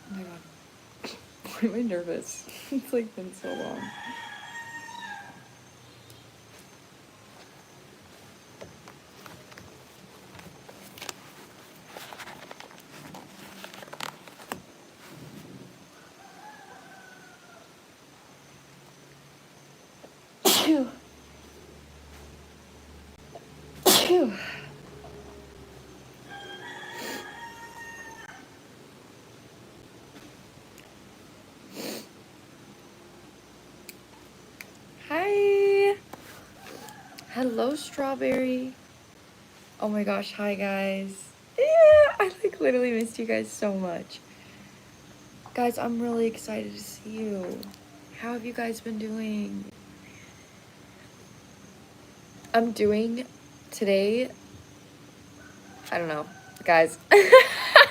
Oh my god. Why am I nervous? It's like been so long. Phew. Phew. Hi. Hello, Strawberry. Oh my gosh, hi guys. Yeah, I like literally missed you guys so much. Guys, I'm really excited to see you. How have you guys been doing? I'm doing today, I don't know, guys.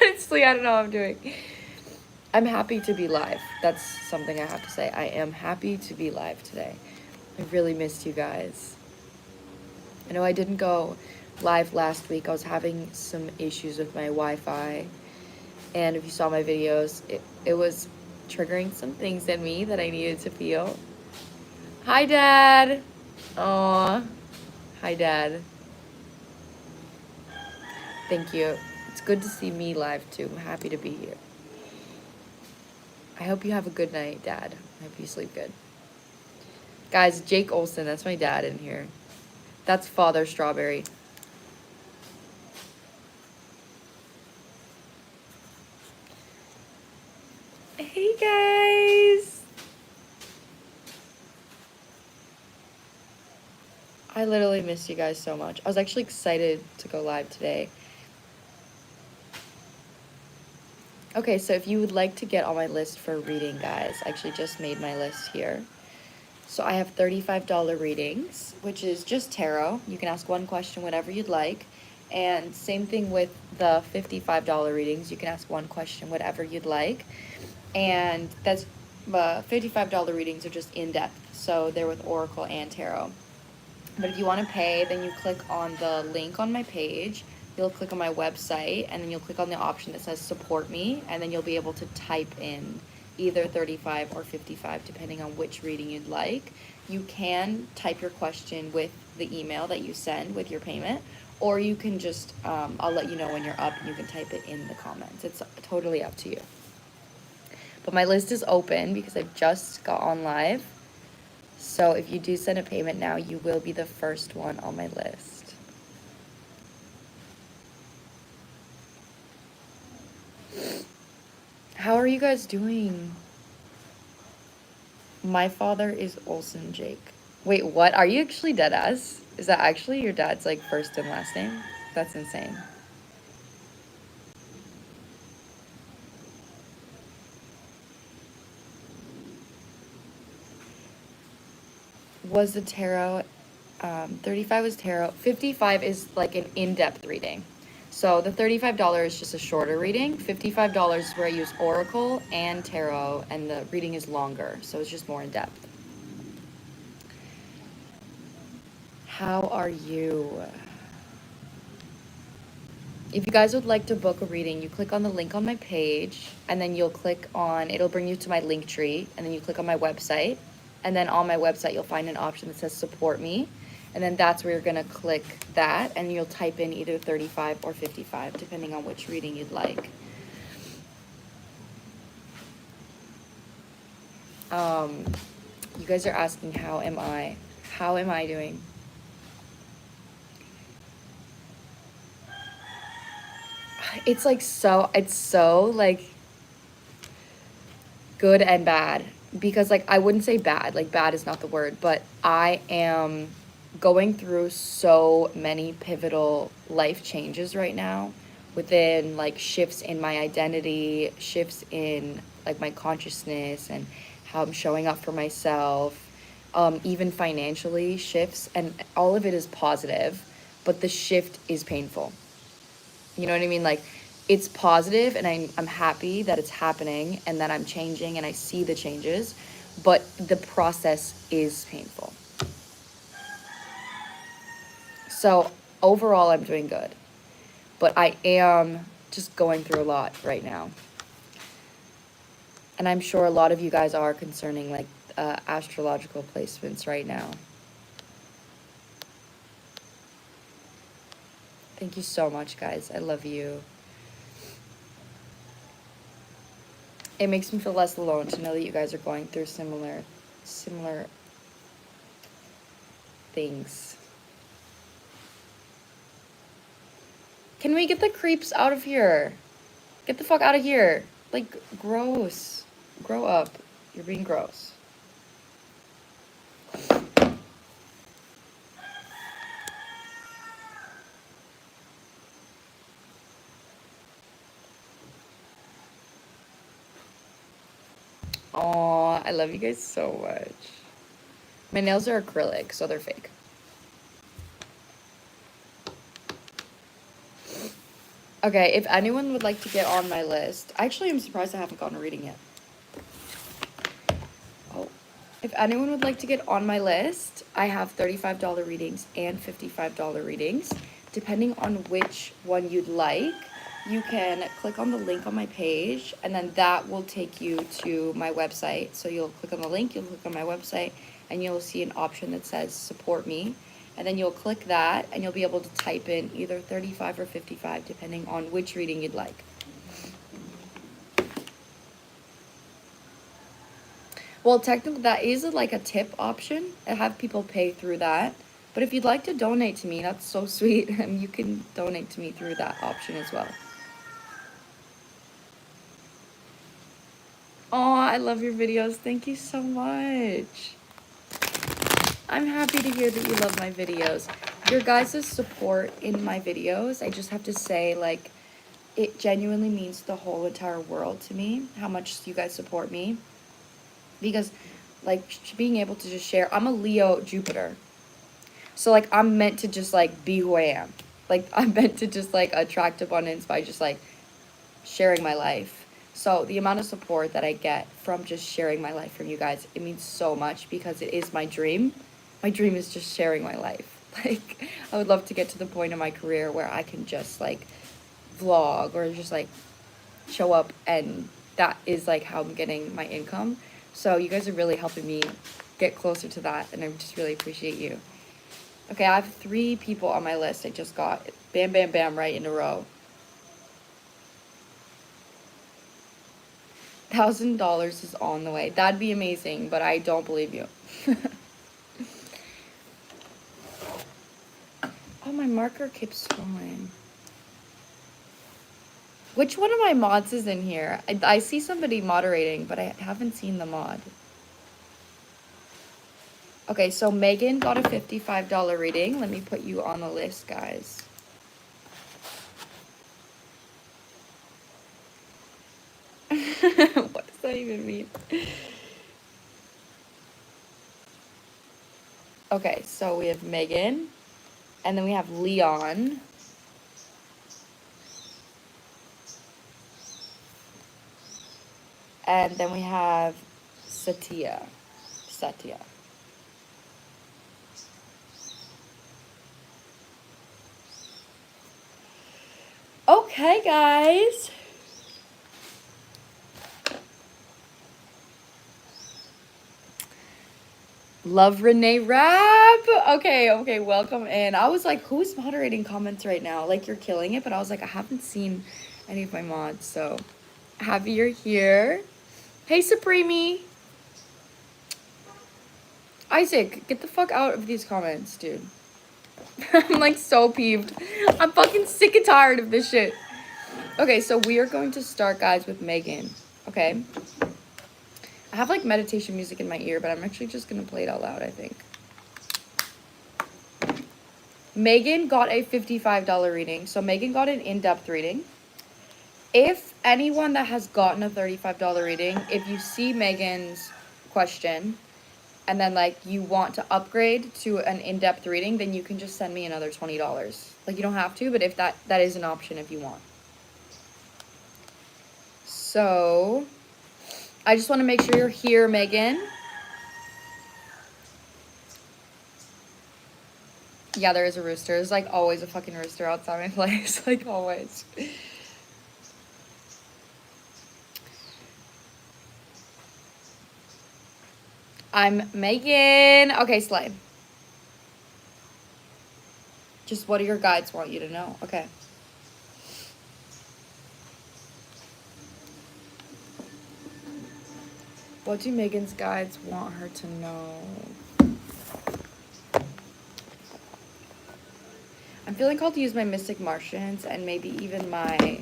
Honestly, I don't know what I'm doing. I'm happy to be live. That's something I have to say. I am happy to be live today. I really missed you guys. I know I didn't go live last week. I was having some issues with my Wi-Fi. And if you saw my videos, it was triggering some things in me that I needed to feel. Hi, Dad. Aw. Hi, Dad. Thank you. It's good to see me live, too. I'm happy to be here. I hope you have a good night, Dad. I hope you sleep good. Guys, Jake Olson, that's my dad in here. That's Father Strawberry. Hey, guys. I literally missed you guys so much. I was actually excited to go live today. Okay, so if you would like to get on my list for reading, guys, I actually just made my list here. So I have $35 readings, which is just tarot. You can ask one question, whatever you'd like. And same thing with the $55 readings. You can ask one question, whatever you'd like. And that's $55 readings are just in-depth. So they're with Oracle and Tarot. But if you want to pay, then you click on the link on my page. You'll click on my website, and then you'll click on the option that says support me, and then you'll be able to type in either 35 or 55, depending on which reading you'd like. You can type your question with the email that you send with your payment, or you can just, I'll let you know when you're up, and you can type it in the comments. It's totally up to you. But my list is open because I just got on live. So if you do send a payment now, you will be the first one on my list. How are you guys doing? My father is Olsen Jake. Wait, what? Are you actually dead ass? Is that actually your dad's like first and last name? That's insane. Was the tarot, 35 was tarot. 55 is like an in-depth reading. So the $35 is just a shorter reading. $55 is where I use Oracle and Tarot, and the reading is longer, so it's just more in depth. How are you? If you guys would like to book a reading, you click on the link on my page, and then you'll click on, it'll bring you to my link tree, and then you click on my website, and then on my website you'll find an option that says support me, and then that's where you're gonna click that, and you'll type in either 35 or 55, depending on which reading you'd like. You guys are asking, how am I? How am I doing? It's so like good and bad, because like I wouldn't say bad, like bad is not the word, but I am going through so many pivotal life changes right now, within like shifts in my identity, shifts in like my consciousness and how I'm showing up for myself, even financially shifts, and all of it is positive, but the shift is painful. You know what I mean? Like, it's positive, and I'm happy that it's happening and that I'm changing and I see the changes, but the process is painful. So overall, I'm doing good, but I am just going through a lot right now. And I'm sure a lot of you guys are concerning like astrological placements right now. Thank you so much, guys. I love you. It makes me feel less alone to know that you guys are going through similar things. Can we get the creeps out of here? Get the fuck out of here. Like, gross. Grow up. You're being gross. Aw, I love you guys so much. My nails are acrylic, so they're fake. Okay, if anyone would like to get on my list, actually, I'm surprised I haven't gotten a reading yet. Oh, if anyone would like to get on my list, I have $35 readings and $55 readings. Depending on which one you'd like, you can click on the link on my page, and then that will take you to my website. So you'll click on the link, you'll click on my website, and you'll see an option that says support me. And then you'll click that, and you'll be able to type in either 35 or 55, depending on which reading you'd like. Well, technically, that is like a tip option. I have people pay through that. But if you'd like to donate to me, that's so sweet. And you can donate to me through that option as well. Oh, I love your videos. Thank you so much. I'm happy to hear that you love my videos. Your guys' support in my videos, I just have to say, like, it genuinely means the whole entire world to me, how much you guys support me. Because, like, being able to just share, I'm a Leo Jupiter. So, like, I'm meant to just, like, be who I am. Like, I'm meant to just, like, attract abundance by just, like, sharing my life. So, the amount of support that I get from just sharing my life from you guys, it means so much because it is my dream. My dream is just sharing my life. Like, I would love to get to the point in my career where I can just, like, vlog or just, like, show up, and that is, like, how I'm getting my income. So you guys are really helping me get closer to that, and I just really appreciate you. Okay, I have 3 people on my list I just got. Bam, bam, bam, right in a row. $1,000 is on the way. That'd be amazing, but I don't believe you. Oh, my marker keeps scrolling. Which one of my mods is in here? I see somebody moderating, but I haven't seen the mod. Okay, so Megan got a $55 reading. Let me put you on the list, guys. What does that even mean? Okay, so we have Megan, and then we have Leon. And then we have Satia. Okay, guys. Love Renee Rap. Okay, welcome in. I was like, who's moderating comments right now? Like, you're killing it, but I was like, I haven't seen any of my mods, so happy you're here. Hey, Supreme. Isaac, get the fuck out of these comments, dude. I'm like so peeved. I'm fucking sick and tired of this shit. Okay, so we are going to start, guys, with Megan. Okay? I have like meditation music in my ear, but I'm actually just gonna play it out loud, I think. Megan got a $55 reading. So Megan got an in-depth reading. If anyone that has gotten a $35 reading, if you see Megan's question and then like you want to upgrade to an in-depth reading, then you can just send me another $20. Like, you don't have to, but if that is an option if you want. So I just want to make sure you're here, Megan. Yeah, there is a rooster. There's like always a fucking rooster outside my place. Like, always. I'm Megan. Okay, Slay. Just what do your guides want you to know? Okay. What do Megan's guides want her to know? I'm feeling called to use my Mystic Martians and maybe even my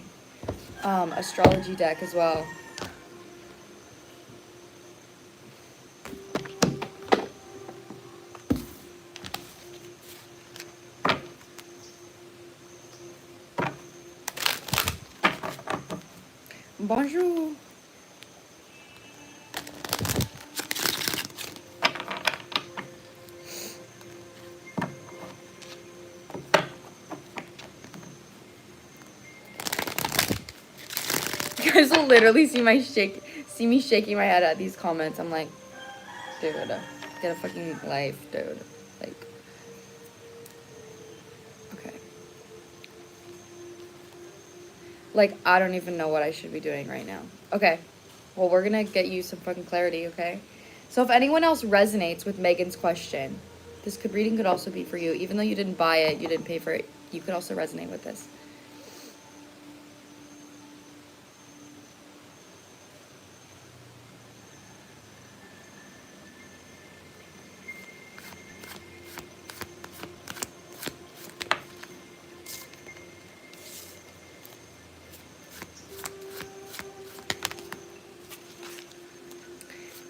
astrology deck as well. Bonjour. You guys will literally see me shaking my head at these comments. I'm like, dude, get a fucking life, dude. Like, okay. Like, I don't even know what I should be doing right now. Okay. Well, we're gonna get you some fucking clarity, okay? So if anyone else resonates with Megan's question, this reading could also be for you. Even though you didn't buy it, you didn't pay for it, you could also resonate with this.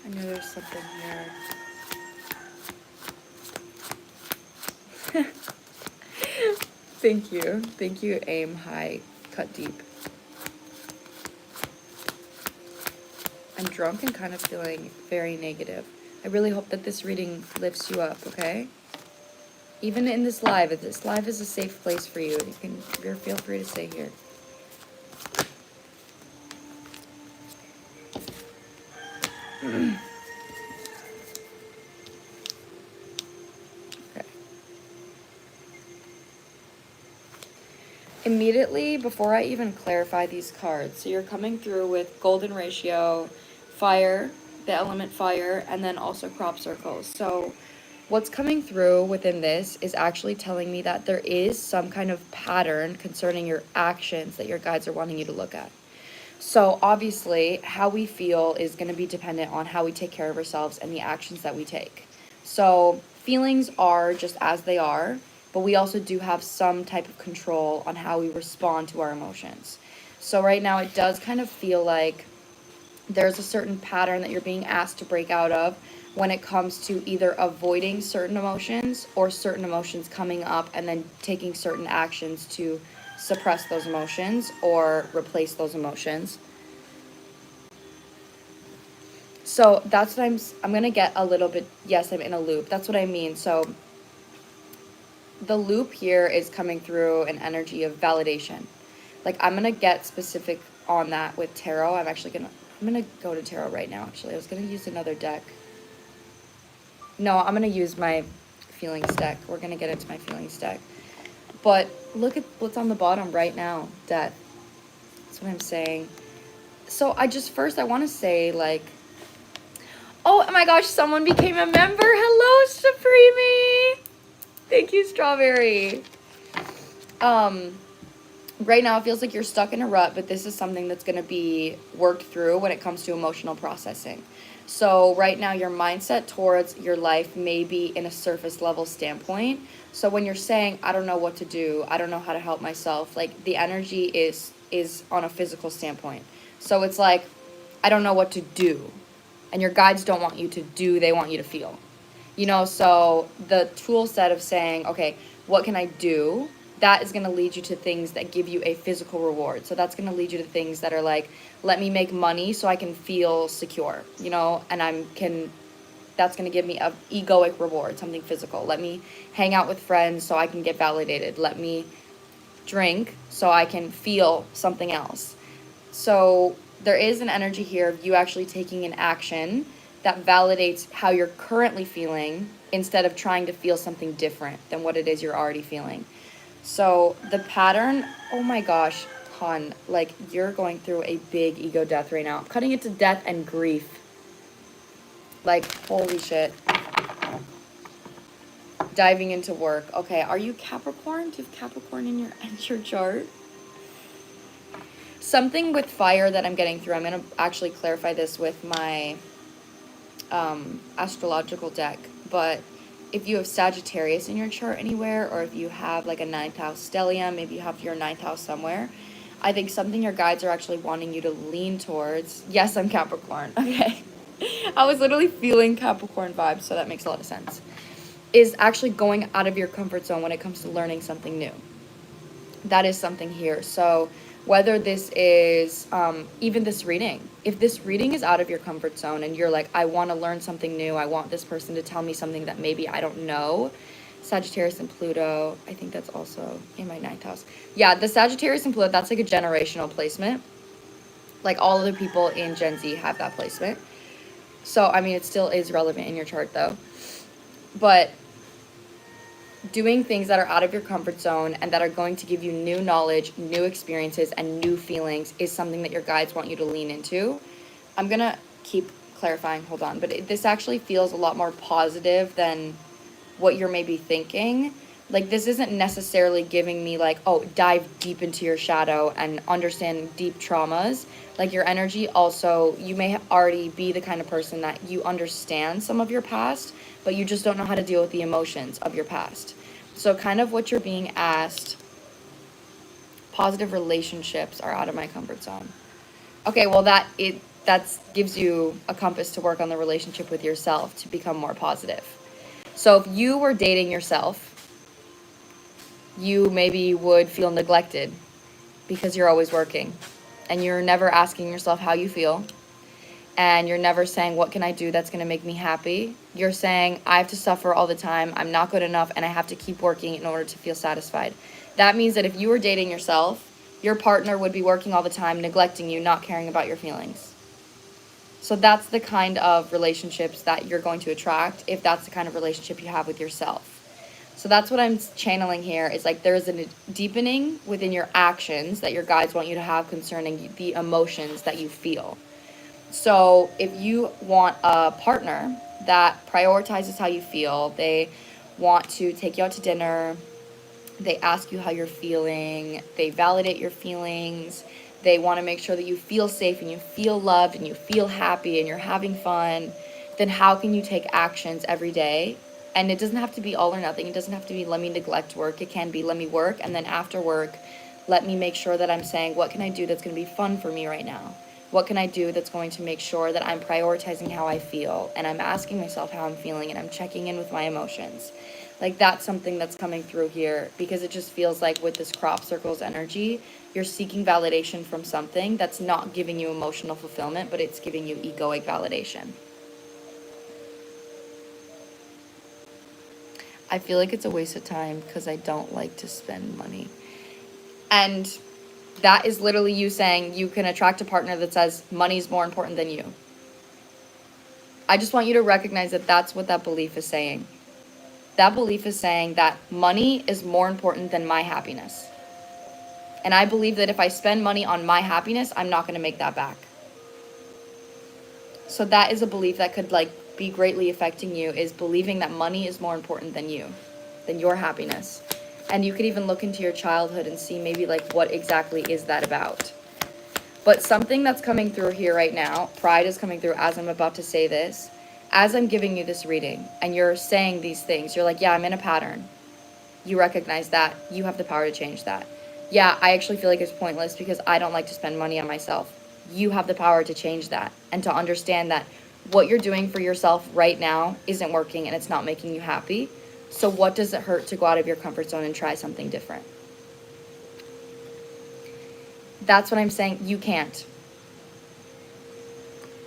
I know there's something here. Thank you. Thank you, aim high, cut deep. I'm drunk and kind of feeling very negative. I really hope that this reading lifts you up, okay? Even in this live, if this live is a safe place for you, you feel free to stay here. Okay. Immediately before I even clarify these cards, so you're coming through with golden ratio, fire, the element fire, and then also crop circles. So what's coming through within this is actually telling me that there is some kind of pattern concerning your actions that your guides are wanting you to look at. So obviously, how we feel is going to be dependent on how we take care of ourselves and the actions that we take. So feelings are just as they are, but we also do have some type of control on how we respond to our emotions. So right now, it does kind of feel like there's a certain pattern that you're being asked to break out of when it comes to either avoiding certain emotions or certain emotions coming up and then taking certain actions to suppress those emotions or replace those emotions. So that's what I'm gonna get a little bit, yes, I'm in a loop. That's what I mean. So the loop here is coming through an energy of validation. Like, I'm gonna get specific on that with tarot. I'm gonna go to tarot right now, actually. I was gonna use another deck. No, I'm gonna use my feelings deck. We're gonna get into my feelings deck. But look at what's on the bottom right now, death. That's what I'm saying. So I want to say, like, oh my gosh, someone became a member. Hello, Supreme. Thank you, Strawberry. Right now it feels like you're stuck in a rut, but this is something that's going to be worked through when it comes to emotional processing. So right now your mindset towards your life may be in a surface level standpoint. So when you're saying, I don't know what to do, I don't know how to help myself, like, the energy is on a physical standpoint. So it's like, I don't know what to do. And your guides don't want you to do, they want you to feel. You know, so the tool set of saying, okay, what can I do? That is going to lead you to things that give you a physical reward. So that's going to lead you to things that are like, let me make money so I can feel secure, you know, and that's going to give me a egoic reward, something physical. Let me hang out with friends so I can get validated. Let me drink so I can feel something else. So there is an energy here of you actually taking an action that validates how you're currently feeling instead of trying to feel something different than what it is you're already feeling. So the pattern, oh my gosh, hon, like, you're going through a big ego death right now. I'm cutting it to death and grief. Like, holy shit. Diving into work. Okay, are you Capricorn? Do you have Capricorn in your chart? Something with fire that I'm getting through. I'm going to actually clarify this with my astrological deck. But if you have Sagittarius in your chart anywhere, or if you have like a 9th house stellium, maybe you have your 9th house somewhere, I think something your guides are actually wanting you to lean towards. Yes, I'm Capricorn. Okay. I was literally feeling Capricorn vibes, so that makes a lot of sense. Is actually going out of your comfort zone when it comes to learning something new. That is something here. So whether this is even this reading, if this reading is out of your comfort zone and you're like, I want to learn something new, I want this person to tell me something that maybe I don't know. Sagittarius and Pluto, I think that's also in my 9th house. Yeah, the Sagittarius and Pluto, that's like a generational placement. Like all of the people in Gen Z have that placement. So, I mean, it still is relevant in your chart though. But doing things that are out of your comfort zone and that are going to give you new knowledge, new experiences, and new feelings is something that your guides want you to lean into. I'm going to keep clarifying, hold on, but this actually feels a lot more positive than what you're maybe thinking. Like, this isn't necessarily giving me like, oh, dive deep into your shadow and understand deep traumas. Like, your energy also, you may already be the kind of person that you understand some of your past, but you just don't know how to deal with the emotions of your past. So kind of what you're being asked, positive relationships are out of my comfort zone. Okay, well that gives you a compass to work on the relationship with yourself to become more positive. So if you were dating yourself, you maybe would feel neglected because you're always working and you're never asking yourself how you feel. And you're never saying, what can I do that's going to make me happy? You're saying, I have to suffer all the time. I'm not good enough and I have to keep working in order to feel satisfied. That means that if you were dating yourself, your partner would be working all the time, neglecting you, not caring about your feelings. So that's the kind of relationships that you're going to attract if that's the kind of relationship you have with yourself. So that's what I'm channeling here. Is like there's a deepening within your actions that your guides want you to have concerning the emotions that you feel. So if you want a partner that prioritizes how you feel, they want to take you out to dinner, they ask you how you're feeling, they validate your feelings, they want to make sure that you feel safe and you feel loved and you feel happy and you're having fun, then how can you take actions every day? And it doesn't have to be all or nothing. It doesn't have to be let me neglect work. It can be let me work, and then after work, let me make sure that I'm saying, what can I do that's going to be fun for me right now? What can I do that's going to make sure that I'm prioritizing how I feel and I'm asking myself how I'm feeling and I'm checking in with my emotions? Like that's something that's coming through here because it just feels like with this crop circles energy, you're seeking validation from something that's not giving you emotional fulfillment, but it's giving you egoic validation. I feel like it's a waste of time because I don't like to spend money. And that is literally you saying you can attract a partner that says money's more important than you. I just want you to recognize that that's what that belief is saying. That belief is saying that money is more important than my happiness. And I believe that if I spend money on my happiness, I'm not going to make that back. So that is a belief that could like be greatly affecting you, is believing that money is more important than you, than your happiness. And you could even look into your childhood and see maybe like what exactly is that about. But something that's coming through here right now, pride is coming through as I'm about to say this. As I'm giving you this reading and you're saying these things, you're like, yeah, I'm in a pattern. You recognize that. You have the power to change that. Yeah, I actually feel like it's pointless because I don't like to spend money on myself. You have the power to change that and to understand that what you're doing for yourself right now isn't working and it's not making you happy. So what does it hurt to go out of your comfort zone and try something different? That's what I'm saying. You can't.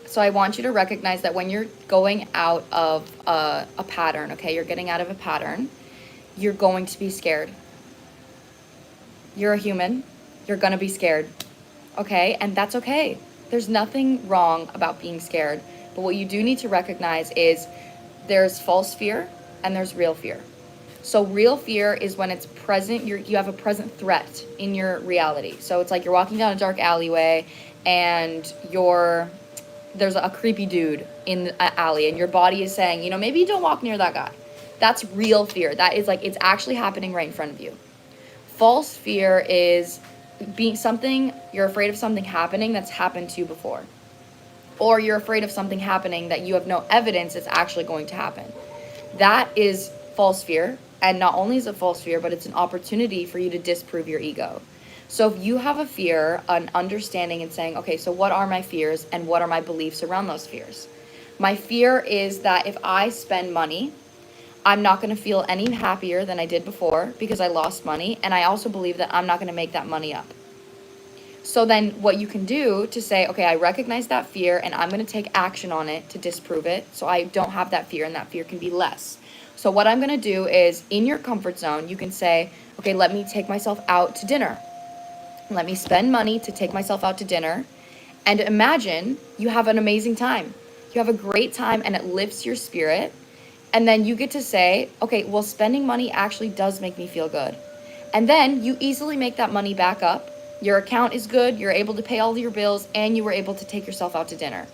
So I want you to recognize that when you're going out of a pattern, okay, you're getting out of a pattern, you're going to be scared. You're a human. You're going to be scared, okay? And that's okay. There's nothing wrong about being scared. But what you do need to recognize is there's false fear and there's real fear. So real fear is when it's present, you have a present threat in your reality. So it's like you're walking down a dark alleyway and you're there's a creepy dude in the alley and your body is saying, you know, maybe don't walk near that guy. That's real fear. That is like, it's actually happening right in front of you. False fear is you're afraid of something happening that's happened to you before. Or you're afraid of something happening that you have no evidence it's actually going to happen. That is false fear. And not only is it false fear, but it's an opportunity for you to disprove your ego. So if you have a fear, an understanding and saying, okay, so what are my fears and what are my beliefs around those fears? My fear is that if I spend money, I'm not going to feel any happier than I did before because I lost money. And I also believe that I'm not going to make that money up. So then what you can do to say, okay, I recognize that fear and I'm going to take action on it to disprove it. So I don't have that fear and that fear can be less. So what I'm going to do is in your comfort zone, you can say, okay, let me take myself out to dinner. Let me spend money to take myself out to dinner. And imagine you have an amazing time. You have a great time and it lifts your spirit. And then you get to say, okay, well, spending money actually does make me feel good. And then you easily make that money back up. Your account is good. You're able to pay all your bills and you were able to take yourself out to dinner.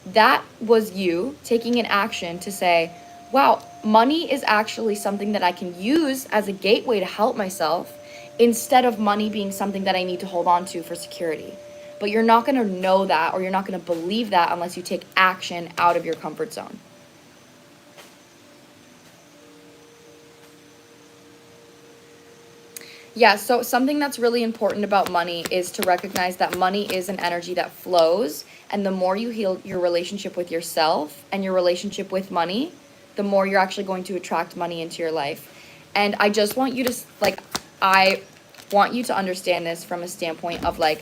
That was you taking an action to say, wow, money is actually something that I can use as a gateway to help myself instead of money being something that I need to hold on to for security. But you're not going to know that or you're not going to believe that unless you take action out of your comfort zone. Yeah, so something that's really important about money is to recognize that money is an energy that flows. And the more you heal your relationship with yourself and your relationship with money, the more you're actually going to attract money into your life. And I just want you to, I want you to understand this from a standpoint of I'm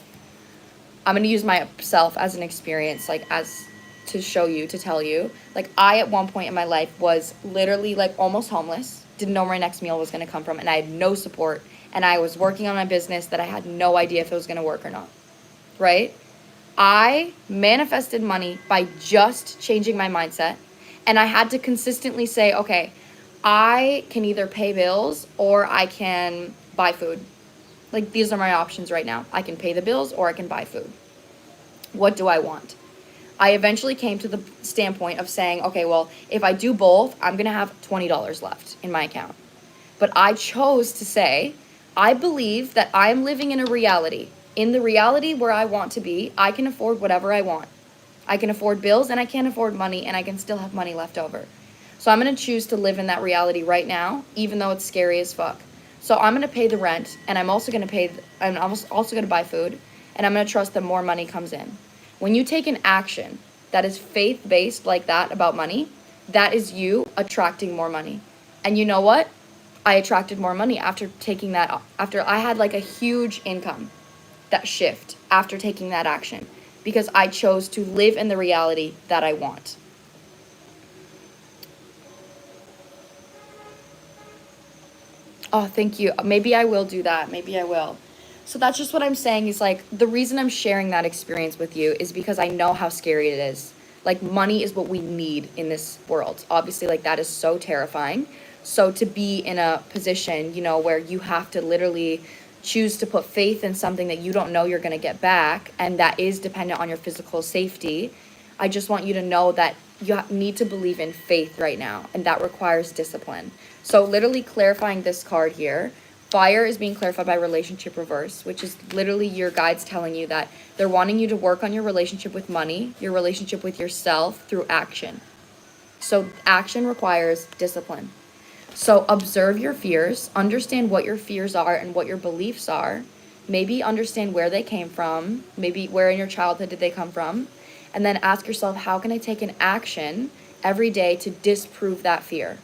going to use myself as an experience, as to show you, to tell you. I, at one point in my life, was literally almost homeless, didn't know where my next meal was going to come from, and I had no support. And I was working on my business that I had no idea if it was going to work or not, right? I manifested money by just changing my mindset. And I had to consistently say, okay, I can either pay bills or I can buy food. These are my options right now. I can pay the bills or I can buy food. What do I want? I eventually came to the standpoint of saying, okay, well, if I do both, I'm going to have $20 left in my account. But I chose to say, I believe that I'm living in a reality. In the reality where I want to be, I can afford whatever I want. I can afford bills and I can afford money and I can still have money left over. So I'm going to choose to live in that reality right now, even though it's scary as fuck. So I'm going to pay the rent and I'm also going to buy food and I'm going to trust that more money comes in. When you take an action that is faith-based like that about money, that is you attracting more money. And you know what? I attracted more money after taking that, after I had a huge income, that shift after taking that action, because I chose to live in the reality that I want. Oh, thank you. Maybe I will do that. Maybe I will. So that's just what I'm saying is the reason I'm sharing that experience with you is because I know how scary it is. Money is what we need in this world. Obviously, that is so terrifying. So to be in a position, where you have to literally choose to put faith in something that you don't know you're going to get back, and that is dependent on your physical safety, I just want you to know that you need to believe in faith right now, and that requires discipline. So literally clarifying this card here, fire is being clarified by relationship reverse, which is literally your guides telling you that they're wanting you to work on your relationship with money, your relationship with yourself through action. So action requires discipline. So observe your fears, understand what your fears are and what your beliefs are. Maybe understand where they came from, maybe where in your childhood did they come from, and then ask yourself, how can I take an action every day to disprove that fear?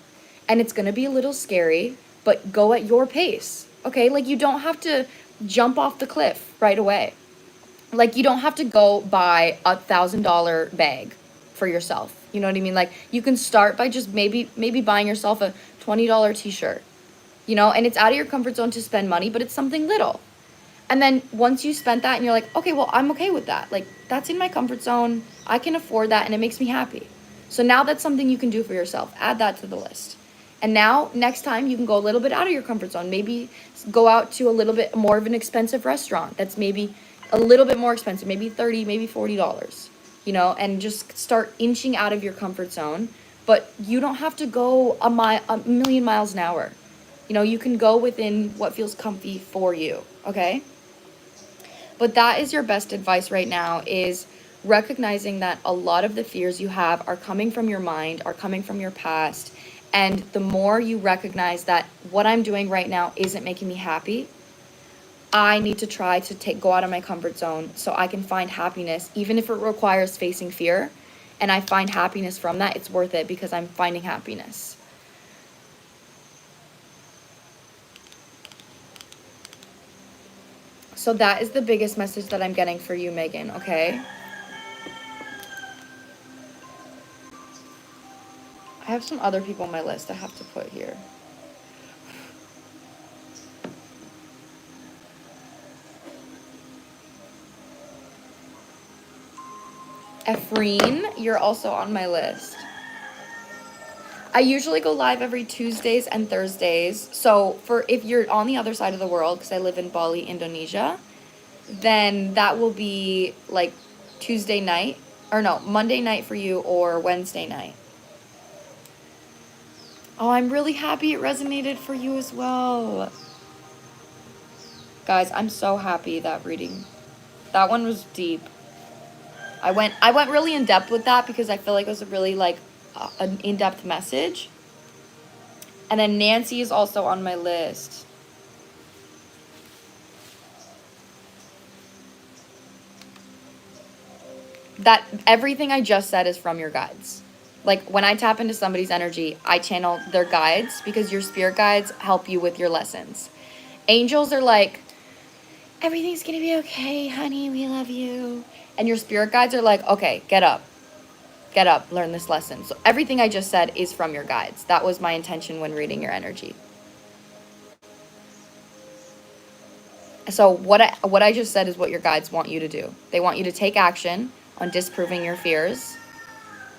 And it's going to be a little scary, but go at your pace, okay? You don't have to jump off the cliff right away. You don't have to go buy $1,000 bag for yourself. You know what I mean? You can start by just maybe buying yourself a $20 t-shirt, and it's out of your comfort zone to spend money, but it's something little. And then once you spent that and you're okay, well, I'm okay with that. That's in my comfort zone. I can afford that and it makes me happy. So now that's something you can do for yourself. Add that to the list. And now next time you can go a little bit out of your comfort zone. Maybe go out to a little bit more of an expensive restaurant that's maybe a little bit more expensive, maybe $30, maybe $40. you know, and just start inching out of your comfort zone. But you don't have to go a million miles an hour. You know, you can go within what feels comfy for you, okay? But that is your best advice right now, is recognizing that a lot of the fears you have are coming from your mind, are coming from your past. And the more you recognize that what I'm doing right now isn't making me happy, I need to try to go out of my comfort zone so I can find happiness, even if it requires facing fear. And I find happiness from that, it's worth it because I'm finding happiness. So that is the biggest message that I'm getting for you, Megan, okay? I have some other people on my list I have to put here. Ephine, you're also on my list. I usually go live every Tuesdays and Thursdays. So if you're on the other side of the world, because I live in Bali, Indonesia, then that will be like Tuesday night, or no, Monday night for you, or Wednesday night. Oh, I'm really happy it resonated for you as well. Guys, I'm so happy that that one was deep. I went really in depth with that because I feel like it was a really like an in-depth message. And then Nancy is also on my list. That everything I just said is from your guides. Like when I tap into somebody's energy, I channel their guides because your spirit guides help you with your lessons. Angels are like, everything's gonna be okay, honey, we love you. And your spirit guides are like, okay, get up, learn this lesson. So everything I just said is from your guides. That was my intention when reading your energy. So what I just said is what your guides want you to do. They want you to take action on disproving your fears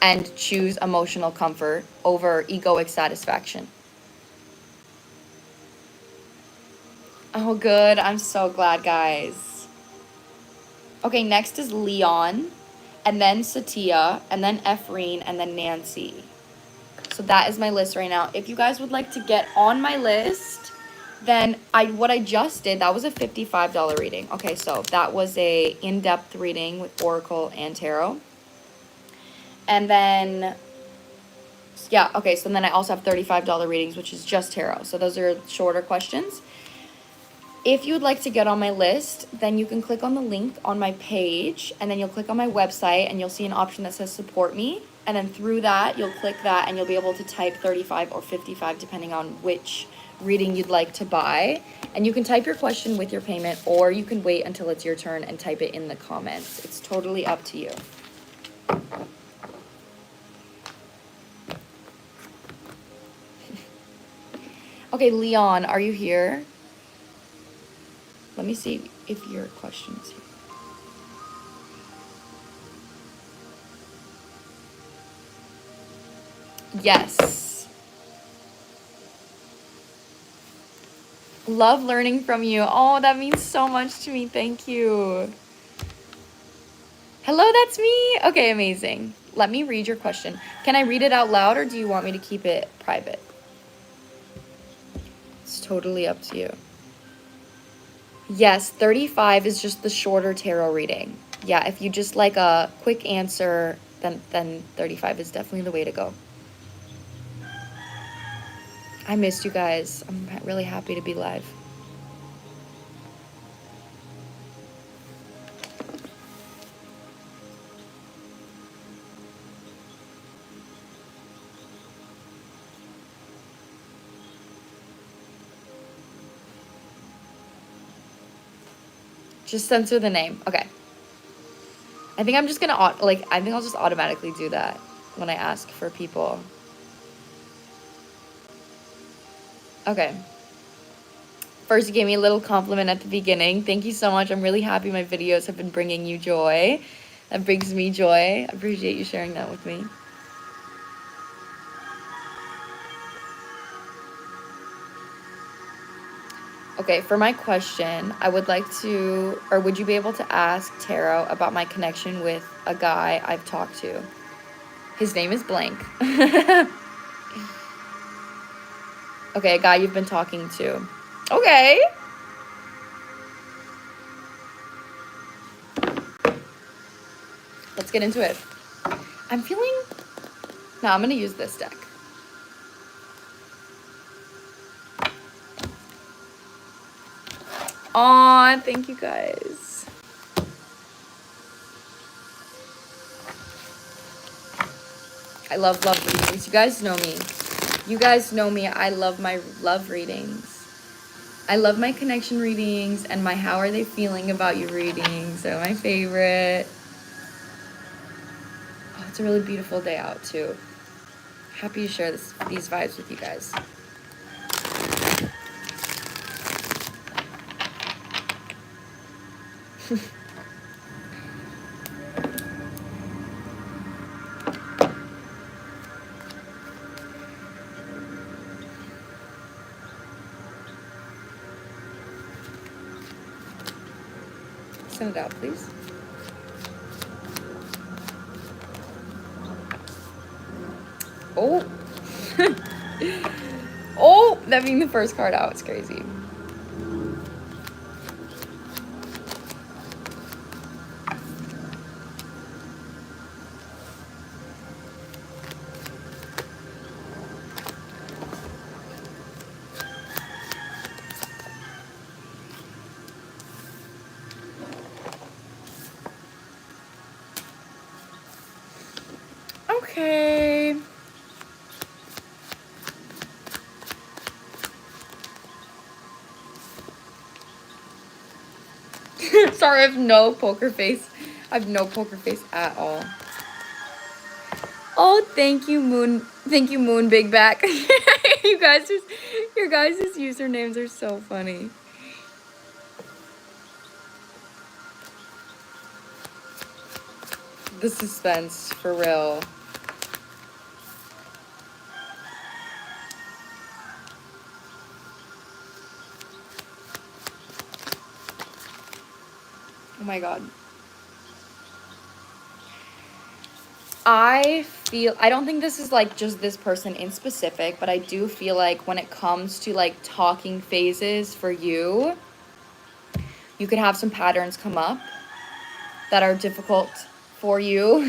and choose emotional comfort over egoic satisfaction. Oh, good. I'm so glad, guys. Okay, next is Leon, and then Satia, and then Ephine, and then Nancy. So that is my list right now. If you guys would like to get on my list, then what I just did, that was a $55 reading. Okay, so that was a in-depth reading with Oracle and Tarot. And then, yeah, okay, so then I also have $35 readings, which is just Tarot. So those are shorter questions. If you would like to get on my list, then you can click on the link on my page, and then you'll click on my website, and you'll see an option that says support me. And then through that, you'll click that, and you'll be able to type 35 or 55, depending on which reading you'd like to buy. And you can type your question with your payment, or you can wait until it's your turn and type it in the comments. It's totally up to you. Okay, Leon, are you here? Let me see if your question is here. Yes. Love learning from you. Oh, that means so much to me. Thank you. Hello, that's me. Okay, amazing. Let me read your question. Can I read it out loud, or do you want me to keep it private? It's totally up to you. Yes, 35 is just the shorter tarot reading. Yeah, if you just like a quick answer, then 35 is definitely the way to go. I missed you guys. I'm really happy to be live. Just censor the name. Okay. I think I'm just gonna, I think I'll just automatically do that when I ask for people. Okay. First, you gave me a little compliment at the beginning. Thank you so much. I'm really happy my videos have been bringing you joy. That brings me joy. I appreciate you sharing that with me. Okay, for my question, I would like to, or would you be able to ask Tarot about my connection with a guy I've talked to? His name is blank. Okay, a guy you've been talking to. Okay. Let's get into it. I'm feeling... No, I'm going to use this deck. Aw, thank you guys. I love readings. You guys know me. You guys know me. I love my love readings. I love my connection readings and my how are they feeling about you readings. They're my favorite. Oh, it's a really beautiful day out too. Happy to share these vibes with you guys. Send it out, please. Oh. Oh, that being the first card out. It's crazy. Okay. Sorry, I have no poker face. I have no poker face at all. Oh, thank you, Moon. Thank you, Moon Big Back. Your guys' usernames are so funny. The suspense, for real. Oh my god. I don't think this is like just this person in specific, but I do feel like when it comes to like talking phases for you, you could have some patterns come up that are difficult for you.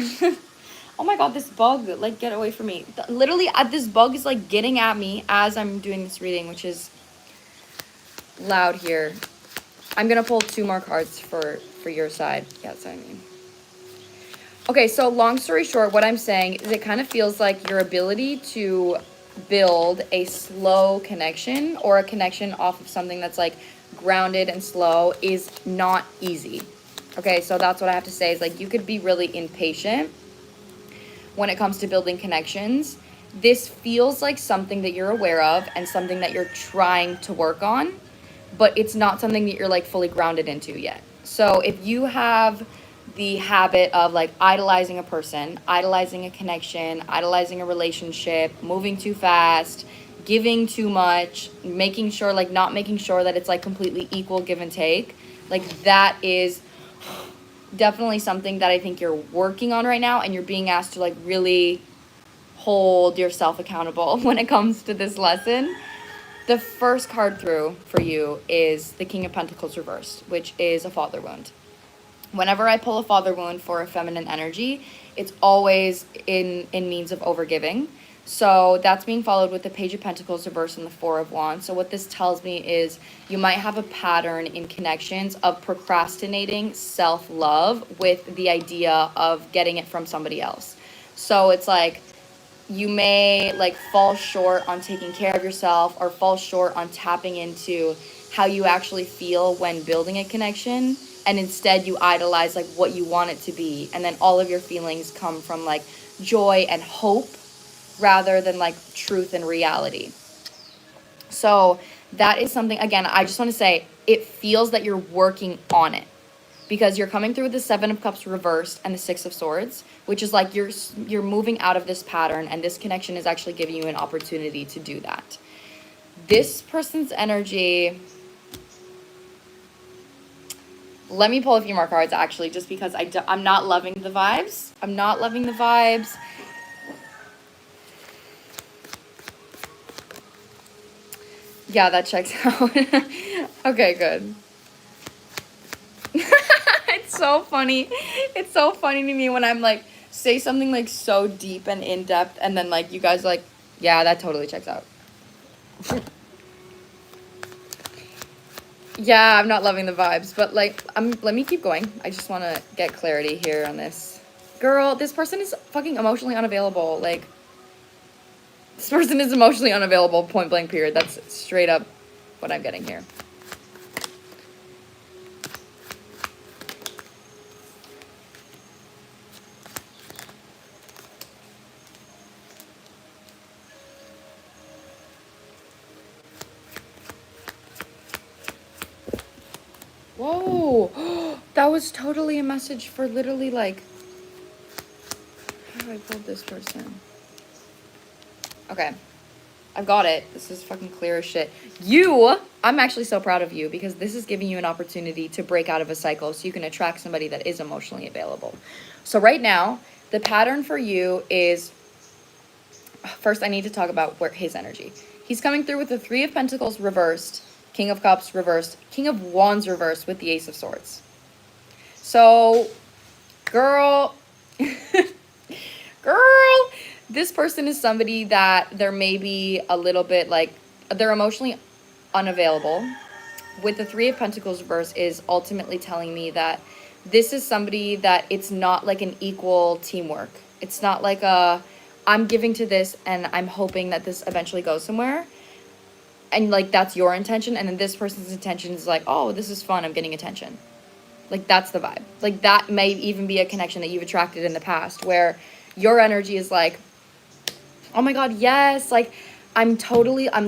Oh my god, this bug, like, get away from me. Literally, this bug is like getting at me as I'm doing this reading, which is loud here. I'm gonna pull 2 more cards for your side. Yeah, that's what I mean. Okay, so long story short, what I'm saying is it kind of feels like your ability to build a slow connection or a connection off of something that's like grounded and slow is not easy. Okay, so that's what I have to say is like you could be really impatient when it comes to building connections. This feels like something that you're aware of and something that you're trying to work on, but it's not something that you're like fully grounded into yet. So if you have the habit of like idolizing a person, idolizing a connection, idolizing a relationship, moving too fast, giving too much, making sure like not making sure that it's like completely equal give and take, like that is definitely something that I think you're working on right now, and you're being asked to like really hold yourself accountable when it comes to this lesson. The first card through for you is the King of Pentacles reversed, which is a father wound. Whenever I pull a father wound for a feminine energy, it's always in means of overgiving. So that's being followed with the Page of Pentacles reversed and the Four of Wands. So what this tells me is you might have a pattern in connections of procrastinating self-love with the idea of getting it from somebody else. So it's like you may like fall short on taking care of yourself or fall short on tapping into how you actually feel when building a connection, and instead you idolize like what you want it to be, and then all of your feelings come from like joy and hope rather than like truth and reality. So that is something, again, I just want to say it feels that you're working on it, because you're coming through with the Seven of Cups reversed and the Six of Swords, which is like you're moving out of this pattern, and this connection is actually giving you an opportunity to do that. This person's energy, Let me pull a few more cards, actually, just because I'm not loving the vibes. I'm not loving the vibes. Yeah, that checks out. Okay, good. It's so funny. It's so funny to me when I'm like, say something like so deep and in depth, and then like you guys are like, yeah, that totally checks out. Yeah, I'm not loving the vibes, but like, let me keep going. I just want to get clarity here on this. Girl, this person is fucking emotionally unavailable. Like, this person is emotionally unavailable, point blank period. That's straight up what I'm getting here. Whoa, that was totally a message for literally like, how do I pull this person? Okay, I've got it. This is fucking clear as shit. I'm actually so proud of you because this is giving you an opportunity to break out of a cycle so you can attract somebody that is emotionally available. So right now, the pattern for you is, first I need to talk about his energy. He's coming through with the Three of Pentacles reversed, King of Cups reversed, King of Wands reversed with the Ace of Swords. So, girl, girl, this person is somebody that there may be a little bit like, they're emotionally unavailable. With the Three of Pentacles reverse is ultimately telling me that this is somebody that it's not like an equal teamwork. It's not like I'm giving to this and I'm hoping that this eventually goes somewhere. And like, that's your intention. And then this person's intention is like, oh, this is fun. I'm getting attention. Like, that's the vibe. Like, that may even be a connection that you've attracted in the past where your energy is like, oh my God, yes. Like, I'm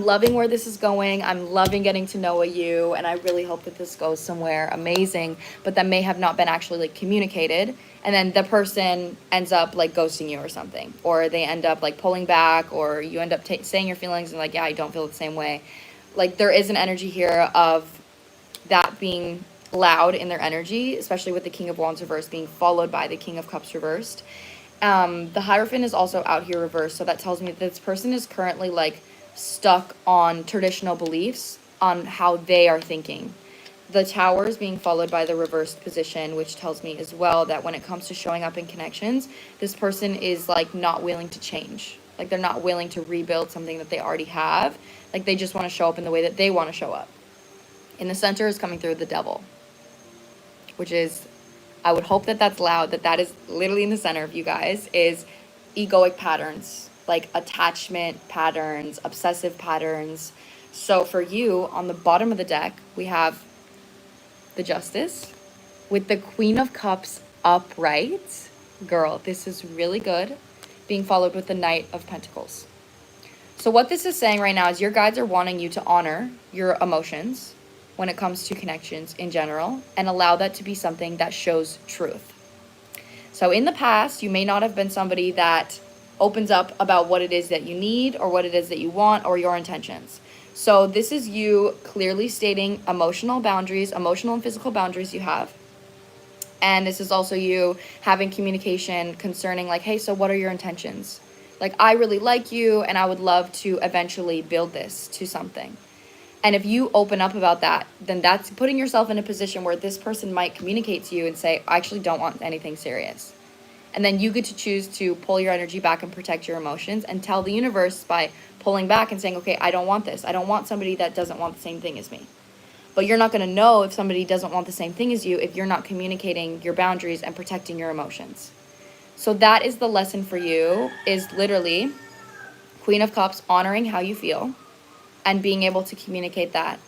loving where this is going. I'm loving getting to know you. And I really hope that this goes somewhere amazing. But that may have not been actually like communicated. And then the person ends up like ghosting you or something. Or they end up like pulling back, or you end up saying your feelings and like, yeah, I don't feel the same way. Like, there is an energy here of that being loud in their energy, especially with the King of Wands reversed being followed by the King of Cups reversed. The Hierophant is also out here reversed, so that tells me that this person is currently like stuck on traditional beliefs on how they are thinking. The Tower is being followed by the reversed position, which tells me as well that when it comes to showing up in connections, this person is like not willing to change. Like, they're not willing to rebuild something that they already have. Like, they just want to show up in the way that they want to show up. In the center is coming through the Devil, which is, I would hope that that's loud, that is literally in the center of you guys, is egoic patterns, like attachment patterns, obsessive patterns. So for you, on the bottom of the deck, we have the Justice with the Queen of Cups upright. Girl, this is really good. Being followed with the Knight of Pentacles. So what this is saying right now is your guides are wanting you to honor your emotions when it comes to connections in general, and allow that to be something that shows truth. So in the past, you may not have been somebody that opens up about what it is that you need or what it is that you want or your intentions. So this is you clearly stating emotional boundaries, emotional and physical boundaries you have. And this is also you having communication concerning like, hey, so what are your intentions? Like, I really like you and I would love to eventually build this to something. And if you open up about that, then that's putting yourself in a position where this person might communicate to you and say, I actually don't want anything serious. And then you get to choose to pull your energy back and protect your emotions and tell the universe by pulling back and saying, okay, I don't want this. I don't want somebody that doesn't want the same thing as me. But you're not going to know if somebody doesn't want the same thing as you if you're not communicating your boundaries and protecting your emotions. So that is the lesson for you, is literally Queen of Cups, honoring how you feel and being able to communicate that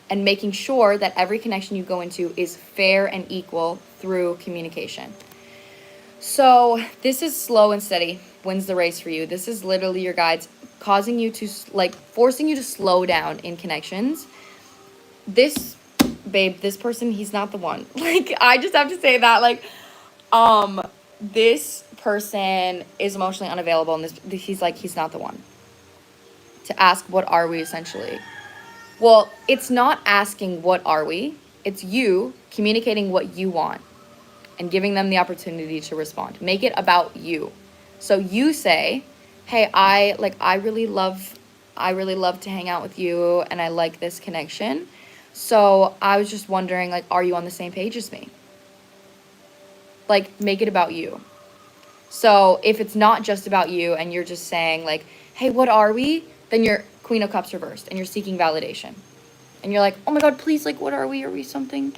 and making sure that every connection you go into is fair and equal through communication. So this is slow and steady wins the race for you. This is literally your guides causing you to, like, forcing you to slow down in connections. This, babe, this person, he's not the one. Like, I just have to say that, like, this person is emotionally unavailable, and he's not the one. To ask, what are we, essentially? Well, it's not asking, what are we? It's you communicating what you want and giving them the opportunity to respond. Make it about you. So you say, hey, I really love to hang out with you and I like this connection. So I was just wondering, like, are you on the same page as me? Like, make it about you. So if it's not just about you and you're just saying like, hey, what are we? Then you're Queen of Cups reversed and you're seeking validation. And you're like, oh my God, please, like, what are we? Are we something?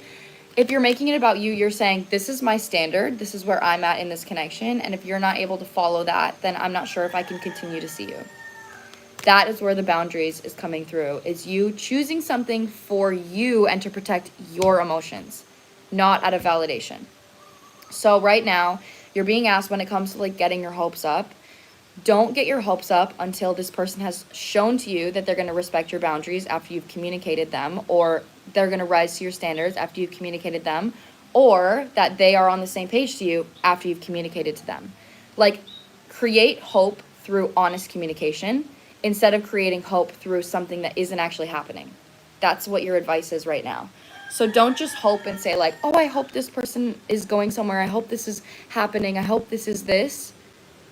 If you're making it about you, you're saying, this is my standard. This is where I'm at in this connection. And if you're not able to follow that, then I'm not sure if I can continue to see you. That is where the boundaries is coming through. Is you choosing something for you and to protect your emotions, not out of validation. So right now, you're being asked when it comes to like getting your hopes up, don't get your hopes up until this person has shown to you that they're going to respect your boundaries after you've communicated them, or they're going to rise to your standards after you've communicated them, or that they are on the same page to you after you've communicated to them. Like, create hope through honest communication instead of creating hope through something that isn't actually happening. That's what your advice is right now. So don't just hope and say like, oh, I hope this person is going somewhere. I hope this is happening. I hope this is this.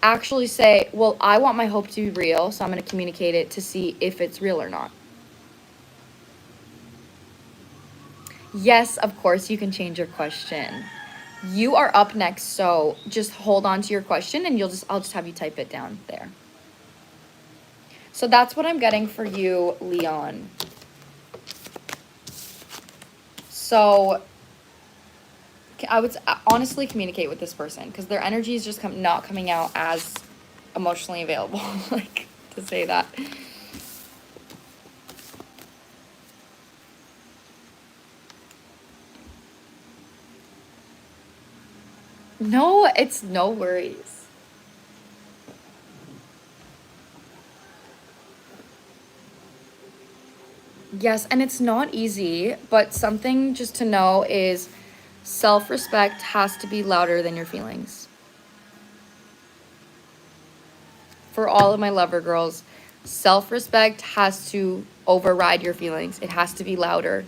Actually say, well, I want my hope to be real, so I'm going to communicate it to see if it's real or not. Yes, of course, you can change your question. You are up next, so just hold on to your question and I'll just have you type it down there. So that's what I'm getting for you, Leon. So I would honestly communicate with this person because their energy is just not coming out as emotionally available, like, to say that. No, it's no worries. Yes, and it's not easy, but something just to know is self-respect has to be louder than your feelings. For all of my lover girls, self-respect has to override your feelings. It has to be louder.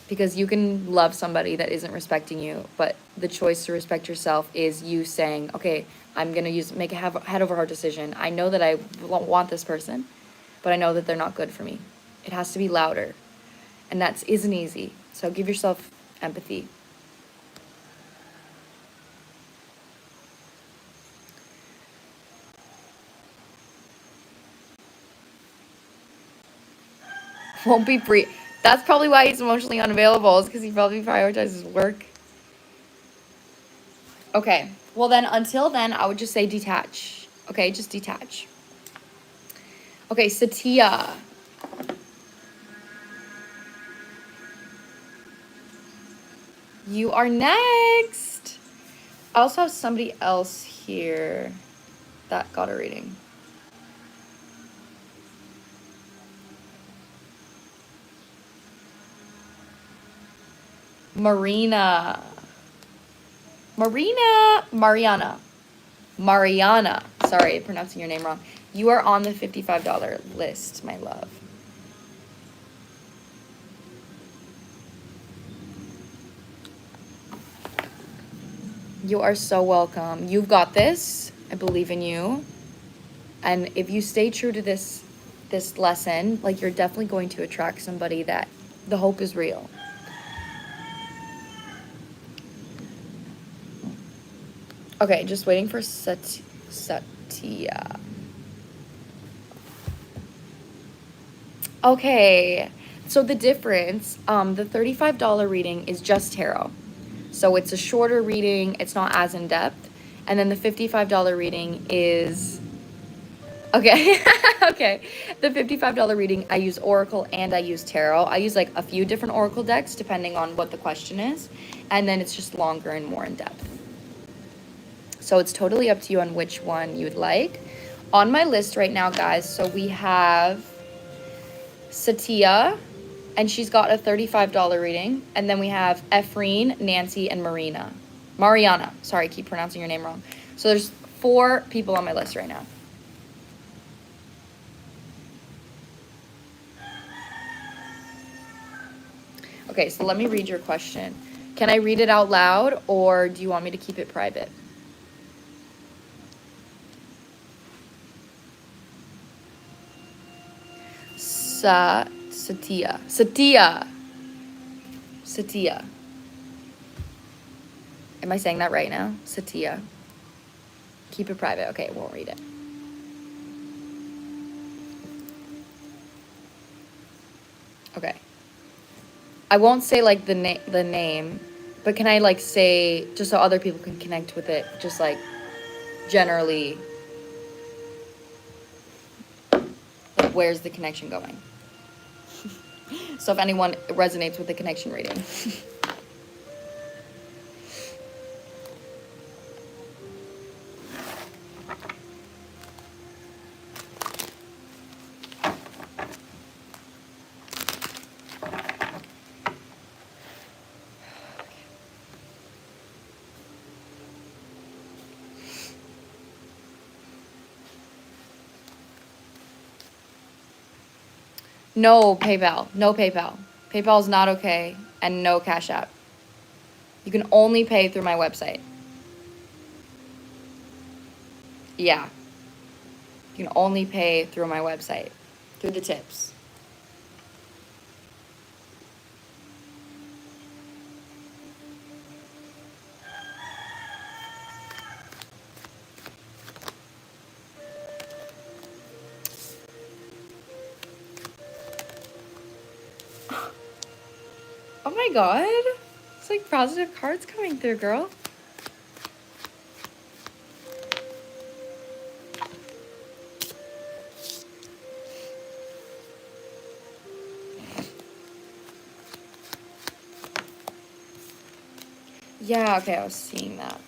Because you can love somebody that isn't respecting you, but the choice to respect yourself is you saying, okay, I'm going to make a head over heart decision. I know that I want this person, but I know that they're not good for me. It has to be louder. And that isn't easy. So give yourself empathy. Won't be free. That's probably why he's emotionally unavailable, is because he probably prioritizes work. Okay, well then, until then, I would just say detach. Okay, just detach. Okay, Satia. You are next. I also have somebody else here that got a reading. Mariana. Sorry, pronouncing your name wrong. You are on the $55 list, my love. You are so welcome. You've got this. I believe in you. And if you stay true to this lesson, like, you're definitely going to attract somebody that the hope is real. Okay, just waiting for Satia. Okay, so the difference, the $35 reading is just tarot. So it's a shorter reading, it's not as in-depth. And then the $55 reading is, okay, okay. The $55 reading, I use Oracle and I use Tarot. I use like a few different Oracle decks depending on what the question is. And then it's just longer and more in-depth. So it's totally up to you on which one you'd like. On my list right now, guys, so we have Satia, and she's got a $35 reading. And then we have Ephine, Nancy, and Mariana. Sorry, I keep pronouncing your name wrong. So there's 4 people on my list right now. Okay, so let me read your question. Can I read it out loud, or do you want me to keep it private? Satia. Satia. Satia. Am I saying that right now? Satia. Keep it private. Okay, I won't read it. Okay. I won't say like the name, but can I like say, just so other people can connect with it, just like generally, like where's the connection going? So if anyone resonates with the connection reading. No PayPal. No PayPal. PayPal is not okay, and no Cash App. You can only pay through my website. Yeah. You can only pay through my website, through the tips. Oh my god. It's like positive cards coming through, girl. Yeah, okay, I was seeing that.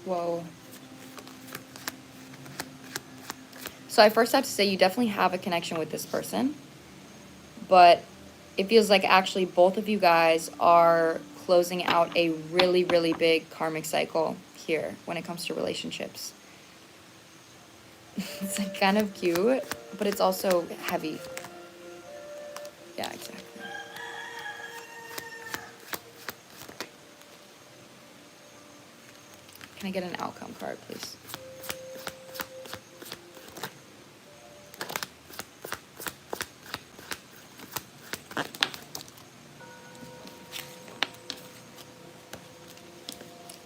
Whoa. So I first have to say you definitely have a connection with this person, but it feels like actually both of you guys are closing out a really, really big karmic cycle here when it comes to relationships. It's like kind of cute, but it's also heavy. Yeah, exactly. Can I get an outcome card, please?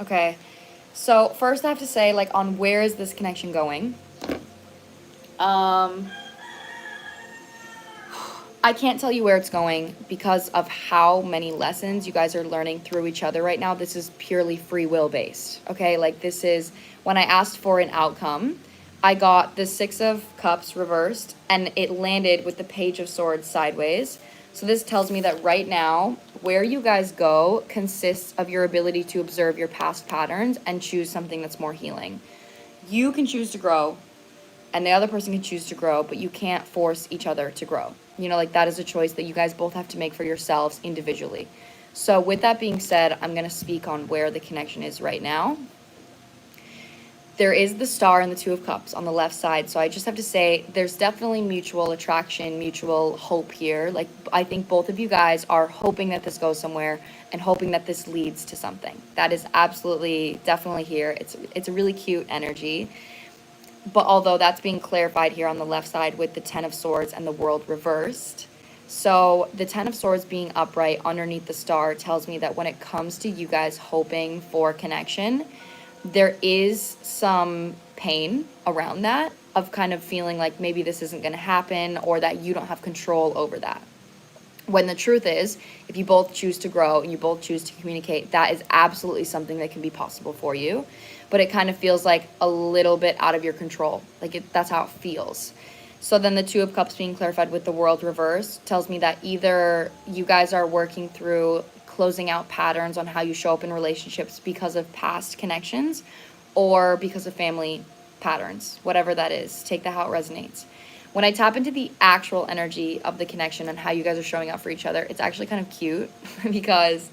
Okay, so first I have to say, like, on where is this connection going? I can't tell you where it's going because of how many lessons you guys are learning through each other right now. This is purely free will based, okay? Like, this is, when I asked for an outcome, I got the Six of Cups reversed, and it landed with the Page of Swords sideways. So this tells me that right now, where you guys go consists of your ability to observe your past patterns and choose something that's more healing. You can choose to grow, and the other person can choose to grow, but you can't force each other to grow. You know, like, that is a choice that you guys both have to make for yourselves individually. So with that being said, I'm going to speak on where the connection is right now. There is the Star and the Two of Cups on the left side. So I just have to say there's definitely mutual attraction, mutual hope here. Like, I think both of you guys are hoping that this goes somewhere and hoping that this leads to something. That is absolutely, definitely here. It's a really cute energy. But although that's being clarified here on the left side with the Ten of Swords and the World reversed. So the Ten of Swords being upright underneath the Star tells me that when it comes to you guys hoping for connection, there is some pain around that of kind of feeling like maybe this isn't going to happen, or that you don't have control over that. When the truth is, if you both choose to grow and you both choose to communicate, that is absolutely something that can be possible for you. But it kind of feels like a little bit out of your control. Like, that's how it feels. So then the Two of Cups being clarified with the World reverse tells me that either you guys are working through closing out patterns on how you show up in relationships because of past connections, or because of family patterns, whatever that is. Take that how it resonates. When I tap into the actual energy of the connection and how you guys are showing up for each other, it's actually kind of cute because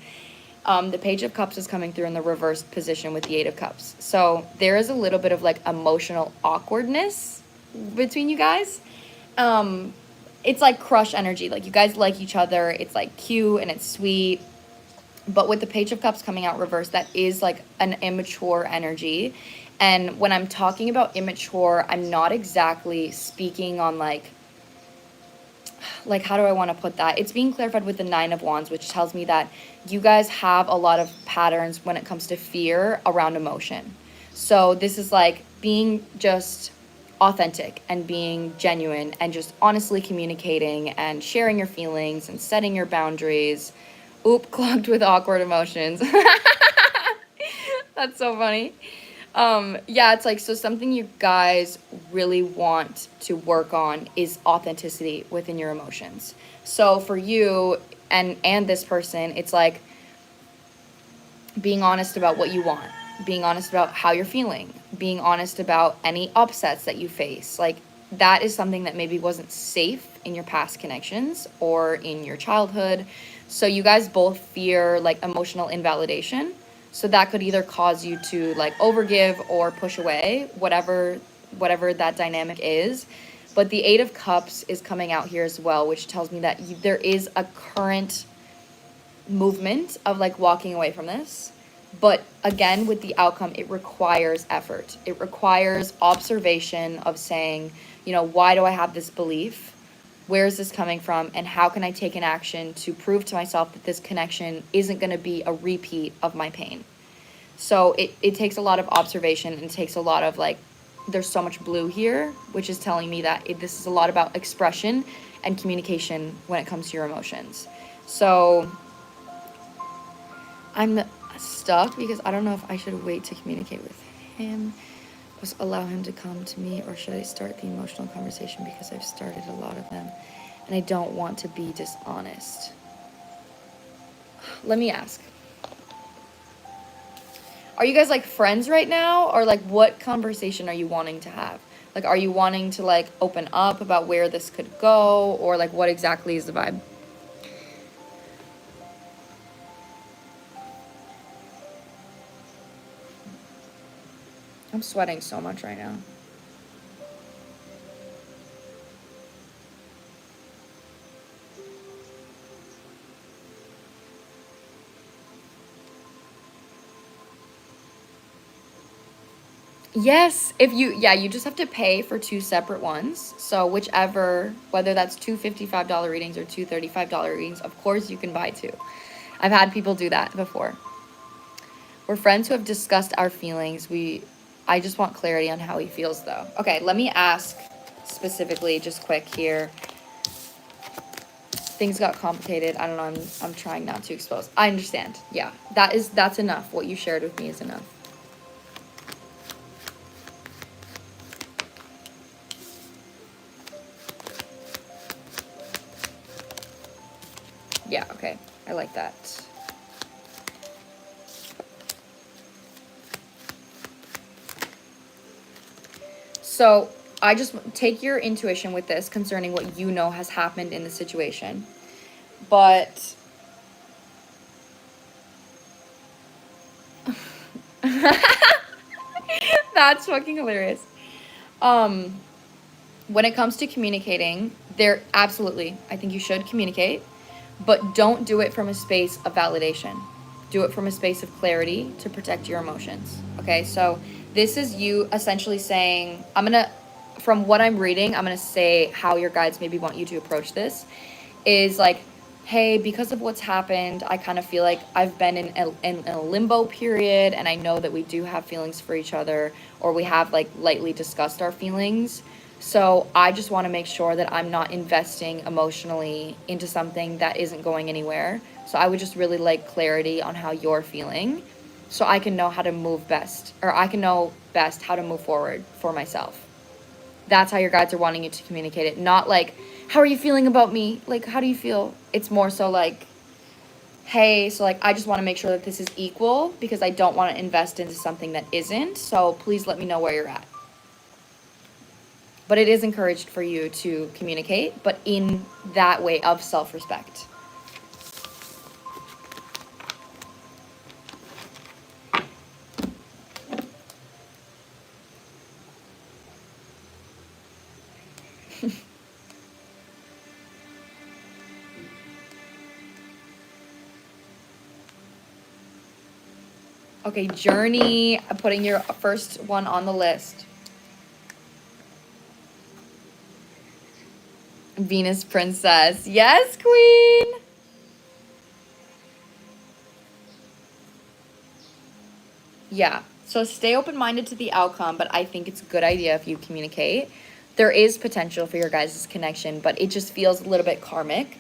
the Page of Cups is coming through in the reversed position with the Eight of Cups. So there is a little bit of like emotional awkwardness between you guys. It's like crush energy. Like you guys like each other. It's like cute and it's sweet. But with the Page of Cups coming out reversed, that is like an immature energy. And when I'm talking about immature, I'm not exactly speaking on like how do I want to put that? It's being clarified with the Nine of Wands, which tells me that you guys have a lot of patterns when it comes to fear around emotion. So this is like being just authentic and being genuine and just honestly communicating and sharing your feelings and setting your boundaries. Oop, clogged with awkward emotions. That's so funny. Yeah, it's like, so something you guys really want to work on is authenticity within your emotions. So for you and this person, it's like being honest about what you want, being honest about how you're feeling, being honest about any upsets that you face. Like that is something that maybe wasn't safe in your past connections or in your childhood. So you guys both fear like emotional invalidation. So that could either cause you to like overgive or push away, whatever that dynamic is. But the Eight of Cups is coming out here as well, which tells me that there is a current movement of like walking away from this. But again, with the outcome, it requires effort. It requires observation of saying, you know, why do I have this belief? Where is this coming from? And how can I take an action to prove to myself that this connection isn't going to be a repeat of my pain? So it takes a lot of observation and it takes a lot of like, there's so much blue here, which is telling me that this is a lot about expression and communication when it comes to your emotions. So I'm stuck because I don't know if I should wait to communicate with him. Just allow him to come to me, or should I start the emotional conversation because I've started a lot of them and I don't want to be dishonest? Let me ask. Are you guys like friends right now, or like what conversation are you wanting to have? Like, are you wanting to like open up about where this could go, or like what exactly is the vibe? I'm sweating so much right now. Yes, you just have to pay for two separate ones. So whichever, whether that's two $55 readings or two $35 readings, of course you can buy two. I've had people do that before. We're friends who have discussed our feelings. I just want clarity on how he feels though. Okay, let me ask specifically, just quick here. Things got complicated. I don't know, I'm trying not to expose. I understand. Yeah, that's enough. What you shared with me is enough. Yeah, okay. I like that. So I just take your intuition with this concerning what you know has happened in the situation. But that's fucking hilarious. When it comes to communicating, absolutely, I think you should communicate, but don't do it from a space of validation. Do it from a space of clarity to protect your emotions. Okay, so this is you essentially saying, from what I'm reading, I'm gonna say how your guides maybe want you to approach this is like, hey, because of what's happened, I kind of feel like I've been in a limbo period, and I know that we do have feelings for each other, or we have like lightly discussed our feelings. So I just want to make sure that I'm not investing emotionally into something that isn't going anywhere. So I would just really like clarity on how you're feeling so I can know how to move best, or I can know best how to move forward for myself. That's how your guides are wanting you to communicate it. Not like, how are you feeling about me? Like, how do you feel? It's more so like, hey, so like, I just want to make sure that this is equal because I don't want to invest into something that isn't. So please let me know where you're at. But it is encouraged for you to communicate, but in that way of self-respect. Okay, Journey, putting your first one on the list. Venus Princess. Yes, Queen. Yeah. So stay open-minded to the outcome, but I think it's a good idea if you communicate. There is potential for your guys' connection, but it just feels a little bit karmic.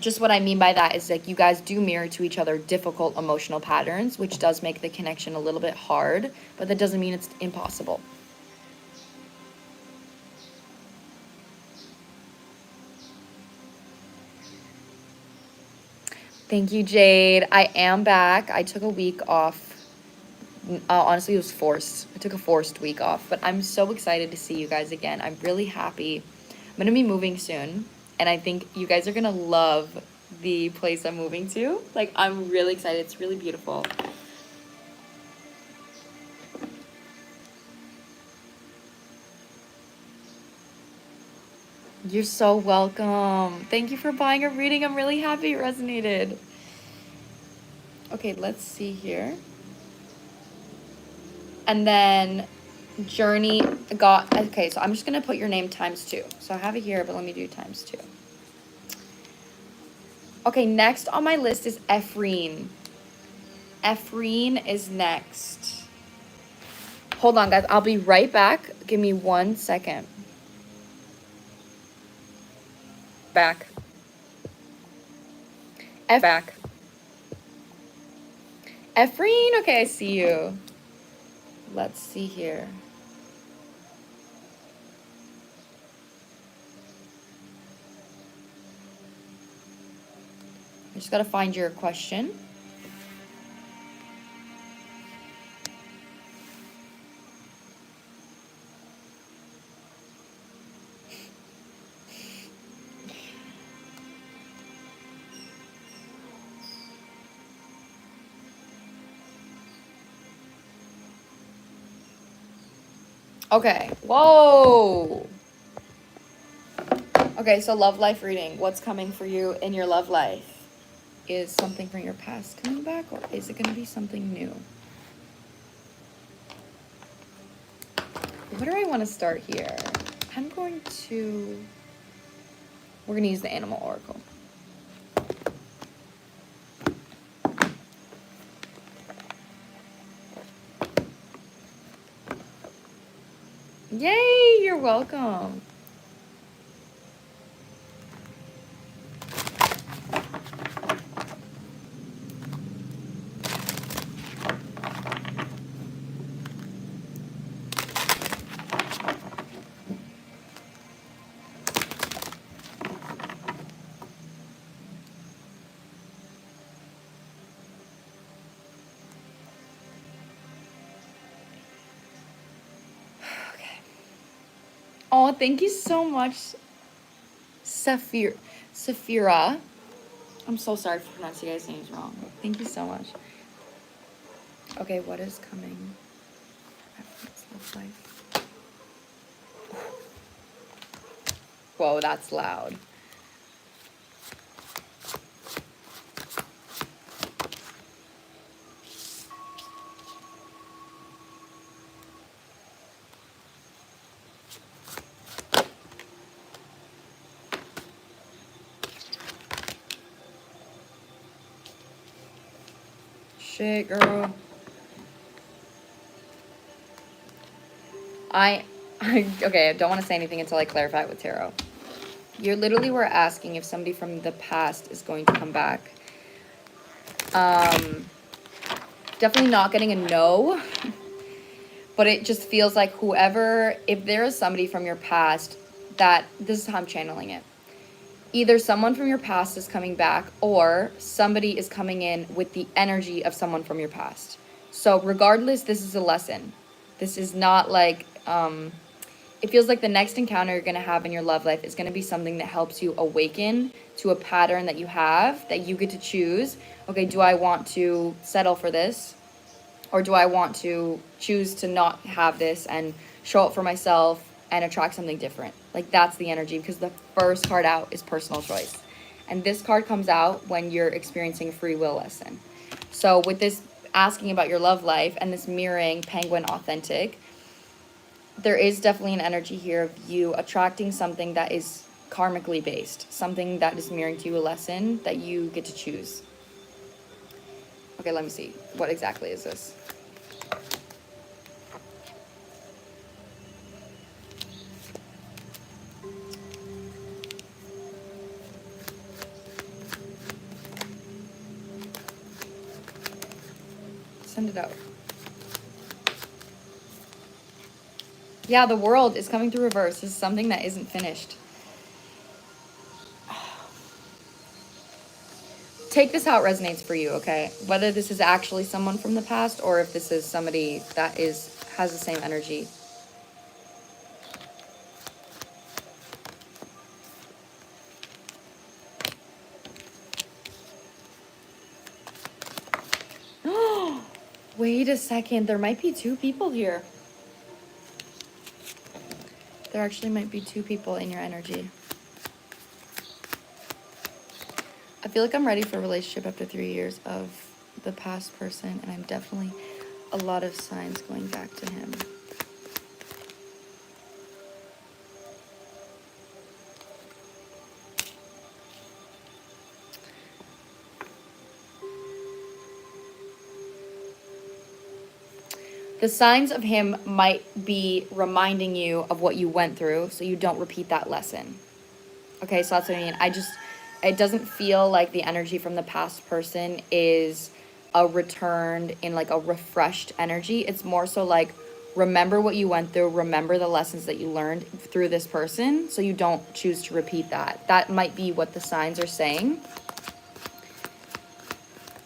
Just what I mean by that is like you guys do mirror to each other difficult emotional patterns, which does make the connection a little bit hard, but that doesn't mean it's impossible. Thank you, Jade. I am back. I took a week off. Honestly, it was forced. I took a forced week off, but I'm so excited to see you guys again. I'm really happy. I'm gonna be moving soon, and I think you guys are gonna love the place I'm moving to. Like, I'm really excited. It's really beautiful. You're so welcome. Thank you for buying a reading. I'm really happy it resonated. Okay, let's see here. And then Journey got, okay, so I'm just gonna put your name ×2. So I have it here, but let me do ×2. Okay, next on my list is Ephine. Ephine is next. Hold on, guys. I'll be right back. Give me 1 second. Back. Back. Ephine, okay, I see you. Let's see here. I just gotta find your question. Okay, whoa. Okay, so love life reading. What's coming for you in your love life? Is something from your past coming back, or is it gonna be something new? What do I want to start here? I'm going to... We're going to use the Animal Oracle. Yay! You're welcome. Oh, thank you so much, Saphira. I'm so sorry for pronouncing you guys' names wrong. Thank you so much. Okay, what is coming? Whoa, that's loud. Shit, girl. Okay, I don't want to say anything until I clarify it with tarot. You literally were asking if somebody from the past is going to come back. Definitely not getting a no, but it just feels like whoever, if there is somebody from your past that, this is how I'm channeling it. Either someone from your past is coming back or somebody is coming in with the energy of someone from your past. So regardless, this is a lesson. This is not like, it feels like the next encounter you're going to have in your love life is going to be something that helps you awaken to a pattern that you have, that you get to choose. Okay, do I want to settle for this? Or do I want to choose to not have this and show up for myself and attract something different? Like, that's the energy, because the first card out is personal choice. And this card comes out when you're experiencing a free will lesson. So with this asking about your love life and this mirroring Penguin Authentic, there is definitely an energy here of you attracting something that is karmically based, something that is mirroring to you a lesson that you get to choose. Okay, let me see. What exactly is this? Send it out. Yeah, the world is coming through reverse. This is something that isn't finished. Take this how it resonates for you, okay? Whether this is actually someone from the past or if this is somebody that has the same energy. Wait a second. There might be two people here. There actually might be two people in your energy. I feel like I'm ready for a relationship after 3 years of the past person, and I'm definitely a lot of signs going back to him. The signs of him might be reminding you of what you went through so you don't repeat that lesson. Okay, so that's what I mean. It doesn't feel like the energy from the past person is a returned in like a refreshed energy. It's more so like, remember what you went through, remember the lessons that you learned through this person so you don't choose to repeat that. That might be what the signs are saying.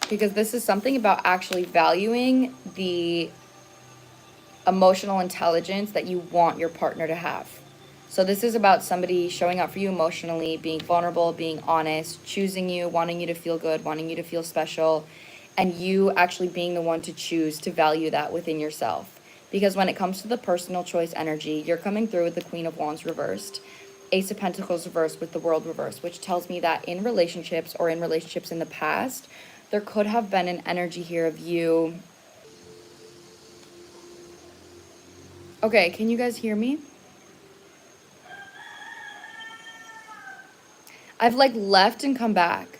Because this is something about actually valuing the emotional intelligence that you want your partner to have. So this is about somebody showing up for you emotionally, being vulnerable, being honest, choosing you, wanting you to feel good, wanting you to feel special, and you actually being the one to choose to value that within yourself. Because when it comes to the personal choice energy, you're coming through with the Queen of Wands reversed, Ace of Pentacles reversed with the World reversed, which tells me that in relationships or in relationships in the past, there could have been an energy here of you. Okay, can you guys hear me? I've like left and come back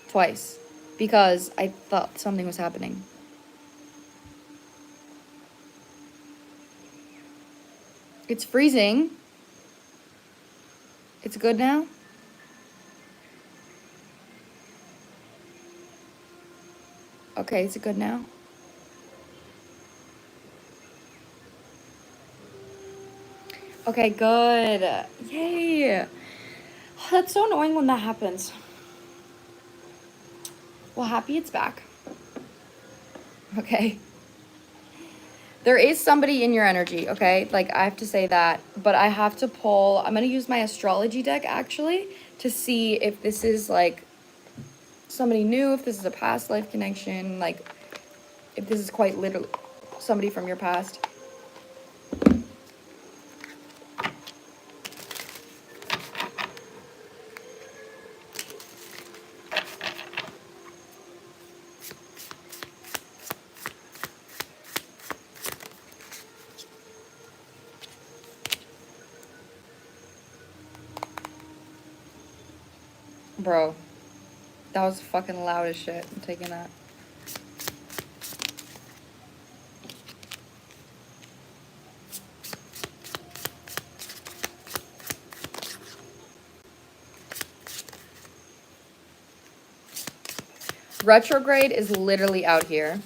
twice because I thought something was happening. It's freezing. It's good now. Okay, is it good now? Okay, good. Yay. That's so annoying when that happens. Well, happy it's back. Okay. There is somebody in your energy, okay? Like, I have to say that, but I have to pull, I'm going to use my astrology deck, actually, to see if this is, like, somebody new, if this is a past life connection, like, if this is quite literally somebody from your past. Bro, that was fucking loud as shit. I'm taking that. Retrograde is literally out here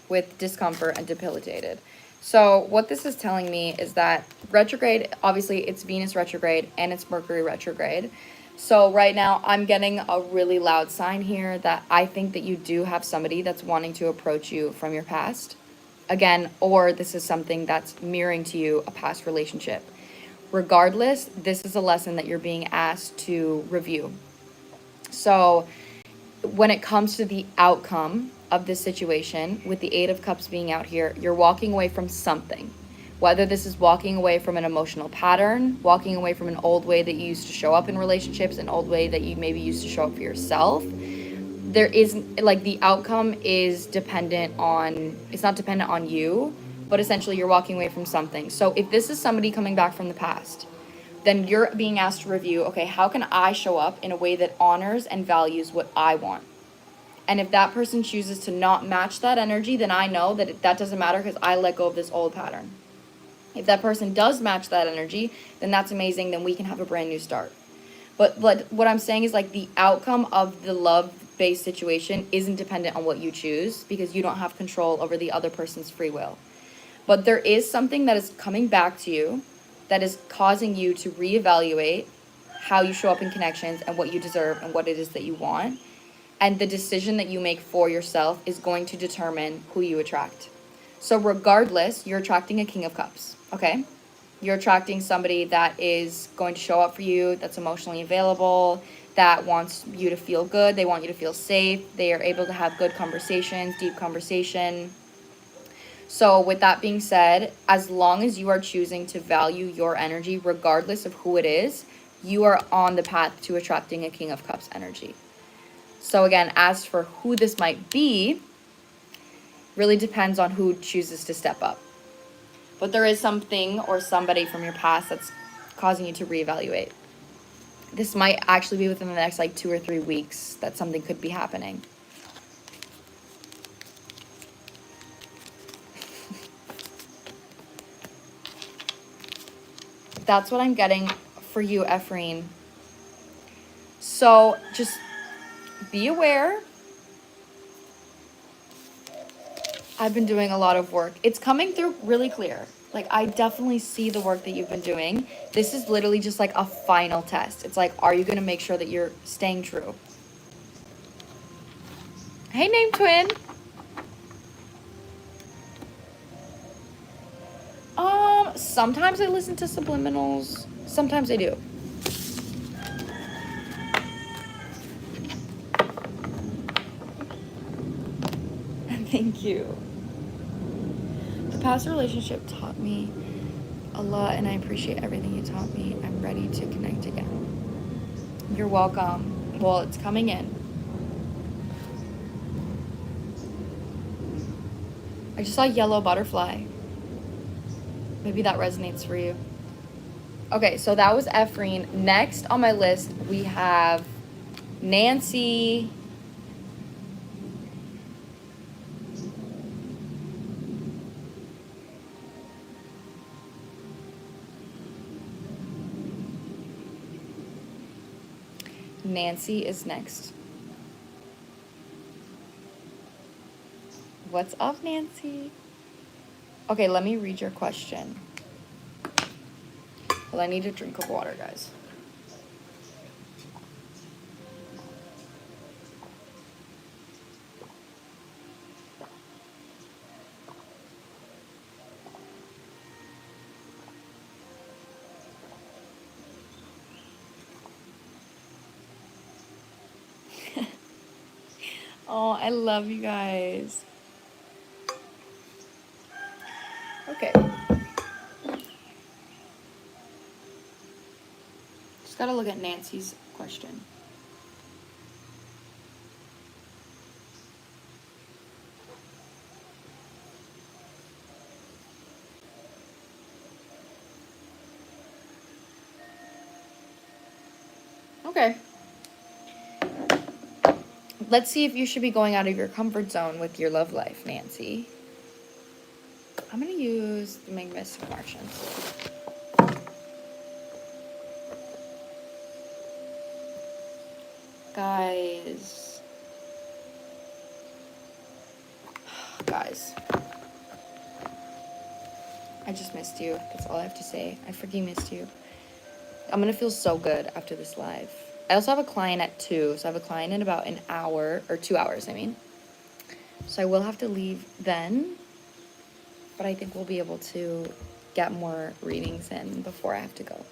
with discomfort and debilitated. So what this is telling me is that retrograde, obviously it's Venus retrograde and it's Mercury retrograde. So right now I'm getting a really loud sign here that I think that you do have somebody that's wanting to approach you from your past. Again, or this is something that's mirroring to you a past relationship. Regardless, this is a lesson that you're being asked to review. So when it comes to the outcome of this situation, with the Eight of Cups being out here, you're walking away from something. Whether this is walking away from an emotional pattern, walking away from an old way that you used to show up in relationships, an old way that you maybe used to show up for yourself. There is, like, the outcome is dependent on, it's not dependent on you, but essentially you're walking away from something. So if this is somebody coming back from the past, then you're being asked to review, okay, how can I show up in a way that honors and values what I want? And if that person chooses to not match that energy, then I know that that doesn't matter because I let go of this old pattern. If that person does match that energy, then that's amazing. Then we can have a brand new start. But what I'm saying is, like, the outcome of the love-based situation isn't dependent on what you choose because you don't have control over the other person's free will. But there is something that is coming back to you that is causing you to reevaluate how you show up in connections and what you deserve and what it is that you want. And the decision that you make for yourself is going to determine who you attract. So regardless, you're attracting a King of Cups, okay? You're attracting somebody that is going to show up for you, that's emotionally available, that wants you to feel good, they want you to feel safe, they are able to have good conversations, deep conversation. So with that being said, as long as you are choosing to value your energy, regardless of who it is, you are on the path to attracting a King of Cups energy. So again, as for who this might be, really depends on who chooses to step up. But there is something or somebody from your past that's causing you to reevaluate. This might actually be within the next 2 or 3 weeks that something could be happening. That's what I'm getting for you, Ephine. So just be aware. I've been doing a lot of work. It's coming through really clear. Like, I definitely see the work that you've been doing. This is literally just like a final test. It's like, are you going to make sure that you're staying true? Hey, name twin. Sometimes I listen to subliminals. Sometimes I do. Thank you. The past relationship taught me a lot, and I appreciate everything you taught me. I'm ready to connect again. You're welcome. Well, it's coming in. I just saw yellow butterfly. Maybe that resonates for you. Okay, so that was Ephine. Next on my list, we have Nancy. Nancy is next. What's up, Nancy? Okay, let me read your question. Well, I need a drink of water, guys. Oh, I love you guys. Okay. Just gotta look at Nancy's question. Okay. Let's see if you should be going out of your comfort zone with your love life, Nancy. I'm gonna use the Magnificent Martians. Guys. Guys. I just missed you. That's all I have to say. I freaking missed you. I'm gonna feel so good after this live. I also have a client at 2, so I have a client in about an hour, or 2 hours, I mean. So I will have to leave then. but I think we'll be able to get more readings in before I have to go.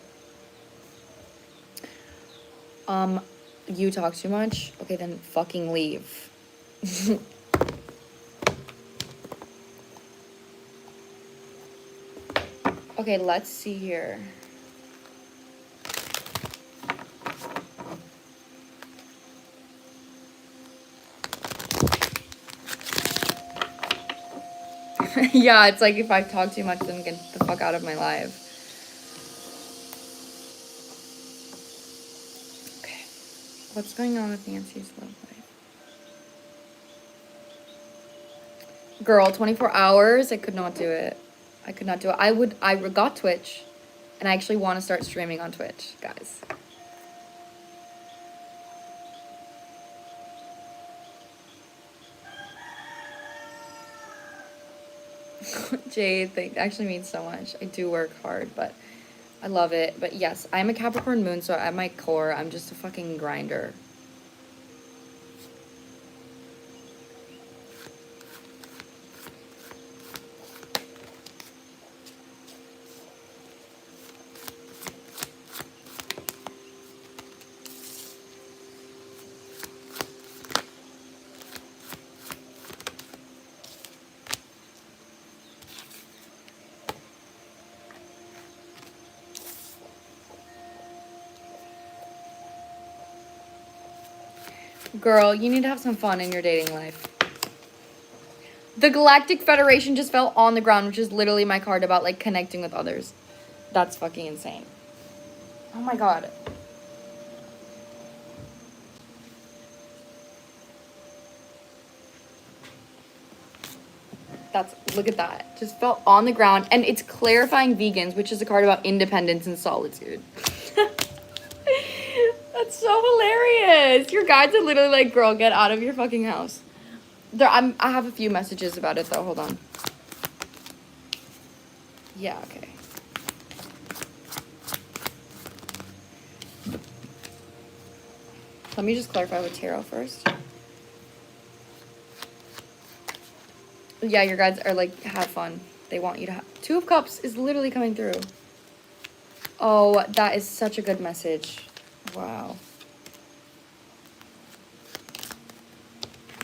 You talk too much? Okay, then fucking leave. Okay, let's see here. Yeah, it's like if I talk too much, then get the fuck out of my life. Okay. What's going on with Nancy's love life? Girl, 24 hours? I could not do it. I could not do it. I got Twitch, and I actually want to start streaming on Twitch, guys. Jade, that actually means so much. I do work hard, but I love it. But yes, I'm a Capricorn moon, so at my core, I'm just a fucking grinder. Girl, you need to have some fun in your dating life. The Galactic Federation just fell on the ground, which is literally my card about, like, connecting with others. That's fucking insane. Oh my god. Look at that. Just fell on the ground. And it's clarifying vegans, which is a card about independence and solitude. That's so hilarious. Your guides are literally like, girl, get out of your fucking house. I have a few messages about it though. Hold on. Yeah, okay. Let me just clarify with tarot first. Yeah, your guides are like, have fun. They want you to have... Two of Cups is literally coming through. Oh, that is such a good message. Wow.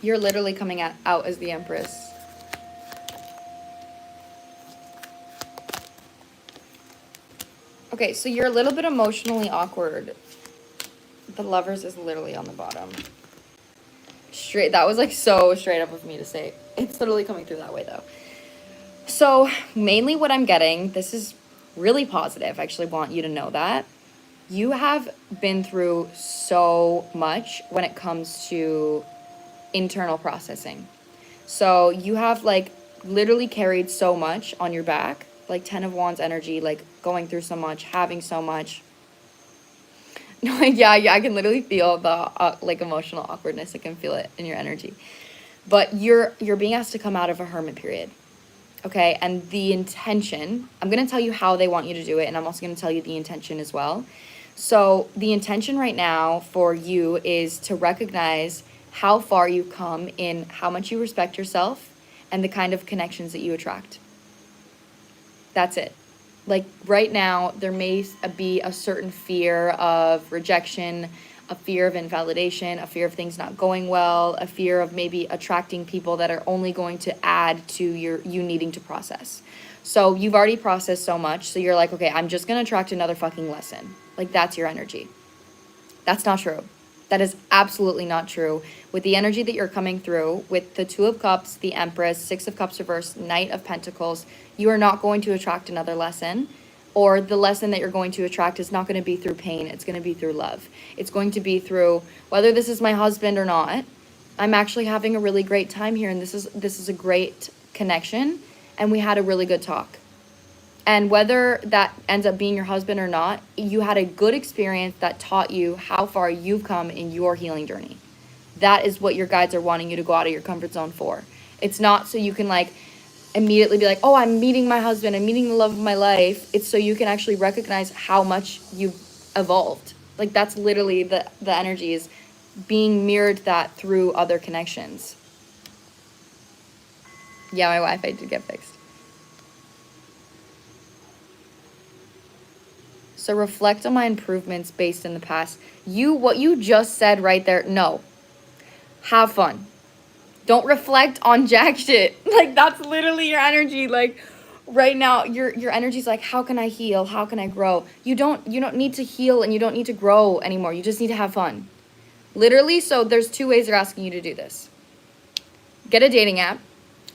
You're literally coming out as the Empress. Okay, so you're a little bit emotionally awkward. The Lovers is literally on the bottom. Straight, that was like so straight up of me to say. It's literally coming through that way though. So mainly what I'm getting, this is really positive. I actually want you to know that. You have been through so much when it comes to internal processing. So you have like literally carried so much on your back, like 10 of Wands energy, like going through so much, having so much. Yeah, I can literally feel the like emotional awkwardness. I can feel it in your energy. But you're being asked to come out of a hermit period. Okay, and the intention, I'm going to tell you how they want you to do it, and I'm also going to tell you the intention as well. So the intention right now for you is to recognize how far you've come in how much you respect yourself and the kind of connections that you attract. That's it. Like right now, there may be a certain fear of rejection, a fear of invalidation, a fear of things not going well, a fear of maybe attracting people that are only going to add to you needing to process. So you've already processed so much, so you're like, okay, I'm just going to attract another fucking lesson. Like that's your energy. That's not true. That is absolutely not true. With the energy that you're coming through, with the Two of Cups, the Empress, Six of Cups reversed, Knight of Pentacles, you are not going to attract another lesson. Or the lesson that you're going to attract is not going to be through pain. It's going to be through love. It's going to be through, whether this is my husband or not, I'm actually having a really great time here. And this is a great connection. And we had a really good talk. And whether that ends up being your husband or not, you had a good experience that taught you how far you've come in your healing journey. That is what your guides are wanting you to go out of your comfort zone for. It's not so you can like immediately be like, oh, I'm meeting my husband, I'm meeting the love of my life. It's so you can actually recognize how much you've evolved. Like that's literally the energy is being mirrored that through other connections. Yeah, my Wi-Fi did get fixed. So reflect on my improvements based in the past. What you just said right there, no. Have fun. Don't reflect on jack shit. Like, that's literally your energy. Like, right now, your energy's like, how can I heal? How can I grow? You don't need to heal and you don't need to grow anymore. You just need to have fun. Literally, so there's 2 ways they're asking you to do this. Get a dating app.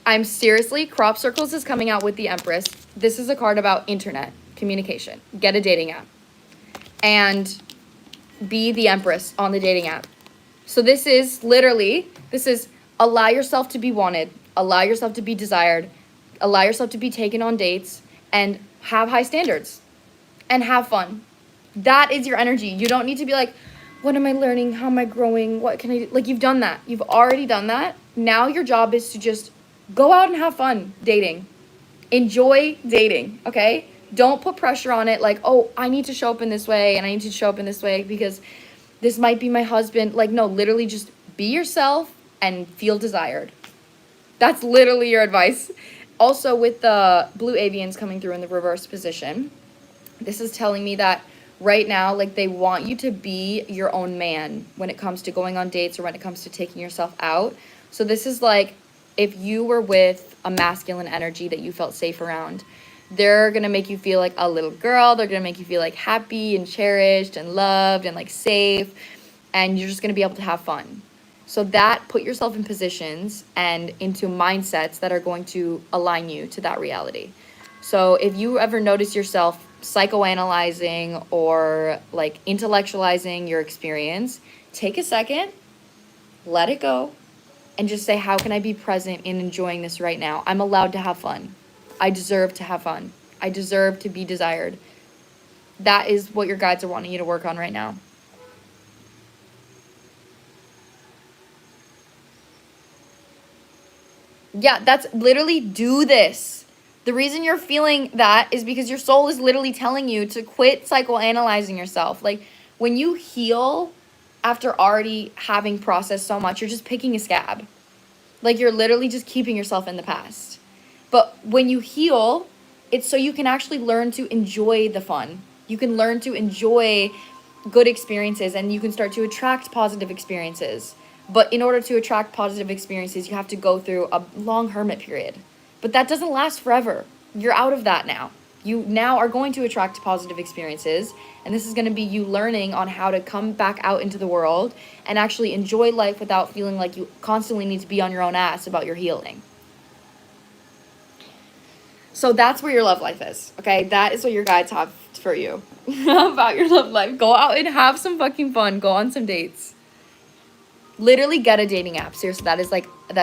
I'm seriously, Crop Circles is coming out with the Empress. This is a card about internet communication. Get a dating app. And be the Empress on the dating app. So this is allow yourself to be wanted, allow yourself to be desired, allow yourself to be taken on dates, and have high standards and have fun. That is your energy. You don't need to be like, what am I learning? How am I growing? What can I do? Like, you've done that. You've already done that. Now your job is to just go out and have fun dating. Enjoy dating, okay? Don't put pressure on it like, oh, I need to show up in this way and I need to show up in this way because this might be my husband. Like, no, literally just be yourself and feel desired. That's literally your advice. Also, with the blue avians coming through in the reverse position, this is telling me that right now, like, they want you to be your own man when it comes to going on dates or when it comes to taking yourself out. So this is like if you were with a masculine energy that you felt safe around, they're going to make you feel like a little girl. They're going to make you feel like happy and cherished and loved and like safe. And you're just going to be able to have fun. So that, put yourself in positions and into mindsets that are going to align you to that reality. So if you ever notice yourself psychoanalyzing or like intellectualizing your experience, take a second, let it go, and just say, how can I be present in enjoying this right now? I'm allowed to have fun. I deserve to have fun. I deserve to be desired. That is what your guides are wanting you to work on right now. Yeah, that's literally, do this. The reason you're feeling that is because your soul is literally telling you to quit psychoanalyzing yourself. Like, when you heal after already having processed so much, you're just picking a scab. Like, you're literally just keeping yourself in the past. But when you heal, it's so you can actually learn to enjoy the fun. You can learn to enjoy good experiences and you can start to attract positive experiences. But in order to attract positive experiences, you have to go through a long hermit period. But that doesn't last forever. You're out of that now. You now are going to attract positive experiences. And this is going to be you learning on how to come back out into the world and actually enjoy life without feeling like you constantly need to be on your own ass about your healing. So that's where your love life is, okay? That is what your guides have for you about your love life. Go out and have some fucking fun. Go on some dates. Literally get a dating app. Seriously, that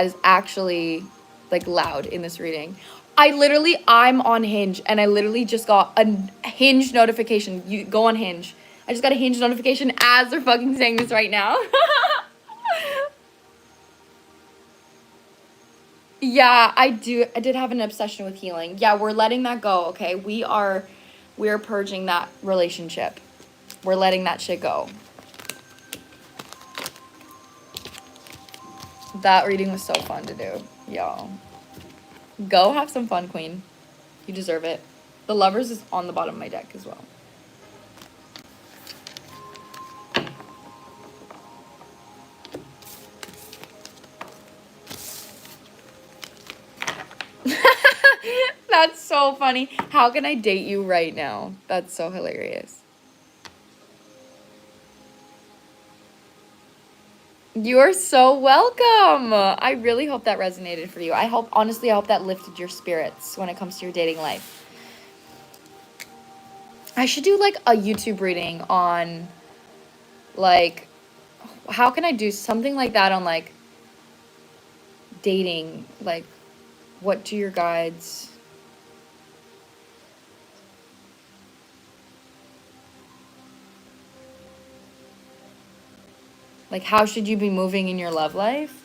is actually like loud in this reading. I'm on Hinge and I literally just got a Hinge notification. You go on Hinge. I just got a Hinge notification as they're fucking saying this right now. Yeah, I did have an obsession with healing. Yeah, we're letting that go, okay? We are purging that relationship. We're letting that shit go. That reading was so fun to do, y'all. Go have some fun, queen. You deserve it. The Lovers is on the bottom of my deck as well. That's so funny. How can I date you right now? That's so hilarious. You're so welcome. I really hope that resonated for you. Honestly, I hope that lifted your spirits when it comes to your dating life. I should do like a YouTube reading on like, how can I do something like that on like dating? Like, what do your guides... Like, how should you be moving in your love life?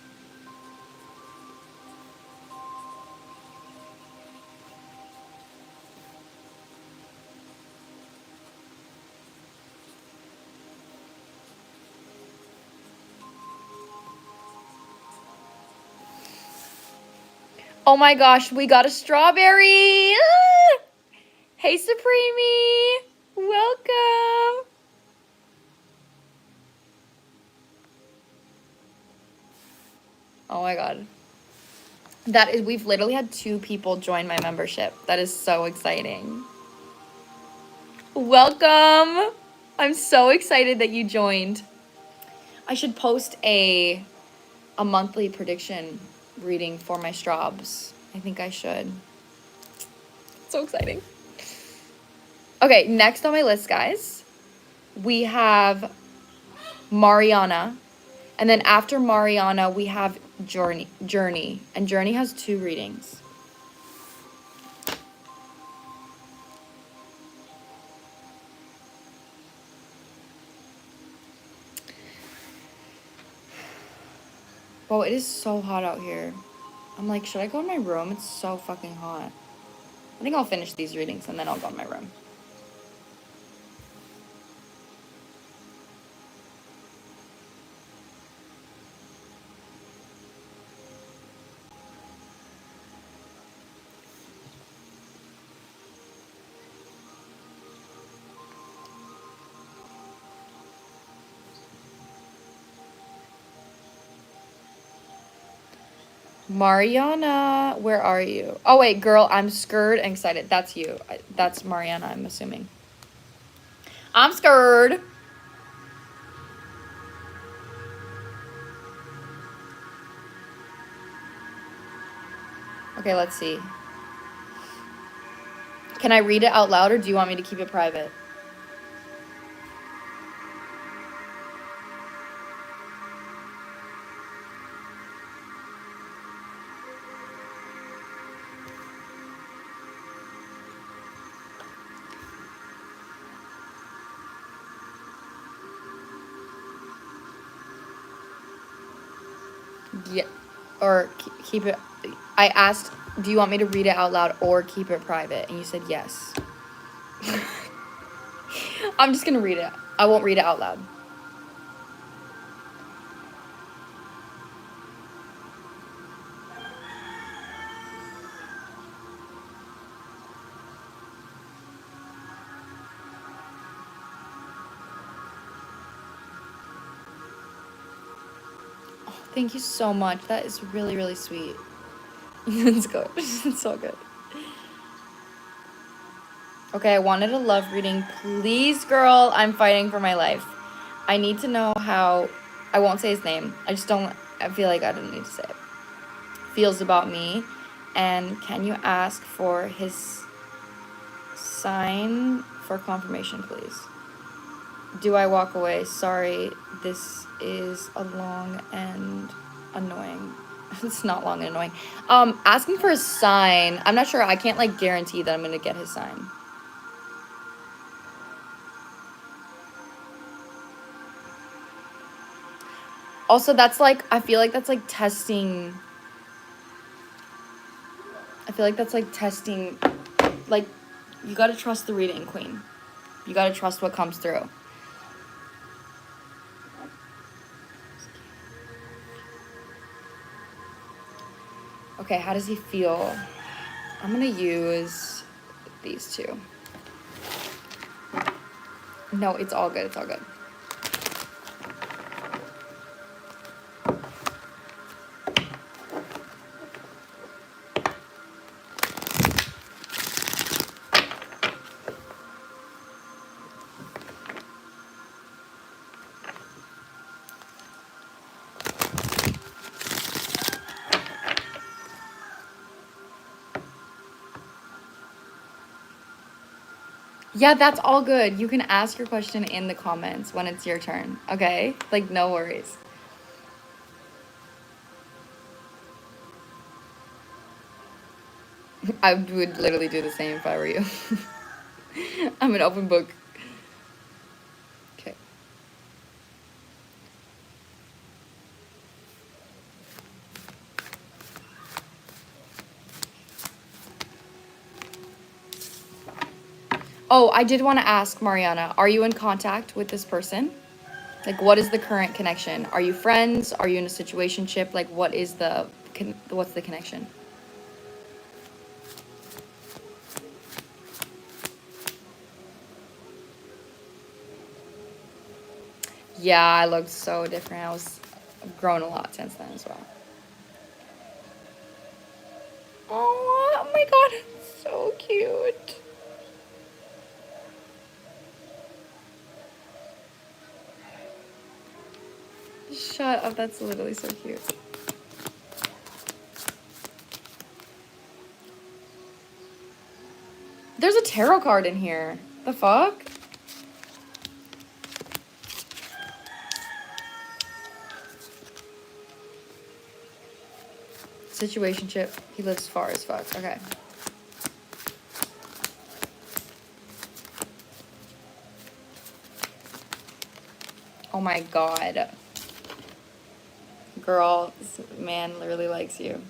Oh my gosh, we got a strawberry! Ah! Hey, Supremey! Welcome. Oh my god. We've literally had 2 people join my membership. That is so exciting. Welcome. I'm so excited that you joined. I should post a monthly prediction reading for my Straubs. I think I should. So exciting. Okay, next on my list, guys, we have Mariana. And then after Mariana, we have Journey. And Journey has 2 readings. Bro, it is so hot out here. I'm like, should I go in my room? It's so fucking hot. I think I'll finish these readings and then I'll go in my room. Mariana, where are you? Oh, wait, girl, I'm scared and excited. That's you. That's Mariana, I'm assuming. I'm scared. Okay, let's see. Can I read it out loud or do you want me to keep it private? Yeah, or keep it. I asked, do you want me to read it out loud or keep it private? And you said yes. I'm just gonna read it. I won't read it out loud. Oh, thank you so much. That is really, really sweet. Let's go. It's so good. Okay, I wanted a love reading. Please, girl, I'm fighting for my life. I need to know how, I won't say his name. I feel like I don't need to say it. Feels about me. And can you ask for his sign for confirmation, please? Do I walk away? Sorry, this is a long and annoying. It's not long and annoying. Asking for a sign. I'm not sure. I can't like guarantee that I'm gonna get his sign. Also, that's like, I feel like that's like testing. I feel like that's like testing. Like, you gotta trust the reading, queen. You gotta trust what comes through. Okay, how does he feel? I'm gonna use these 2. No, it's all good. It's all good. Yeah, that's all good. You can ask your question in the comments when it's your turn, okay? Like, no worries. I would literally do the same if I were you. I'm an open book. Okay. Oh, I did want to ask, Mariana, are you in contact with this person? Like, what is the current connection? Are you friends? Are you in a situationship? Like, what's the connection? Yeah, I looked so different. I've grown a lot since then as well. Oh my god, it's so cute. Shut up, that's literally so cute. There's a tarot card in here. The fuck? Situationship. He lives far as fuck. Okay. Oh my god. Girl, this man literally likes you.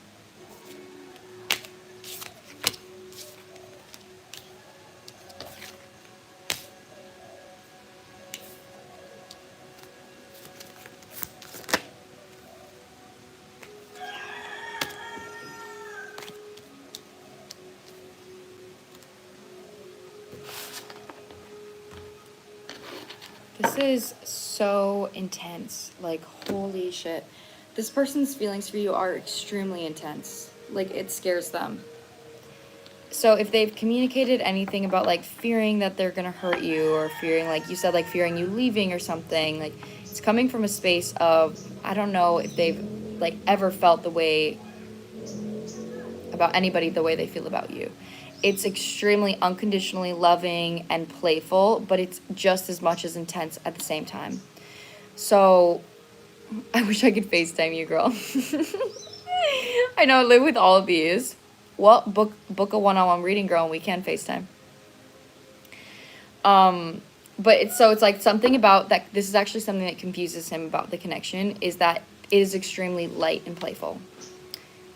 This is so intense. Like, holy shit. This person's feelings for you are extremely intense. Like, it scares them. So if they've communicated anything about, like, fearing that they're gonna hurt you, or fearing, like you said, like, fearing you leaving or something, like, it's coming from a space of, I don't know if they've, like, ever felt the way about anybody the way they feel about you. It's extremely unconditionally loving and playful, but it's just as much as intense at the same time. So I wish I could FaceTime you, girl. I know, I live with all of these. Well, book a one-on-one reading, girl, and we can FaceTime. But it's like something about that. This is actually something that confuses him about the connection, is that it is extremely light and playful.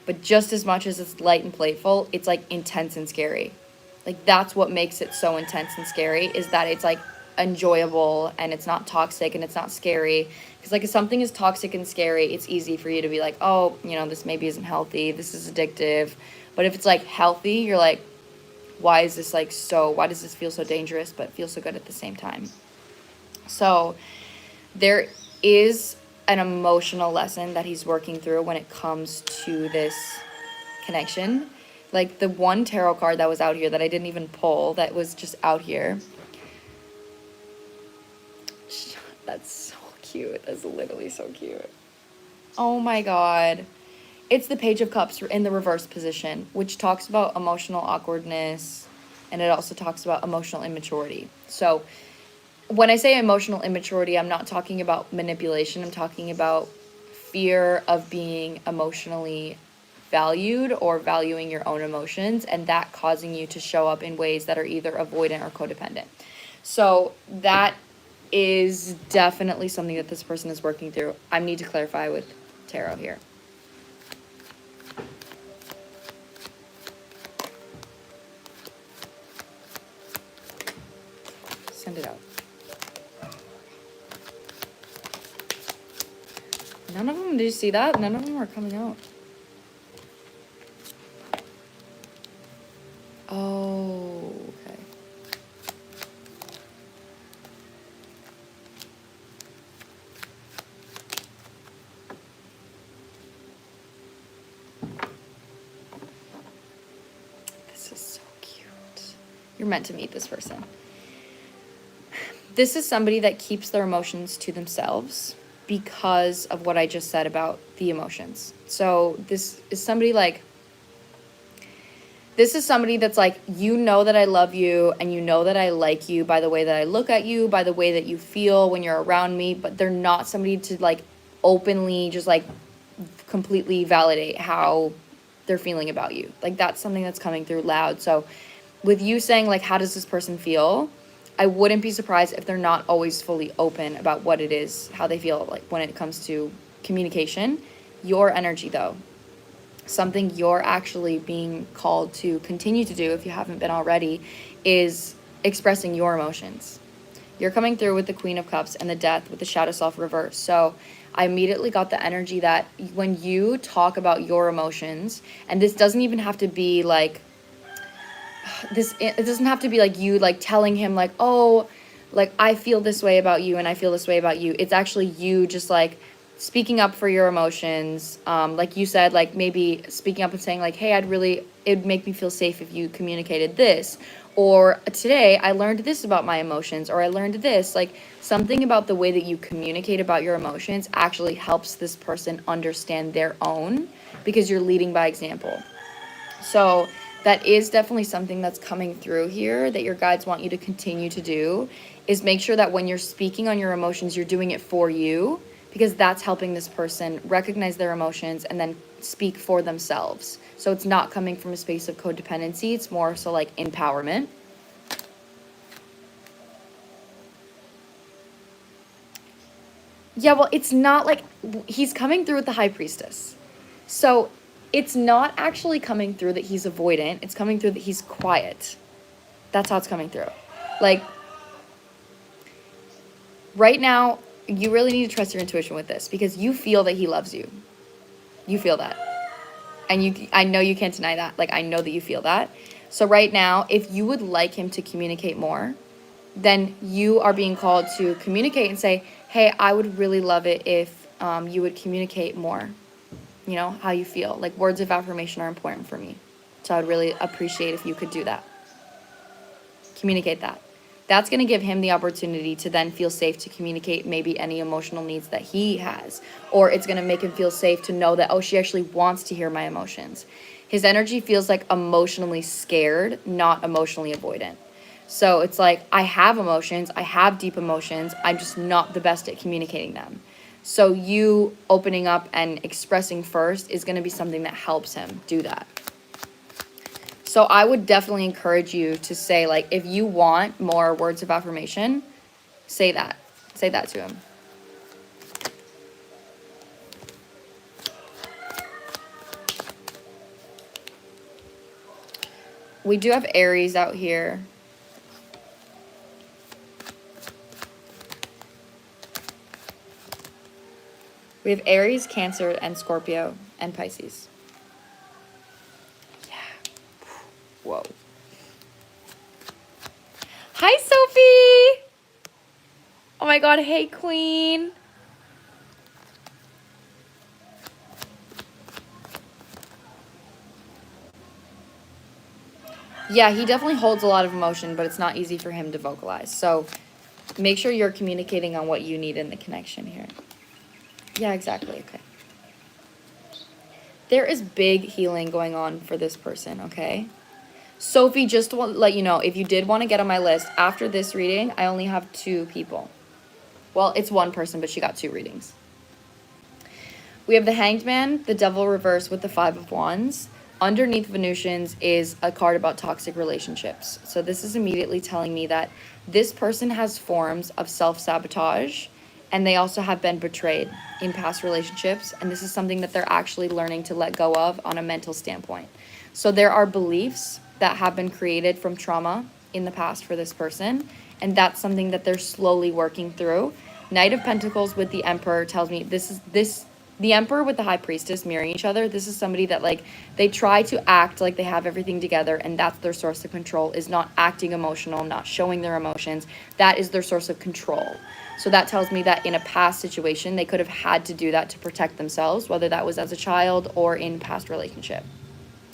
But just as much as it's light and playful, it's like intense and scary. Like, that's what makes it so intense and scary, is that it's like enjoyable and it's not toxic and it's not scary. Because like, if something is toxic and scary, it's easy for you to be like, oh, you know, this maybe isn't healthy, this is addictive. But if it's like healthy, you're like, why is this like so, why does this feel so dangerous but feel so good at the same time? So there is an emotional lesson that he's working through when it comes to this connection. Like, the one tarot card that was out here that I didn't even pull, that was just out here. That's so cute. That's literally so cute. Oh my god. It's the Page of Cups in the reverse position, which talks about emotional awkwardness, and it also talks about emotional immaturity. So when I say emotional immaturity, I'm not talking about manipulation. I'm talking about fear of being emotionally valued or valuing your own emotions, and that causing you to show up in ways that are either avoidant or codependent. So that is definitely something that this person is working through. I need to clarify with tarot here. Send it out. None of them, did you see that? None of them are coming out. Oh, okay. This is so cute. You're meant to meet this person. This is somebody that keeps their emotions to themselves because of what I just said about the emotions. So this is somebody that's like, you know that I love you and you know that I like you by the way that I look at you, by the way that you feel when you're around me, but they're not somebody to like openly just like completely validate how they're feeling about you. Like, that's something that's coming through loud. So with you saying like, how does this person feel? I wouldn't be surprised if they're not always fully open about what it is, how they feel like when it comes to communication. Your energy, though, something you're actually being called to continue to do, if you haven't been already, is expressing your emotions. You're coming through with the Queen of Cups and the Death with the Shadow Self reverse. So I immediately got the energy that when you talk about your emotions, and this doesn't even have to be like, it doesn't have to be like you like telling him like, oh, like, I feel this way about you and I feel this way about you. It's actually you just like speaking up for your emotions. Like you said, like maybe speaking up and saying like, hey, it'd make me feel safe if you communicated this. Or today I learned this about my emotions, or I learned this. Like, something about the way that you communicate about your emotions actually helps this person understand their own, because you're leading by example. So that is definitely something that's coming through here that your guides want you to continue to do, is make sure that when you're speaking on your emotions, you're doing it for you, because that's helping this person recognize their emotions and then speak for themselves. So it's not coming from a space of codependency. It's more so like empowerment. Yeah, well, it's not like he's coming through with the high priestess. So it's not actually coming through that he's avoidant. It's coming through that he's quiet. That's how it's coming through. Like, right now, you really need to trust your intuition with this, because you feel that he loves you. You feel that. And I know you can't deny that. Like, I know that you feel that. So right now, if you would like him to communicate more, then you are being called to communicate and say, hey, I would really love it if you would communicate more, you know, how you feel. Like, words of affirmation are important for me. So I would really appreciate if you could do that. Communicate that. That's going to give him the opportunity to then feel safe to communicate maybe any emotional needs that he has. Or it's going to make him feel safe to know that, oh, she actually wants to hear my emotions. His energy feels like emotionally scared, not emotionally avoidant. So it's like, I have emotions, I have deep emotions, I'm just not the best at communicating them. So you opening up and expressing first is going to be something that helps him do that. So I would definitely encourage you to say, like, if you want more words of affirmation, say that. Say that to him. We do have Aries out here. We have Aries, Cancer, and Scorpio, and Pisces. Yeah. Whoa. Hi, Sophie! Oh my god, hey, Queen. Yeah, he definitely holds a lot of emotion, but it's not easy for him to vocalize. So make sure you're communicating on what you need in the connection here. Yeah, exactly. Okay. There is big healing going on for this person, okay? Sophie, just to let you know, if you did want to get on my list, after this reading, I only have 2 people. Well, it's 1 person, but she got 2 readings. We have the Hanged Man, the Devil reversed with the 5 of Wands. Underneath Venusians is a card about toxic relationships. So this is immediately telling me that this person has forms of self-sabotage, and they also have been betrayed in past relationships, and this is something that they're actually learning to let go of on a mental standpoint. So there are beliefs that have been created from trauma in the past for this person, and that's something that they're slowly working through. Knight of Pentacles with the Emperor tells me the Emperor with the High Priestess mirroring each other. This is somebody that, like, they try to act like they have everything together, and that's their source of control, is not acting emotional, not showing their emotions. That is their source of control. So that tells me that in a past situation, they could have had to do that to protect themselves, whether that was as a child or in past relationship.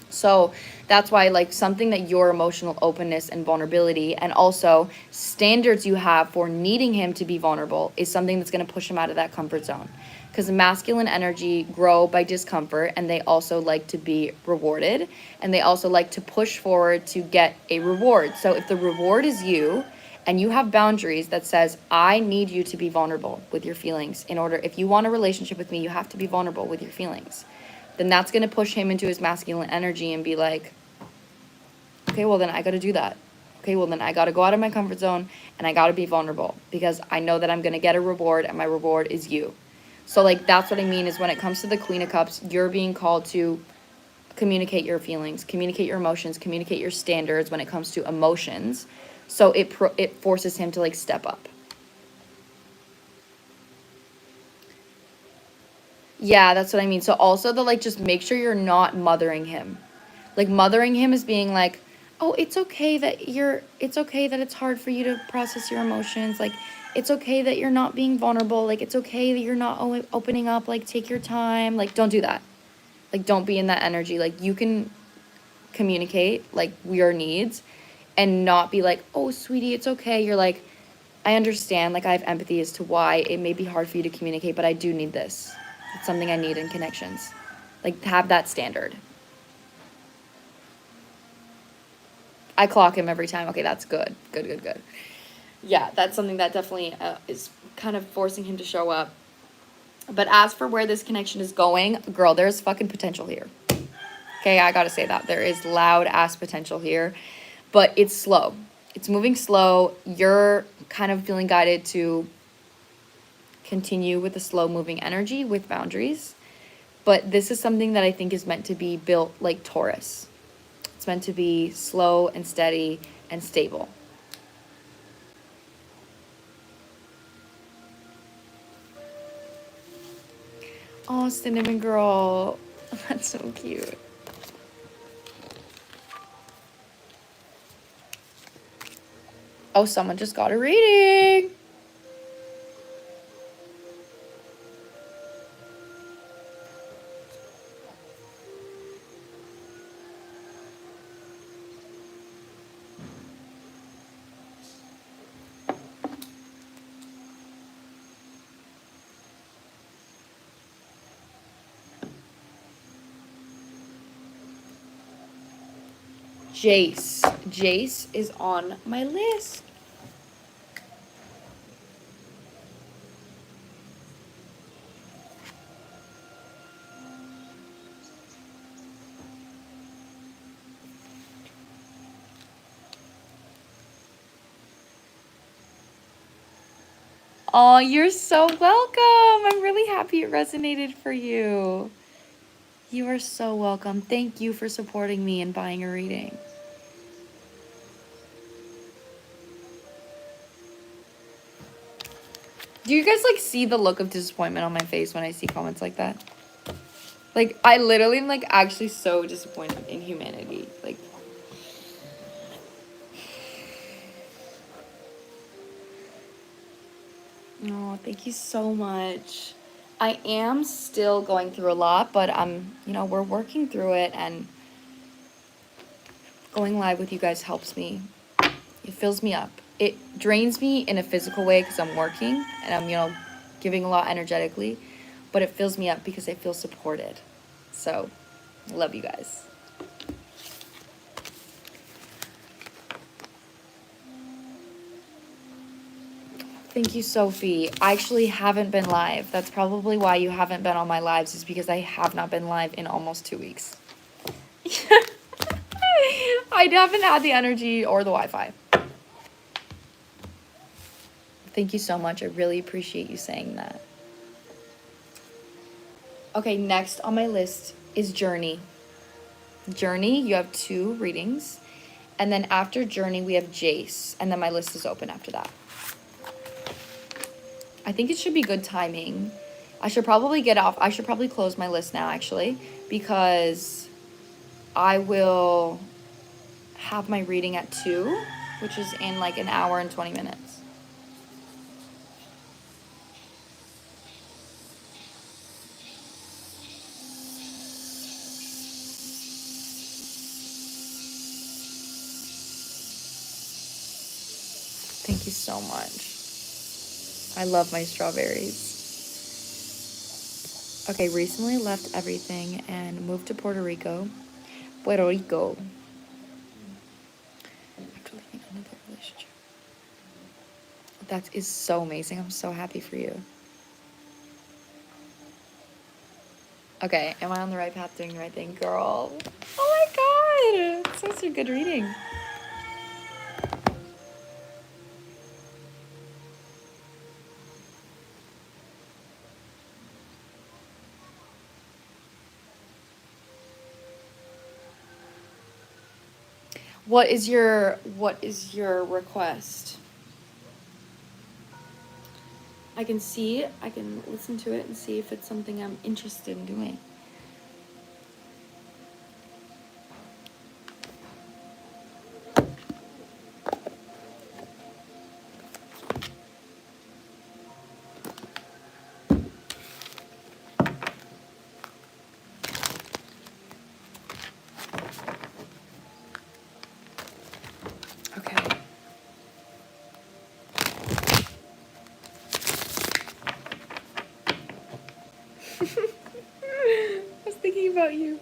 So that's why, like, something that your emotional openness and vulnerability, and also standards you have for needing him to be vulnerable, is something that's going to push him out of that comfort zone. Because masculine energy grow by discomfort, and they also like to be rewarded, and they also like to push forward to get a reward. So if the reward is you, and you have boundaries that says, I need you to be vulnerable with your feelings in order, if you want a relationship with me, you have to be vulnerable with your feelings, then that's going to push him into his masculine energy and be like, okay, well then I got to do that. Okay, well then I got to go out of my comfort zone and I got to be vulnerable, because I know that I'm going to get a reward, and my reward is you. So, like, that's what I mean is when it comes to the Queen of Cups, you're being called to communicate your feelings, communicate your emotions, communicate your standards when it comes to emotions. So it forces him to, like, step up. Yeah, that's what I mean. So also just make sure you're not mothering him. Like, mothering him is being like, oh, it's okay that it's hard for you to process your emotions. Like, it's okay that you're not being vulnerable. Like, it's okay that you're not opening up. Like, take your time. Like, don't do that. Like, don't be in that energy. Like, you can communicate, like, your needs and not be like, oh, sweetie, it's okay. You're like, I understand. Like, I have empathy as to why it may be hard for you to communicate, but I do need this. It's something I need in connections. Like, have that standard. I clock him every time. Okay, that's good. Good, good, good. Yeah, that's something that definitely is kind of forcing him to show up. But as for where this connection is going, girl, there's fucking potential here. Okay, I gotta say that. There is loud ass potential here, but it's slow. It's moving slow. You're kind of feeling guided to continue with the slow moving energy with boundaries. But this is something that I think is meant to be built like Taurus. It's meant to be slow and steady and stable. Oh, Cinnamon Girl. That's so cute. Oh, someone just got a reading. Jace. Jace is on my list. Oh, you're so welcome. I'm really happy it resonated for you. You are so welcome. Thank you for supporting me and buying a reading. Do you guys like see the look of disappointment on my face when I see comments like that? Like, I literally am like actually so disappointed in humanity. Like, oh, thank you so much. I am still going through a lot, but we're working through it, and going live with you guys helps me. It fills me up. It drains me in a physical way because I'm working and I'm, giving a lot energetically, but it fills me up because I feel supported. So, I love you guys. Thank you, Sophie. I actually haven't been live. That's probably why you haven't been on my lives, is because I have not been live in almost 2 weeks. I haven't had the energy or the Wi-Fi. Thank you so much. I really appreciate you saying that. Okay, next on my list is Journey. Journey, you have 2 readings. And then after Journey, we have Jace. And then my list is open after that. I think it should be good timing. I should probably get off. I should probably close my list now, actually, because I will have my reading at 2, which is in like an hour and 20 minutes. Thank you so much. I love my strawberries. Okay, recently left everything and moved to Puerto Rico. Puerto Rico. After leaving another relationship. That is so amazing. I'm so happy for you. Okay, am I on the right path doing the right thing? Girl. Oh my god. That's such a good reading. What is your request? I can listen to it and see if it's something I'm interested in doing. about you.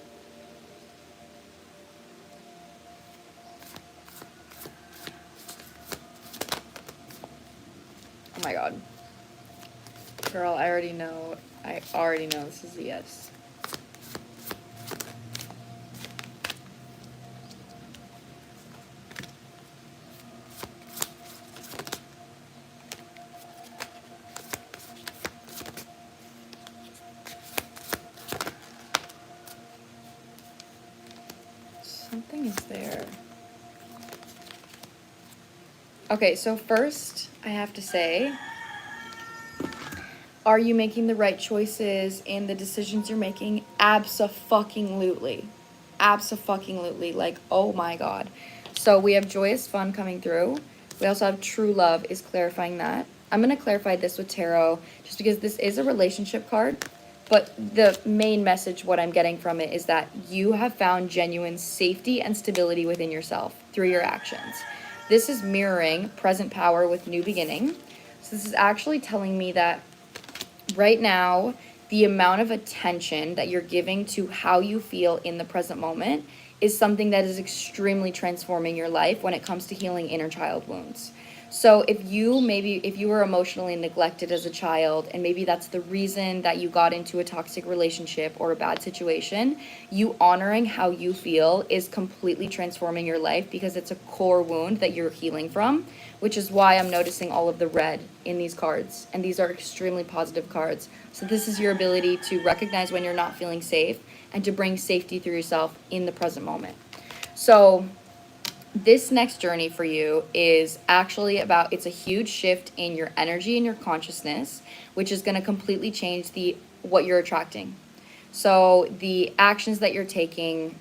Oh my god. Girl, I already know this is a yes. Something is there. Okay, so first I have to say, are you making the right choices in the decisions you're making? Abso-fucking-lutely. Abso-fucking-lutely. Like, oh my god. So we have joyous fun coming through. We also have true love is clarifying that. I'm going to clarify this with tarot just because this is a relationship card. But the main message, what I'm getting from it, is that you have found genuine safety and stability within yourself through your actions. This is mirroring present power with new beginning. So this is actually telling me that right now, the amount of attention that you're giving to how you feel in the present moment is something that is extremely transforming your life when it comes to healing inner child wounds. So if you were emotionally neglected as a child, and maybe that's the reason that you got into a toxic relationship or a bad situation, you honoring how you feel is completely transforming your life because it's a core wound that you're healing from, which is why I'm noticing all of the red in these cards. And these are extremely positive cards. So this is your ability to recognize when you're not feeling safe and to bring safety through yourself in the present moment. So this next journey for you is actually about, it's a huge shift in your energy and your consciousness, which is going to completely change what you're attracting. So the actions that you're taking,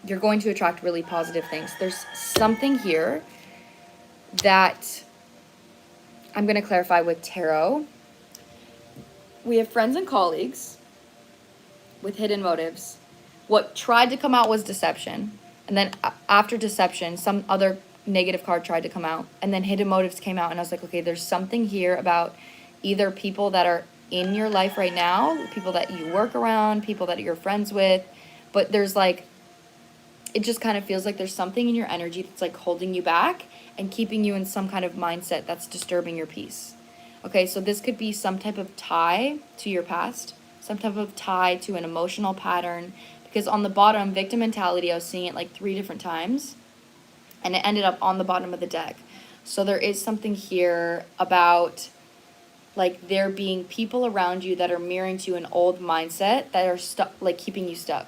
you're going to attract really positive things. There's something here that I'm going to clarify with tarot. We have friends and colleagues with hidden motives. What tried to come out was deception. And then after deception, some other negative card tried to come out. And then hidden motives came out. And I was like, okay, there's something here about either people that are in your life right now, people that you work around, people that you're friends with. But there's like, it just kind of feels like there's something in your energy that's like holding you back and keeping you in some kind of mindset that's disturbing your peace. Okay, so this could be some type of tie to your past, some type of tie to an emotional pattern. Because on the bottom, victim mentality, I was seeing it like 3 different times. And it ended up on the bottom of the deck. So there is something here about like there being people around you that are mirroring to an old mindset that are stuck, like keeping you stuck.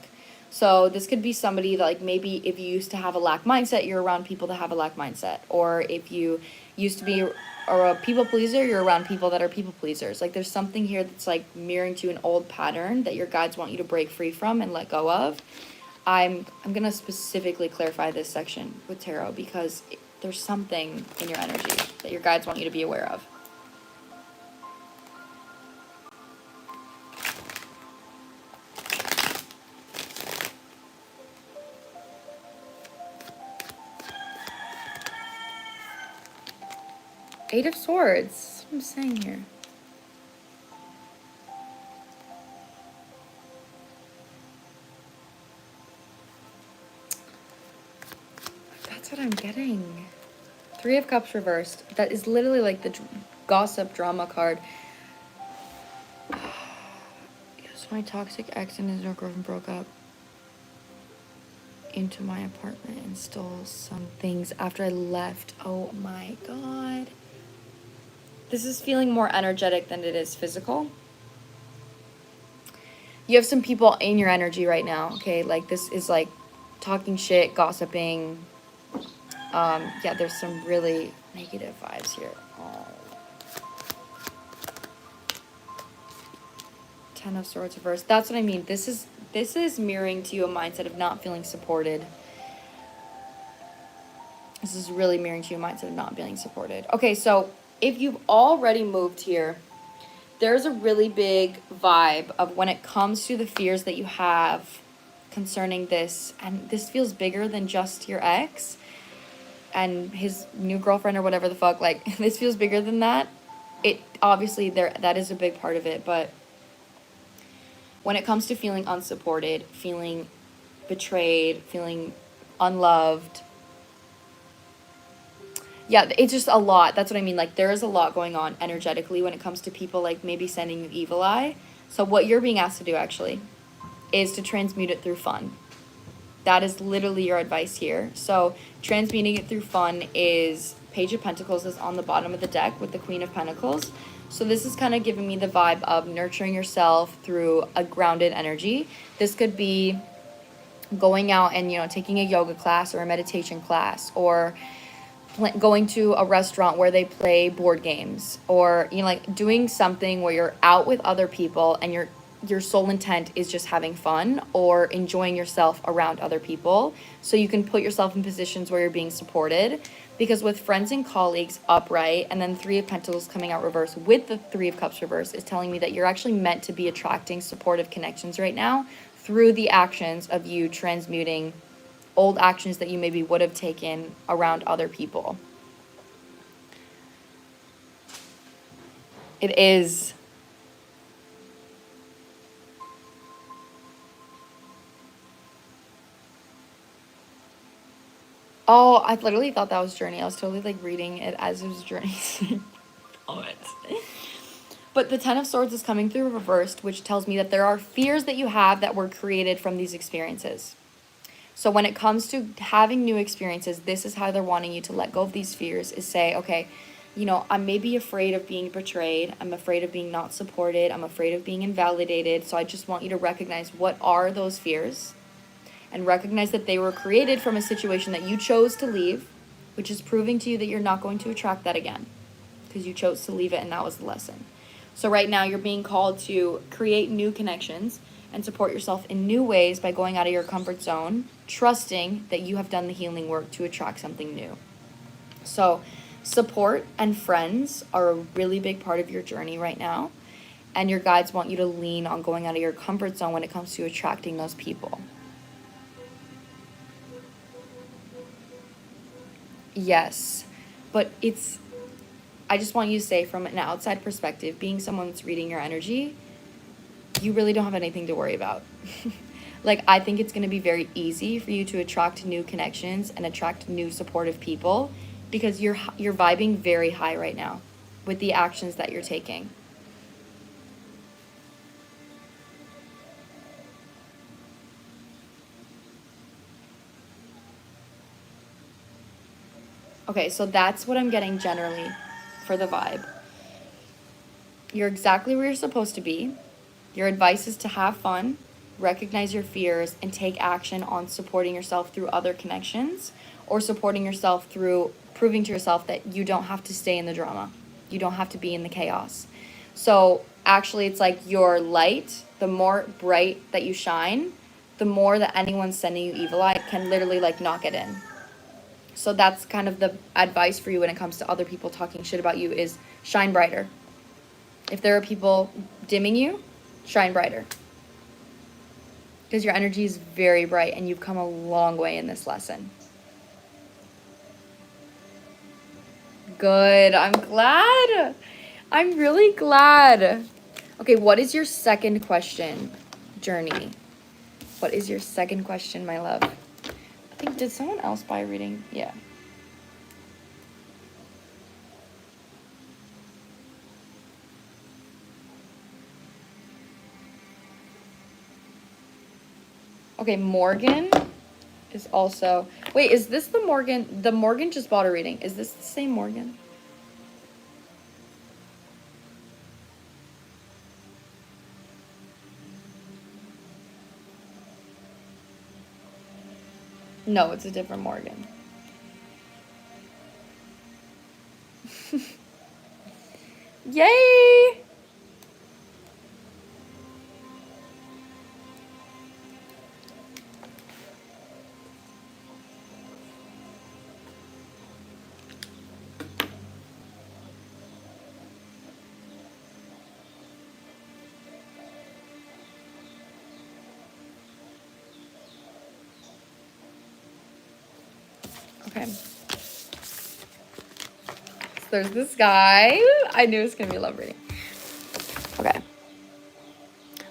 So this could be somebody that like maybe if you used to have a lack mindset, you're around people that have a lack mindset. Or if you used to be a people pleaser, you're around people that are people pleasers. Like there's something here that's like mirroring to an old pattern that your guides want you to break free from and let go of. I'm going to specifically clarify this section with tarot because there's something in your energy that your guides want you to be aware of. Eight of Swords. That's what I'm saying here. That's what I'm getting. 3 of Cups reversed. That is literally like the gossip drama card. Yes, my toxic ex and his girlfriend broke up into my apartment and stole some things after I left. Oh my god. This is feeling more energetic than it is physical. You have some people in your energy right now, okay? Like this is like talking shit, gossiping. Yeah, there's some really negative vibes here. Oh. 10 of Swords reversed. That's what I mean. This is mirroring to you a mindset of not feeling supported. This is really mirroring to you a mindset of not feeling supported. Okay, so if you've already moved here, there's a really big vibe of when it comes to the fears that you have concerning this, and this feels bigger than just your ex and his new girlfriend or whatever the fuck, like this feels bigger than that. It obviously that is a big part of it, but when it comes to feeling unsupported, feeling betrayed, feeling unloved, yeah, it's just a lot. That's what I mean. Like, there is a lot going on energetically when it comes to people, like, maybe sending you evil eye. So what you're being asked to do, actually, is to transmute it through fun. That is literally your advice here. So transmuting it through fun is Page of Pentacles is on the bottom of the deck with the Queen of Pentacles. So this is kind of giving me the vibe of nurturing yourself through a grounded energy. This could be going out and, you know, taking a yoga class or a meditation class, or going to a restaurant where they play board games, or, you know, like doing something where you're out with other people and your sole intent is just having fun or enjoying yourself around other people, so you can put yourself in positions where you're being supported. Because with friends and colleagues upright, and then Three of Pentacles coming out reverse with the Three of Cups reverse, is telling me that you're actually meant to be attracting supportive connections right now through the actions of you transmuting old actions that you maybe would have taken around other people. It is. Oh, I literally thought that was Journey. I was totally like reading it as it was Journey. Oh, it. But the Ten of Swords is coming through reversed, which tells me that there are fears that you have that were created from these experiences. So when it comes to having new experiences, this is how they're wanting you to let go of these fears, is say, okay, you know, I'm maybe afraid of being betrayed. I'm afraid of being not supported. I'm afraid of being invalidated. So I just want you to recognize what are those fears, and recognize that they were created from a situation that you chose to leave, which is proving to you that you're not going to attract that again because you chose to leave it, and that was the lesson. So right now you're being called to create new connections and support yourself in new ways by going out of your comfort zone, trusting that you have done the healing work to attract something new. So support and friends are a really big part of your journey right now, and your guides want you to lean on going out of your comfort zone when it comes to attracting those people. Yes, but I just want you to say, from an outside perspective, being someone that's reading your energy, you really don't have anything to worry about. Like, I think it's going to be very easy for you to attract new connections and attract new supportive people, because you're vibing very high right now with the actions that you're taking. Okay, so that's what I'm getting generally for the vibe. You're exactly where you're supposed to be. Your advice is to have fun, recognize your fears, and take action on supporting yourself through other connections, or supporting yourself through proving to yourself that you don't have to stay in the drama. You don't have to be in the chaos. So actually, it's like your light, the more bright that you shine, the more that anyone sending you evil eye can literally like knock it in. So that's kind of the advice for you when it comes to other people talking shit about you, is shine brighter. If there are people dimming you, shine brighter. Because your energy is very bright and you've come a long way in this lesson. Good. I'm glad. I'm really glad. Okay, what is your second question, Journey? What is your second question, my love? I think, did someone else buy a reading? Yeah. Okay, Morgan is also... Wait, is this the Morgan? The Morgan just bought a reading. Is this the same Morgan? No, it's a different Morgan. Yay! Okay. So there's this guy. I knew it was going to be a love reading. Okay.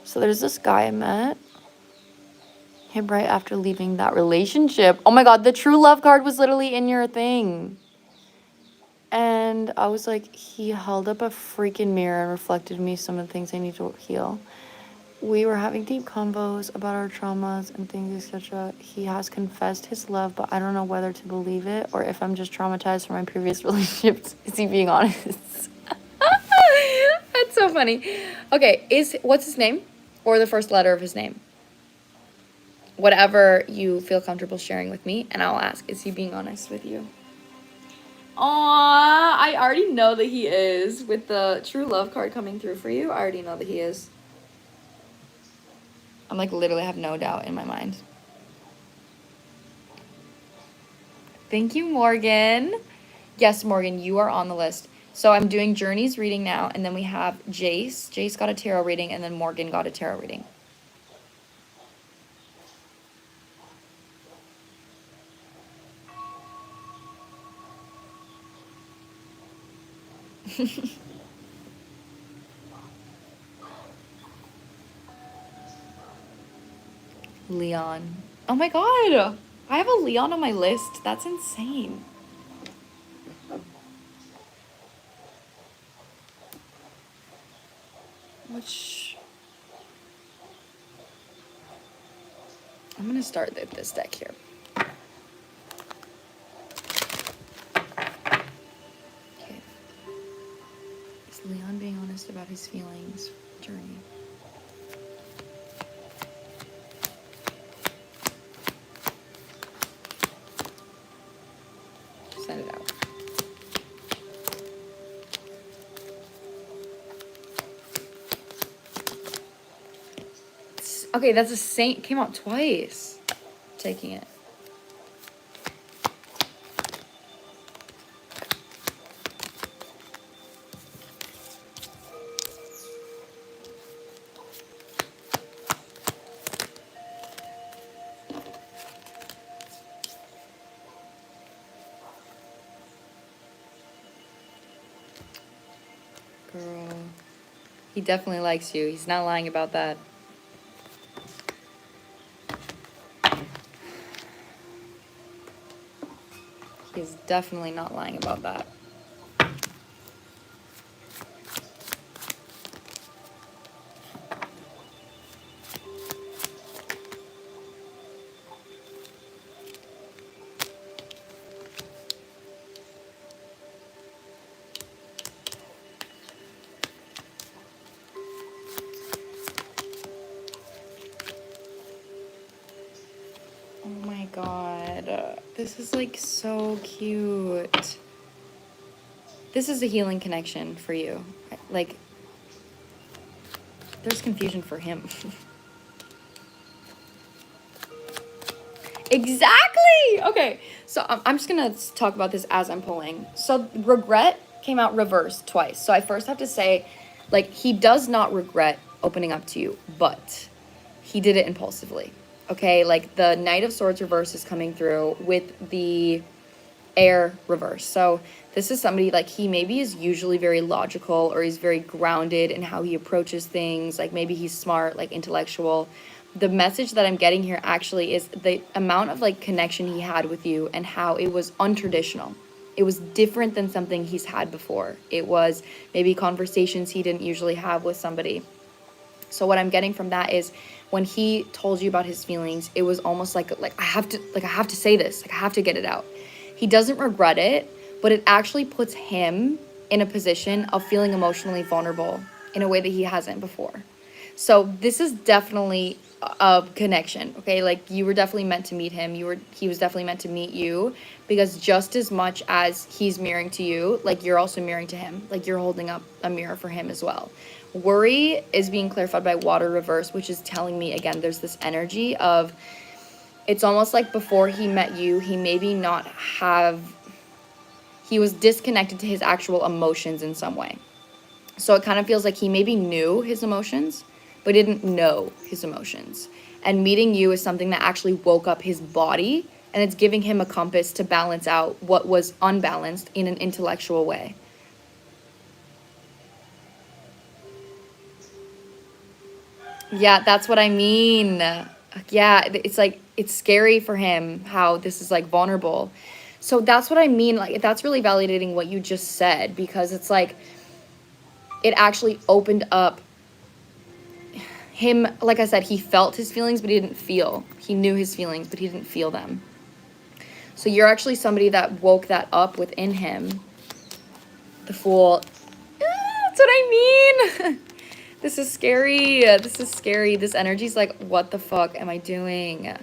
So So there's this guy I met him right after leaving that relationship. Oh my god, the true love card was literally in your thing. And I was like, he held up a freaking mirror and reflected me some of the things I need to heal. We were having deep convos about our traumas and things, etc. He has confessed his love, but I don't know whether to believe it or if I'm just traumatized from my previous relationships. Is he being honest? That's so funny. Okay, what's his name? Or the first letter of his name? Whatever you feel comfortable sharing with me, and I'll ask, is he being honest with you? Aww, I already know that he is. With the true love card coming through for you, I already know that he is. I'm like literally have no doubt in my mind. Thank you, Morgan. Yes, Morgan, you are on the list. So I'm doing Journey's reading now, and then we have Jace. Jace got a tarot reading, and then Morgan got a tarot reading. Leon. Oh my god! I have a Leon on my list. That's insane. I'm gonna start this deck here. Okay. Is Leon being honest about his feelings? Journey. Send it out. Okay, that's a saint. Came out twice. Taking it. Girl. He definitely likes you. He's not lying about that. He's definitely not lying about that. Oh my god. This is like so cute. This is a healing connection for you. Like, there's confusion for him. Exactly! Okay, so I'm just gonna talk about this as I'm pulling. So regret came out reversed twice. So I first have to say, like, he does not regret opening up to you, but he did it impulsively. Okay, like the Knight of Swords reverse is coming through with the air reverse. So this is somebody, like, he maybe is usually very logical, or he's very grounded in how he approaches things. Like, maybe he's smart, like intellectual. The message that I'm getting here actually is the amount of like connection he had with you and how it was untraditional. It was different than something he's had before. It was maybe conversations he didn't usually have with somebody. So what I'm getting from that is when he told you about his feelings, it was almost like I have to say this, like I have to get it out. He doesn't regret it, but it actually puts him in a position of feeling emotionally vulnerable in a way that he hasn't before. So this is definitely a connection, okay? Like, you were definitely meant to meet him. He was definitely meant to meet you, because just as much as he's mirroring to you, like, you're also mirroring to him. Like, you're holding up a mirror for him as well. Worry is being clarified by water reverse, which is telling me, again, there's this energy of, it's almost like before he met you, he was disconnected to his actual emotions in some way. So it kind of feels like he maybe knew his emotions, but didn't know his emotions. And meeting you is something that actually woke up his body, and it's giving him a compass to balance out what was unbalanced in an intellectual way. Yeah, that's what I mean. Yeah, it's like, it's scary for him how this is like vulnerable. So that's what I mean. Like, that's really validating what you just said, because it's like, it actually opened up him. Like I said, he felt his feelings, but he didn't feel. He knew his feelings, but he didn't feel them. So you're actually somebody that woke that up within him. The Fool. That's what I mean. This is scary. This is scary. This energy's like, what the fuck am I doing?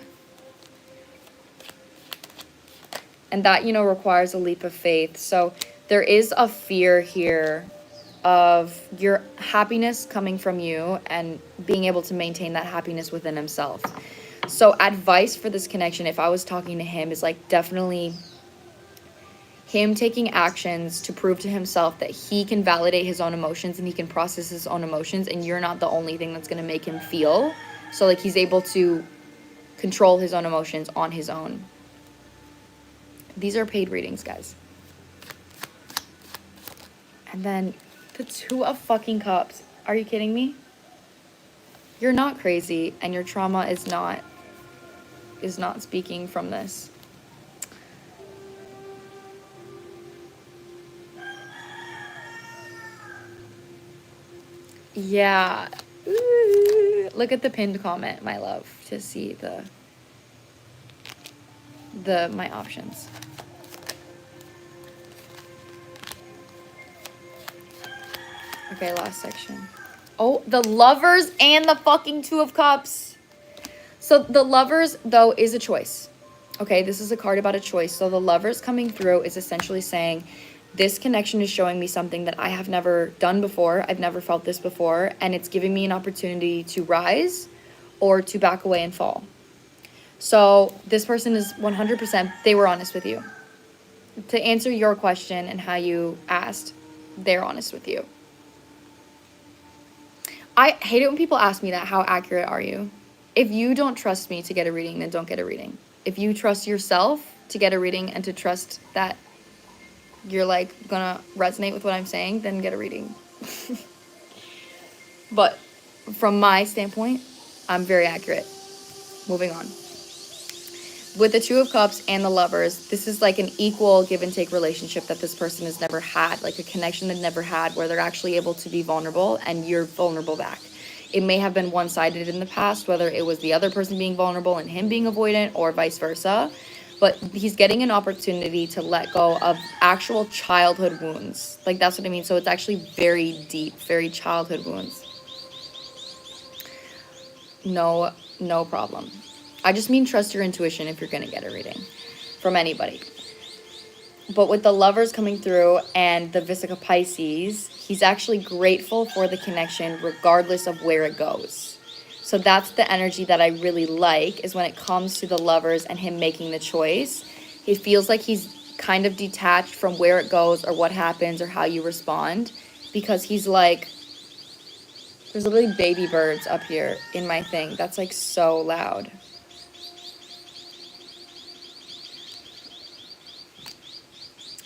And that, you know, requires a leap of faith. So there is a fear here of your happiness coming from you and being able to maintain that happiness within himself. So advice for this connection, if I was talking to him, is like definitely him taking actions to prove to himself that he can validate his own emotions and he can process his own emotions, and you're not the only thing that's going to make him feel. So like, he's able to control his own emotions on his own. These are paid readings, guys. And then the Two of fucking Cups. Are you kidding me? You're not crazy, and your trauma is not speaking from this. Yeah. Ooh. Look at the pinned comment, my love, to see my options. Okay, last section. Oh, the Lovers and the fucking Two of Cups. So the Lovers, though, is a choice. Okay, this is a card about a choice. So the Lovers coming through is essentially saying, this connection is showing me something that I have never done before. I've never felt this before. And it's giving me an opportunity to rise or to back away and fall. So this person is 100%, they were honest with you. To answer your question and how you asked, they're honest with you. I hate it when people ask me that, how accurate are you? If you don't trust me to get a reading, then don't get a reading. If you trust yourself to get a reading and to trust that you're like gonna resonate with what I'm saying, then get a reading. But from my standpoint, I'm very accurate. Moving on. With the Two of Cups and the Lovers, this is like an equal give and take relationship that this person has never had, like a connection they've never had, where they're actually able to be vulnerable and you're vulnerable back. It may have been one-sided in the past, whether it was the other person being vulnerable and him being avoidant, or vice versa. But he's getting an opportunity to let go of actual childhood wounds. Like, that's what I mean. So it's actually very deep, very childhood wounds. No problem. I just mean trust your intuition if you're going to get a reading from anybody. But with the Lovers coming through and the Vesica Pisces, he's actually grateful for the connection regardless of where it goes. So that's the energy that I really like, is when it comes to the Lovers and him making the choice. He feels like he's kind of detached from where it goes or what happens or how you respond, because he's like, there's literally baby birds up here in my thing. That's like so loud.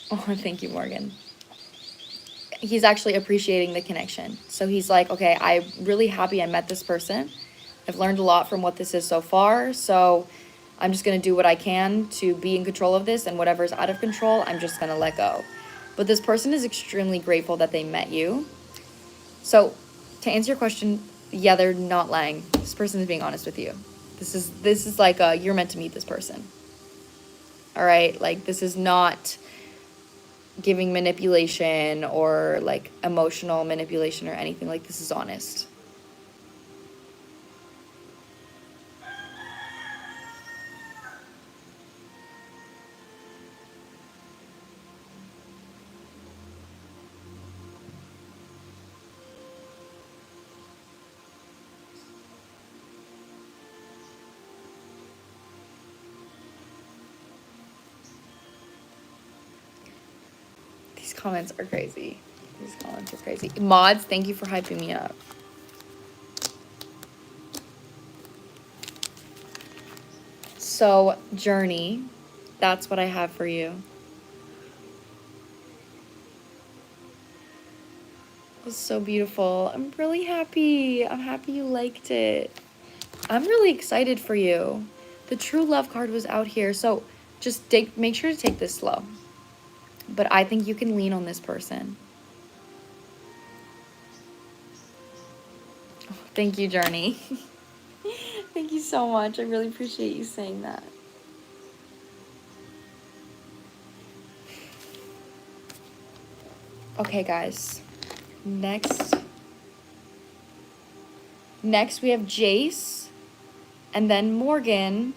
Oh, thank you, Morgan. He's actually appreciating the connection. So he's like, okay, I'm really happy I met this person. I've learned a lot from what this is so far. So I'm just going to do what I can to be in control of this, and whatever's out of control, I'm just going to let go. But this person is extremely grateful that they met you. So to answer your question, yeah, they're not lying. This person is being honest with you. This is like you're meant to meet this person. All right? Like, this is not giving manipulation or like emotional manipulation or anything. Like, this is honest. These comments are crazy. These comments are crazy. Mods, thank you for hyping me up. So, journey, that's what I have for you. was so beautiful. I'm really happy. I'm happy you liked it. I'm really excited for you. The true love card was out here. So just make sure to take this slow. But I think you can lean on this person. Oh, thank you, Journey. Thank you so much. I really appreciate you saying that. Okay, guys. Next we have Jace, and then Morgan,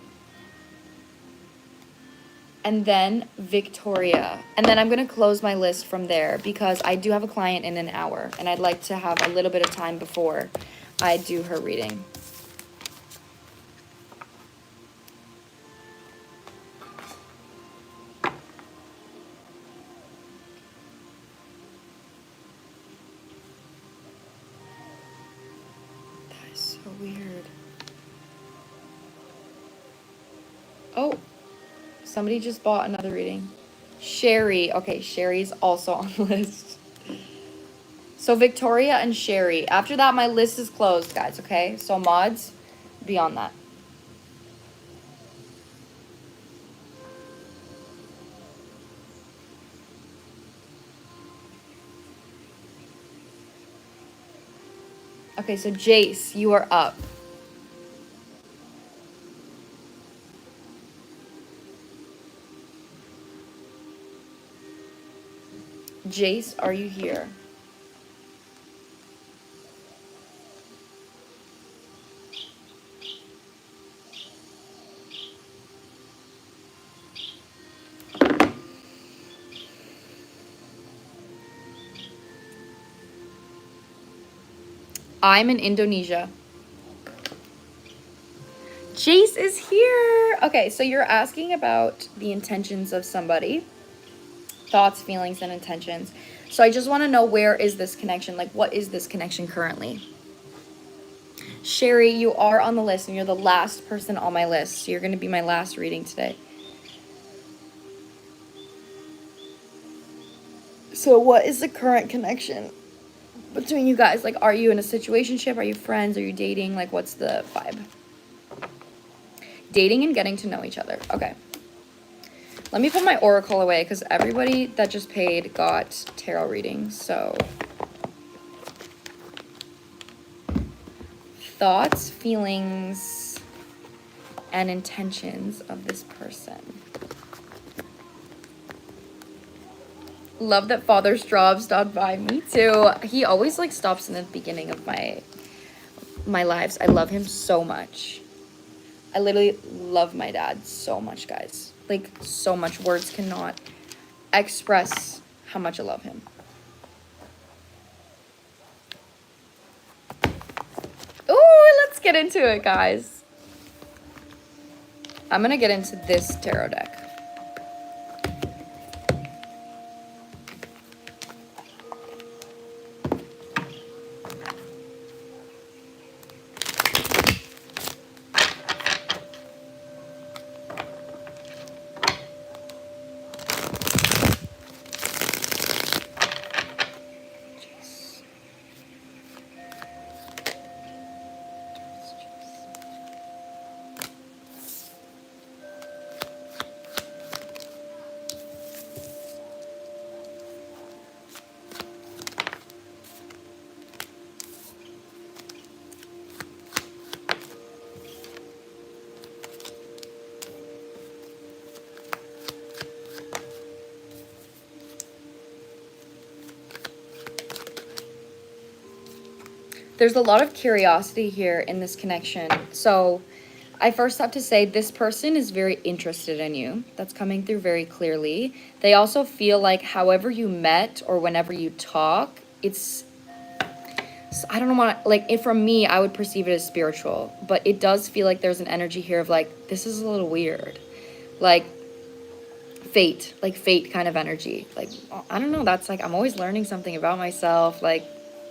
and then Victoria. And then I'm going to close my list from there because I do have a client in an hour, and I'd like to have a little bit of time before I do her reading. That is so weird. Oh, somebody just bought another reading. Sherry. Okay, Sherry's also on the list. So Victoria and Sherry. After that, my list is closed, guys, okay? So mods, beyond that. Okay, so Jace, you are up. Jace, are you here? I'm in Indonesia. Jace is here. Okay, so you're asking about the intentions of somebody. Thoughts, feelings, and intentions. So I just want to know, where is this connection? Like, what is this connection currently? Sherry, you are on the list, and you're the last person on my list. So you're going to be my last reading today. So what is the current connection between you guys? Like, are you in a situationship? Are you friends? Are you dating? Like, what's the vibe? Dating and getting to know each other. Okay. Let me put my oracle away because everybody that just paid got tarot readings. So thoughts, feelings, and intentions of this person. Love that Father Straub stopped by. Me too. He always like stops in the beginning of my lives. I love him so much. I literally love my dad so much, guys. Like, so much. Words cannot express how much I love him. Ooh, let's get into it, guys. I'm gonna get into this tarot deck. There's a lot of curiosity here in this connection. So I first have to say this person is very interested in you. That's coming through very clearly. They also feel like however you met or whenever you talk, it's, I don't know, like, if from me, I would perceive it as spiritual. But it does feel like there's an energy here of like, this is a little weird. Like fate kind of energy. Like, I don't know, that's like, I'm always learning something about myself. Like,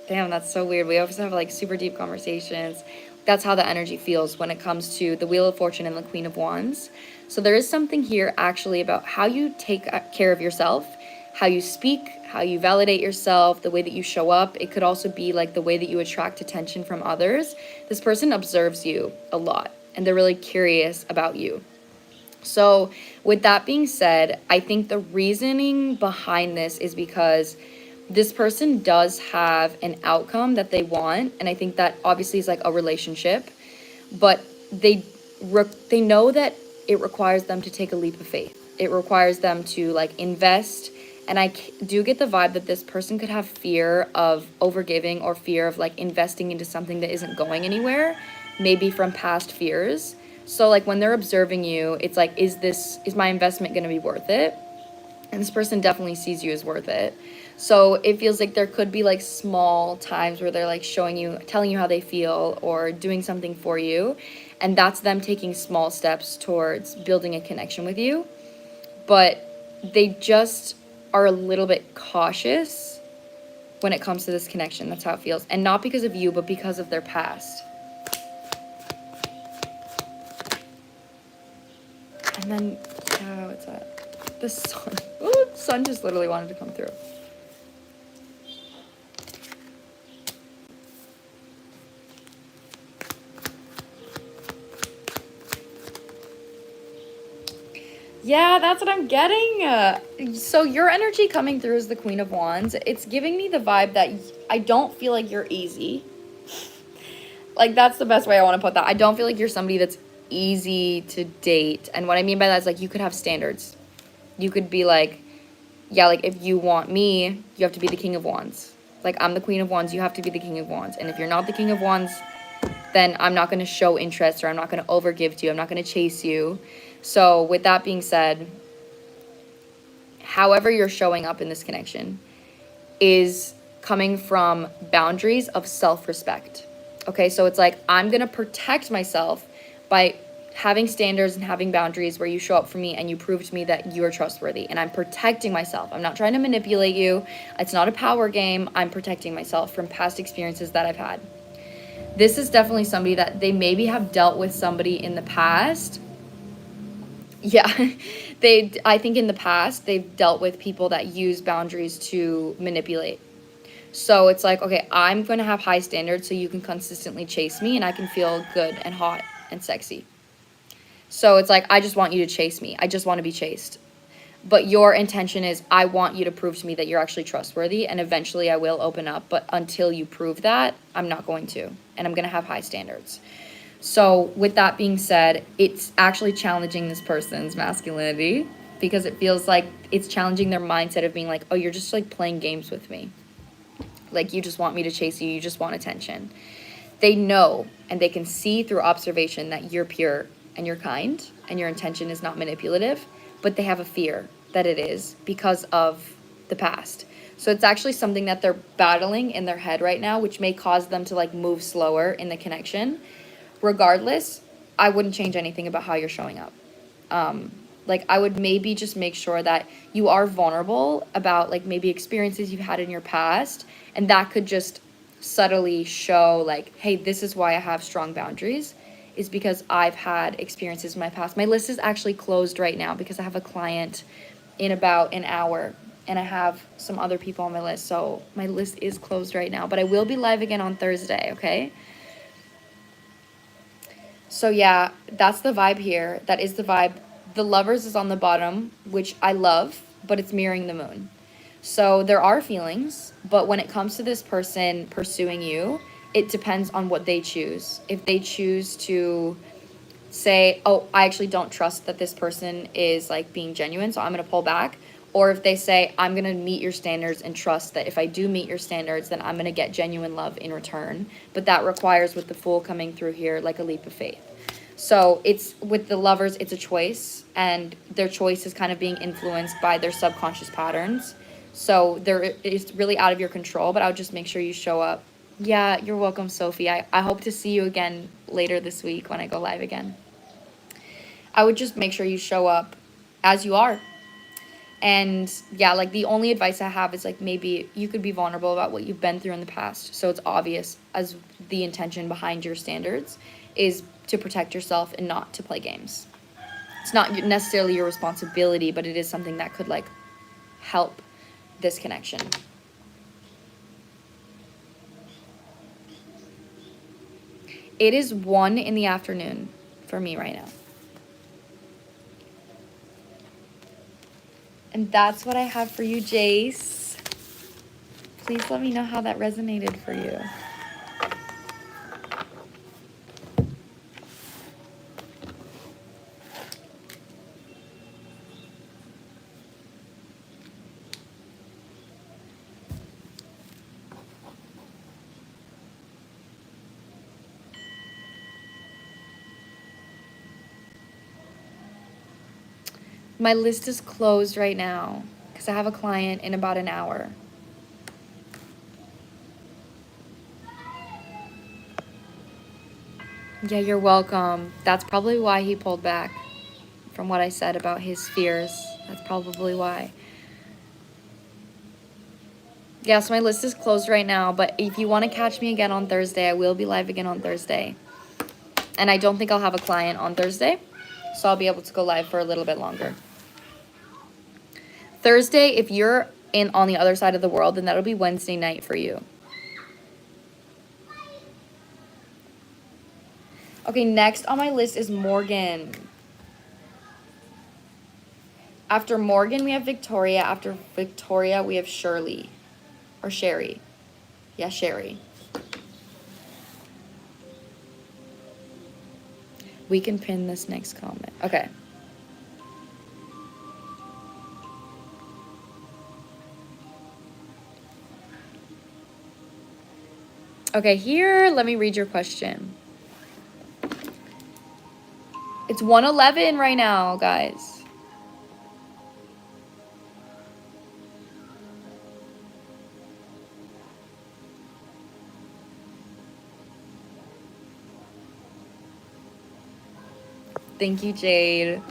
damn, that's so weird. We always have like super deep conversations. That's how the energy feels when it comes to the Wheel of Fortune and the Queen of Wands. So there is something here actually about how you take care of yourself how you speak, how you validate yourself, the way that you show up. It could also be like the way that you attract attention from others. This person observes you a lot and they're really curious about you. So with that being said, I think the reasoning behind this is because this person does have an outcome that they want, and I think that obviously is like a relationship, but they know that it requires them to take a leap of faith. It requires them to like invest, and I do get the vibe that this person could have fear of overgiving or fear of like investing into something that isn't going anywhere, maybe from past fears. So like when they're observing you, it's like, is my investment going to be worth it? And this person definitely sees you as worth it. So it feels like there could be like small times where they're like showing you, telling you how they feel or doing something for you. And that's them taking small steps towards building a connection with you. But they just are a little bit cautious when it comes to this connection. That's how it feels. And not because of you, but because of their past. And then, what's that? The sun. Oh, the sun just literally wanted to come through. Yeah, that's what I'm getting. So your energy coming through is the Queen of Wands. It's giving me the vibe that I don't feel like you're easy. Like, that's the best way I want to put that. I don't feel like you're somebody that's easy to date. And what I mean by that is, like, you could have standards. You could be like, yeah, like, if you want me, you have to be the King of Wands. Like, I'm the Queen of Wands, you have to be the King of Wands. And if you're not the King of Wands, then I'm not going to show interest, or I'm not going to overgive to you. I'm not going to chase you. So with that being said, however you're showing up in this connection is coming from boundaries of self-respect. Okay, so it's like, I'm going to protect myself by having standards and having boundaries where you show up for me and you prove to me that you are trustworthy. And I'm protecting myself. I'm not trying to manipulate you. It's not a power game. I'm protecting myself from past experiences that I've had. This is definitely somebody that they maybe have dealt with somebody in the past. Yeah, I think in the past, they've dealt with people that use boundaries to manipulate. So it's like, okay, I'm going to have high standards so you can consistently chase me and I can feel good and hot and sexy. So it's like, I just want you to chase me. I just want to be chased. But your intention is, I want you to prove to me that you're actually trustworthy, and eventually I will open up. But until you prove that, I'm not going to. And I'm going to have high standards. So with that being said, it's actually challenging this person's masculinity, because it feels like it's challenging their mindset of being like, oh, you're just like playing games with me. Like, you just want me to chase you. You just want attention. They know and they can see through observation that you're pure and you're kind and your intention is not manipulative, but they have a fear that it is because of the past. So it's actually something that they're battling in their head right now, which may cause them to like move slower in the connection. Regardless, I wouldn't change anything about how you're showing up. Like, I would maybe just make sure that you are vulnerable about like maybe experiences you've had in your past, and that could just subtly show like, hey, this is why I have strong boundaries, is because I've had experiences in my past. My list is actually closed right now because I have a client in about an hour and I have some other people on my list. So my list is closed right now, but I will be live again on Thursday, okay? So yeah, that's the vibe here. That is the vibe. The Lovers is on the bottom, which I love, but it's mirroring the moon. So there are feelings, but when it comes to this person pursuing you, it depends on what they choose. If they choose to say, oh, I actually don't trust that this person is like being genuine, so I'm going to pull back. Or if they say, I'm going to meet your standards and trust that if I do meet your standards, then I'm going to get genuine love in return. But that requires, with the Fool coming through here, like a leap of faith. So it's with the Lovers, it's a choice, and their choice is kind of being influenced by their subconscious patterns. So it's really out of your control, but I would just make sure you show up. Yeah, you're welcome, Sophie. I hope to see you again later this week when I go live again. I would just make sure you show up as you are. And yeah, like the only advice I have is like, maybe you could be vulnerable about what you've been through in the past. So it's obvious as the intention behind your standards is to protect yourself and not to play games. It's not necessarily your responsibility, but it is something that could like help this connection. It is 1 in the afternoon for me right now. And that's what I have for you, Jace. Please let me know how that resonated for you. My list is closed right now because I have a client in about an hour. Yeah, you're welcome. That's probably why he pulled back from what I said about his fears. That's probably why. Yeah, so my list is closed right now, but if you want to catch me again on Thursday, I will be live again on Thursday. And I don't think I'll have a client on Thursday, so I'll be able to go live for a little bit longer. Thursday, if you're on the other side of the world, then that'll be Wednesday night for you. Okay, next on my list is Morgan. After Morgan, we have Victoria. After Victoria, we have Shirley. Or Sherry. Yeah, Sherry. We can pin this next comment. Okay. Okay, here, let me read your question. It's 1:11 right now, guys. Thank you, Jade.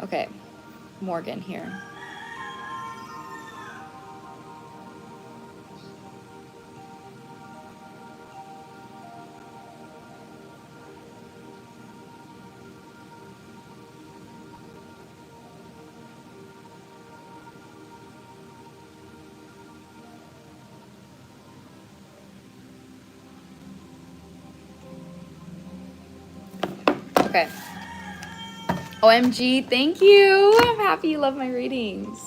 Okay, Morgan here. Okay. OMG, thank you. I'm happy you love my readings.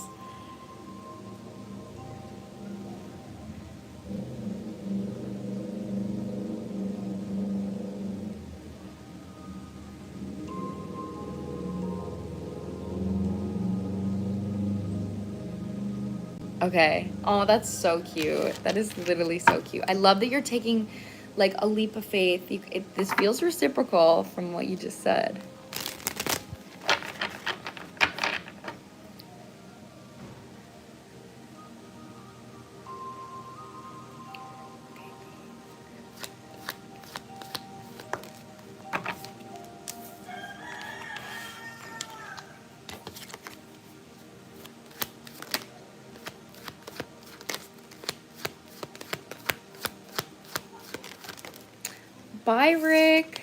Okay. Oh, that's so cute. That is literally so cute. I love that you're taking like a leap of faith. This feels reciprocal from what you just said. Bye, Rick.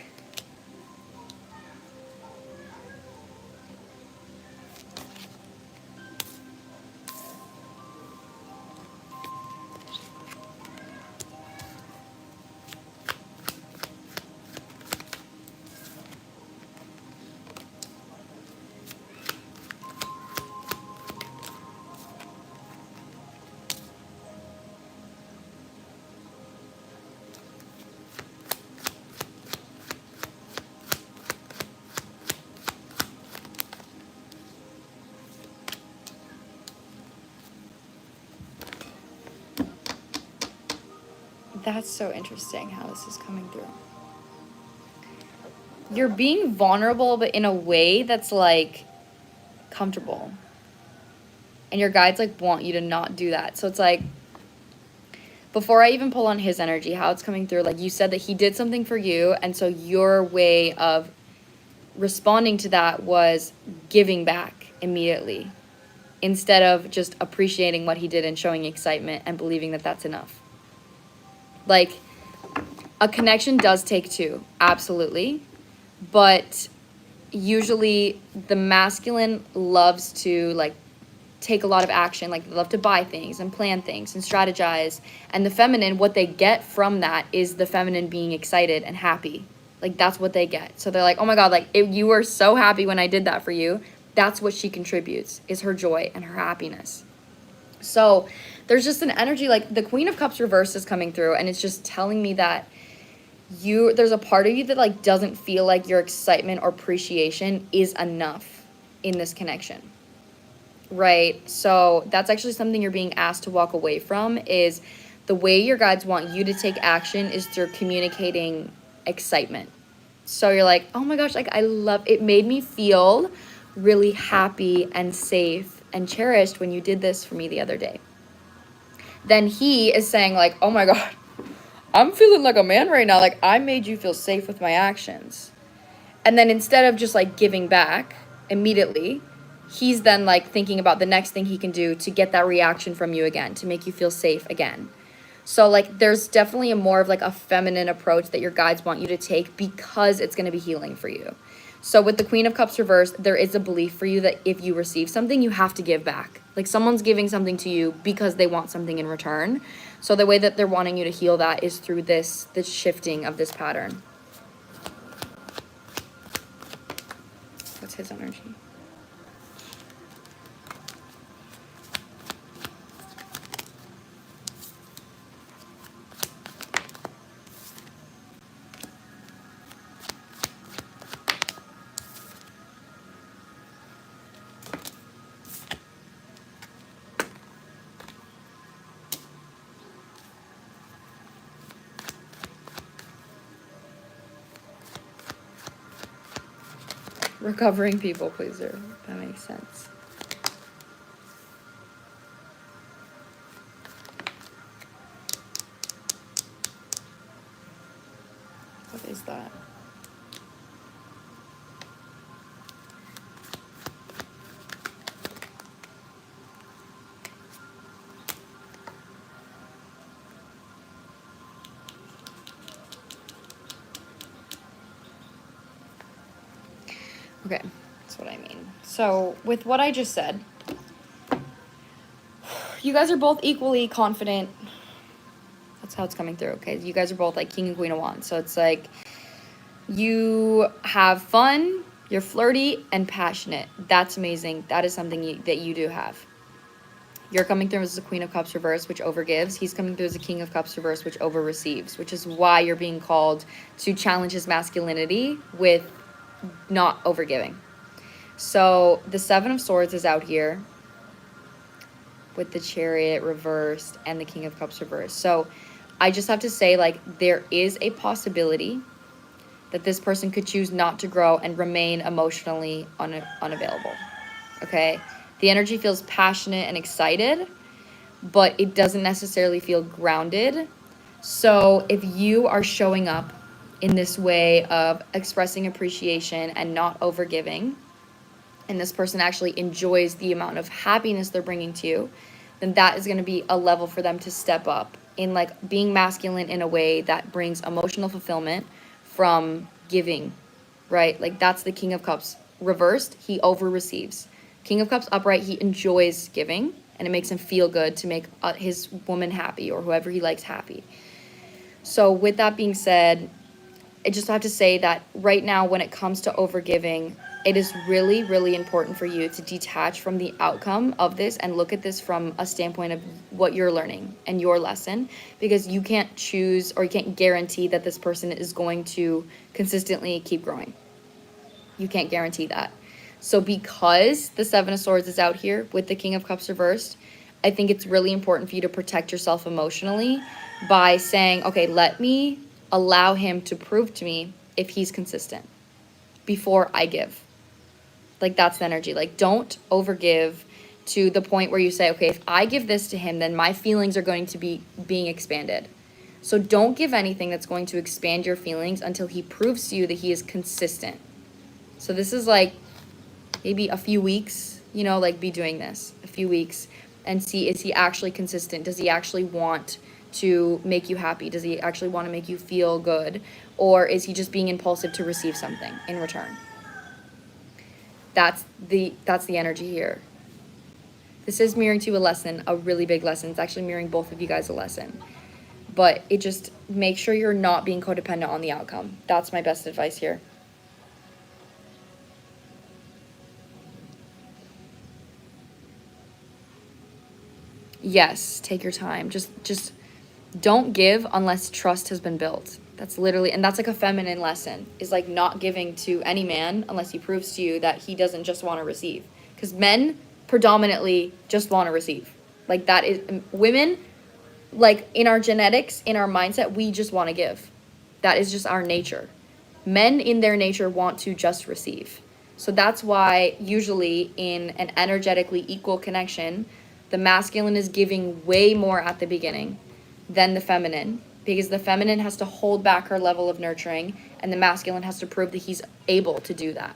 That's so interesting how this is coming through. You're being vulnerable, but in a way that's like comfortable. And your guides like want you to not do that. So it's like, before I even pull on his energy, how it's coming through, like you said that he did something for you. And so your way of responding to that was giving back immediately instead of just appreciating what he did and showing excitement and believing that that's enough. Like, a connection does take two, absolutely. But usually the masculine loves to like take a lot of action, like they love to buy things and plan things and strategize, and the feminine, what they get from that is the feminine being excited and happy. Like that's what they get. So they're like, oh my god, like you were so happy when I did that for you. That's what she contributes, is her joy and her happiness. So there's just an energy, like the Queen of Cups reversed is coming through, and it's just telling me that there's a part of you that like doesn't feel like your excitement or appreciation is enough in this connection, right? So that's actually something you're being asked to walk away from, is the way your guides want you to take action is through communicating excitement. So you're like, oh my gosh, like I love it, made me feel really happy and safe and cherished when you did this for me the other day. Then he is saying like, oh my god, I'm feeling like a man right now. Like I made you feel safe with my actions. And then instead of just like giving back immediately, he's then like thinking about the next thing he can do to get that reaction from you again, to make you feel safe again. So like there's definitely a more of like a feminine approach that your guides want you to take, because it's going to be healing for you. So with the Queen of Cups reversed, there is a belief for you that if you receive something, you have to give back. Like someone's giving something to you because they want something in return. So the way that they're wanting you to heal that is through this shifting of this pattern. What's his energy? Recovering people pleaser. That makes sense. What is that? Okay, that's what I mean. So with what I just said, you guys are both equally confident. That's how it's coming through, okay? You guys are both like King and Queen of Wands. So it's like you have fun, you're flirty and passionate. That's amazing. That is something that you do have. You're coming through as the Queen of Cups reverse, which overgives. He's coming through as the King of Cups reverse, which over receives, which is why you're being called to challenge his masculinity with not overgiving. So the Seven of Swords is out here with the Chariot reversed and the King of Cups reversed. So I just have to say, like, there is a possibility that this person could choose not to grow and remain emotionally unavailable, okay? The energy feels passionate and excited, but it doesn't necessarily feel grounded. So if you are showing up in this way of expressing appreciation and not overgiving, and this person actually enjoys the amount of happiness they're bringing to you, then that is going to be a level for them to step up in like being masculine in a way that brings emotional fulfillment from giving, right? Like that's the King of Cups reversed. He over receives. King of Cups upright, he enjoys giving, and it makes him feel good to make his woman happy or whoever he likes happy. So with that being said, I just have to say that right now when it comes to overgiving, it is really, really important for you to detach from the outcome of this and look at this from a standpoint of what you're learning and your lesson, because you can't choose or you can't guarantee that this person is going to consistently keep growing. You can't guarantee that. So because the Seven of Swords is out here with the King of Cups reversed, I think it's really important for you to protect yourself emotionally by saying, okay, let me allow him to prove to me if he's consistent before I give. Like that's the energy. Like don't overgive to the point where you say, okay, if I give this to him, then my feelings are going to be being expanded. So don't give anything that's going to expand your feelings until he proves to you that he is consistent. So this is like maybe a few weeks, you know, like be doing this a few weeks and see, is he actually consistent? Does he actually want to make you happy? Does he actually want to make you feel good? Or is he just being impulsive to receive something in return? That's the energy here. This is mirroring to you a lesson, a really big lesson. It's actually mirroring both of you guys a lesson. But it just, make sure you're not being codependent on the outcome. That's my best advice here. Yes, take your time. Just don't give unless trust has been built. That's literally, and that's like a feminine lesson, is like not giving to any man unless he proves to you that he doesn't just want to receive. Because men predominantly just want to receive. Like that is, women, like in our genetics, in our mindset, we just want to give. That is just our nature. Men in their nature want to just receive. So that's why usually in an energetically equal connection, the masculine is giving way more at the beginning than the feminine, because the feminine has to hold back her level of nurturing and the masculine has to prove that he's able to do that.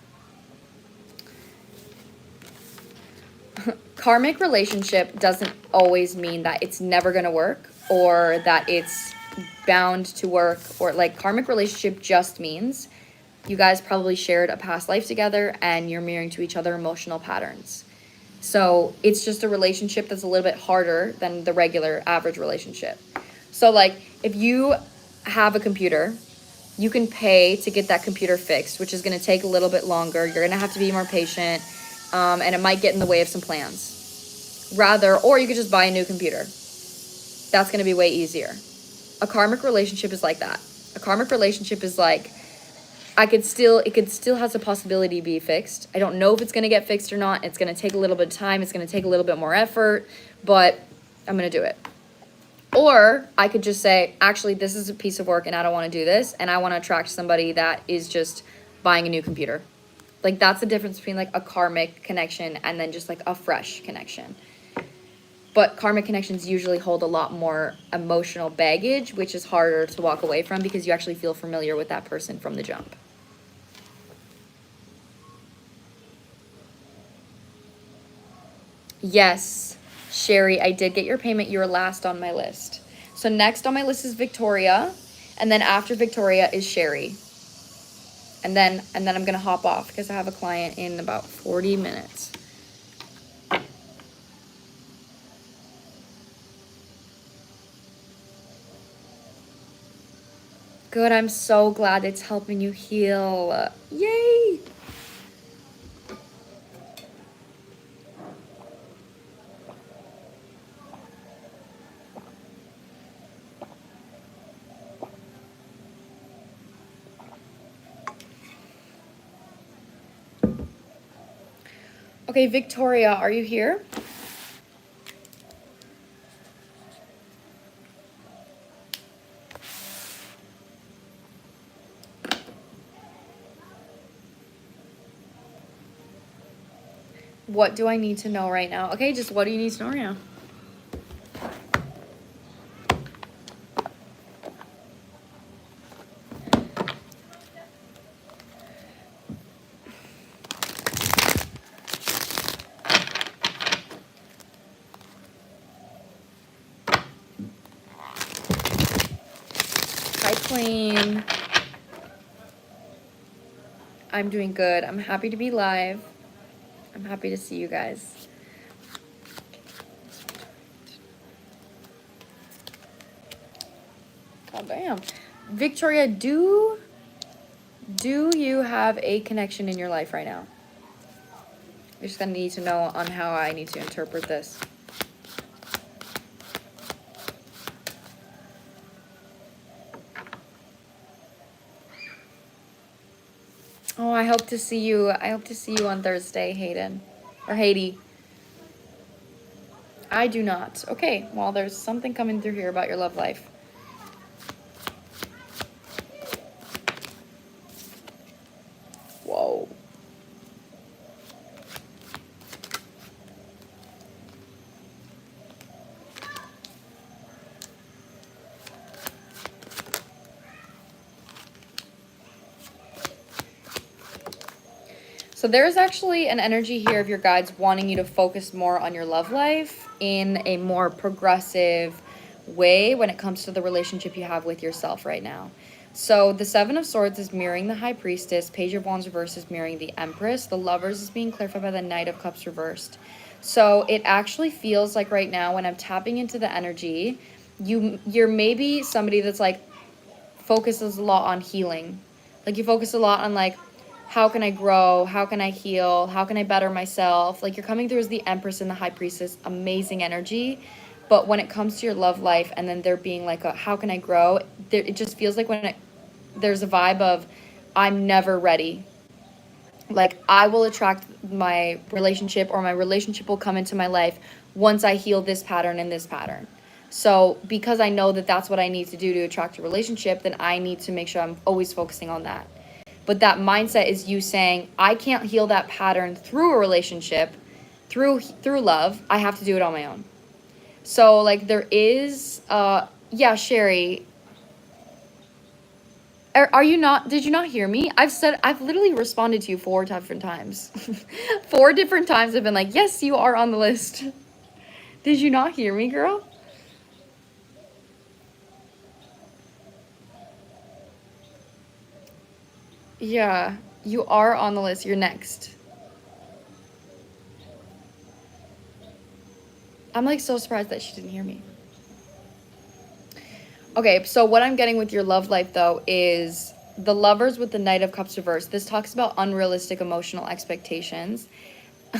Karmic relationship doesn't always mean that it's never going to work or that it's bound to work, or like karmic relationship just means you guys probably shared a past life together and you're mirroring to each other emotional patterns. So it's just a relationship that's a little bit harder than the regular average relationship. So like if you have a computer, you can pay to get that computer fixed, which is going to take a little bit longer. You're going to have to be more patient, and it might get in the way of some plans. Or you could just buy a new computer. That's going to be way easier. A karmic relationship is like that. A karmic relationship is like, it could still has a possibility to be fixed. I don't know if it's going to get fixed or not. It's going to take a little bit of time. It's going to take a little bit more effort, but I'm going to do it. Or I could just say, actually, this is a piece of work and I don't want to do this. And I want to attract somebody that is just buying a new computer. Like that's the difference between like a karmic connection and then just like a fresh connection. But karmic connections usually hold a lot more emotional baggage, which is harder to walk away from because you actually feel familiar with that person from the jump. Yes, Sherry, I did get your payment. You were last on my list. So next on my list is Victoria, and then after Victoria is Sherry. And then I'm going to hop off because I have a client in about 40 minutes. Good, I'm so glad it's helping you heal. Yay! Okay, Victoria, are you here? What do I need to know right now? Okay, just what do you need to know right now? Hi, Queen. I'm doing good. I'm happy to be live. I'm happy to see you guys. Oh, damn. Victoria, do you have a connection in your life right now? You're just gonna need to know on how I need to interpret this. Oh, I hope to see you. I hope to see you on Thursday, Hayden. Or Hailey. I do not. Okay, well, there's something coming through here about your love life. Whoa. So there's actually an energy here of your guides wanting you to focus more on your love life in a more progressive way when it comes to the relationship you have with yourself right now. So the Seven of Swords is mirroring the High Priestess. Page of Wands reversed is mirroring the Empress. The Lovers is being clarified by the Knight of Cups reversed. So it actually feels like right now when I'm tapping into the energy, you're maybe somebody that's like focuses a lot on healing. Like you focus a lot on like, how can I grow? How can I heal? How can I better myself? Like you're coming through as the Empress and the High Priestess, amazing energy. But when it comes to your love life and then there being like a, how can I grow? It just feels like there's a vibe of, I'm never ready. Like I will attract my relationship, or my relationship will come into my life once I heal this pattern and this pattern. So because I know that that's what I need to do to attract a relationship, then I need to make sure I'm always focusing on that. But that mindset is you saying, I can't heal that pattern through a relationship, through love. I have to do it on my own. So like there is, yeah, Sherry, are you not, did you not hear me? I've literally responded to you 4 different times. 4 different times I've been like, yes, you are on the list. Did you not hear me, girl? Yeah, you are on the list. You're next. I'm like so surprised that she didn't hear me. Okay, so what I'm getting with your love life though is the Lovers with the Knight of Cups reversed. This talks about unrealistic emotional expectations.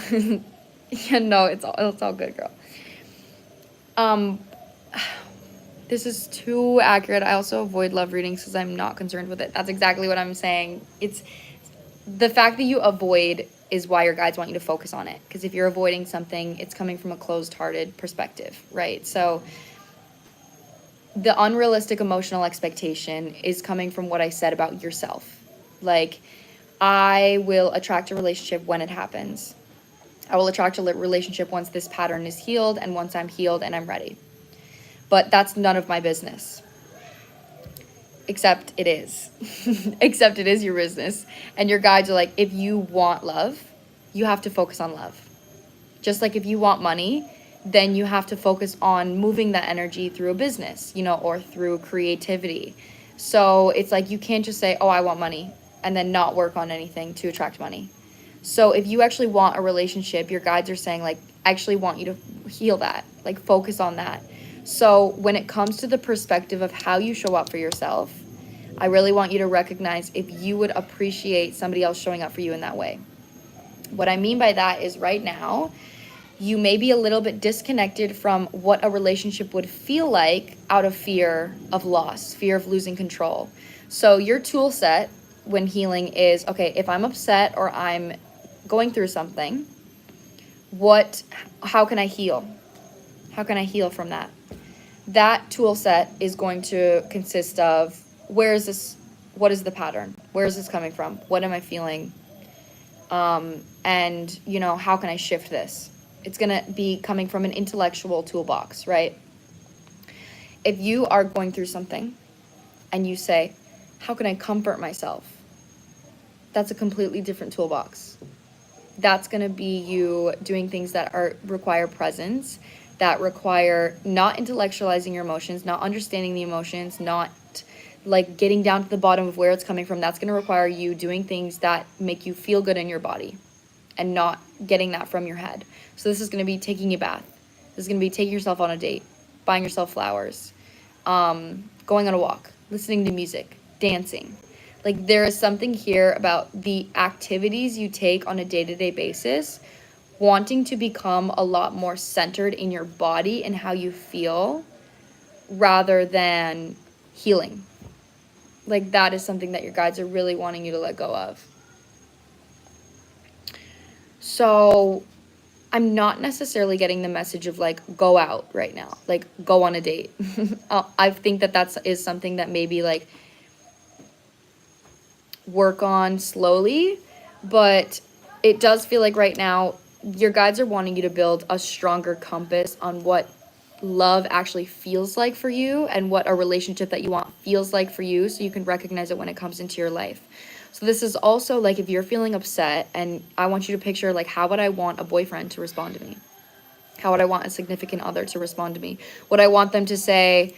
Yeah, no, it's all good, girl. This is too accurate. I also avoid love readings because I'm not concerned with it. That's exactly what I'm saying. It's the fact that you avoid is why your guides want you to focus on it. Because if you're avoiding something, it's coming from a closed-hearted perspective, right? So the unrealistic emotional expectation is coming from what I said about yourself. Like, I will attract a relationship when it happens. I will attract a relationship once this pattern is healed and once I'm healed and I'm ready. But that's none of my business. Except it is. Except it is your business. And your guides are like, if you want love, you have to focus on love. Just like if you want money, then you have to focus on moving that energy through a business, you know, or through creativity. So it's like you can't just say, oh, I want money, and then not work on anything to attract money. So if you actually want a relationship, your guides are saying, like, I actually want you to heal that, like focus on that. So when it comes to the perspective of how you show up for yourself, I really want you to recognize if you would appreciate somebody else showing up for you in that way. What I mean by that is right now, you may be a little bit disconnected from what a relationship would feel like out of fear of loss, fear of losing control. So your tool set when healing is, okay, if I'm upset or I'm going through something, how can I heal? How can I heal from that? That tool set is going to consist of, what is the pattern? Where is this coming from? What am I feeling? And, you know, how can I shift this? It's going to be coming from an intellectual toolbox, right? If you are going through something and you say, how can I comfort myself? That's a completely different toolbox. That's going to be you doing things that require presence, that require not intellectualizing your emotions, not understanding the emotions, not like getting down to the bottom of where it's coming from. That's going to require you doing things that make you feel good in your body and not getting that from your head. So this is going to be taking a bath. This is going to be taking yourself on a date, buying yourself flowers, going on a walk, listening to music, dancing. Like there is something here about the activities you take on a day-to-day basis, wanting to become a lot more centered in your body and how you feel rather than healing. Like that is something that your guides are really wanting you to let go of. So I'm not necessarily getting the message of like, go out right now, like go on a date. I think that is something that maybe like work on slowly, but it does feel like right now your guides are wanting you to build a stronger compass on what love actually feels like for you and what a relationship that you want feels like for you, so you can recognize it when it comes into your life. So this is also like if you're feeling upset, and I want you to picture like, how would I want a boyfriend to respond to me? How would I want a significant other to respond to me? Would I want them to say,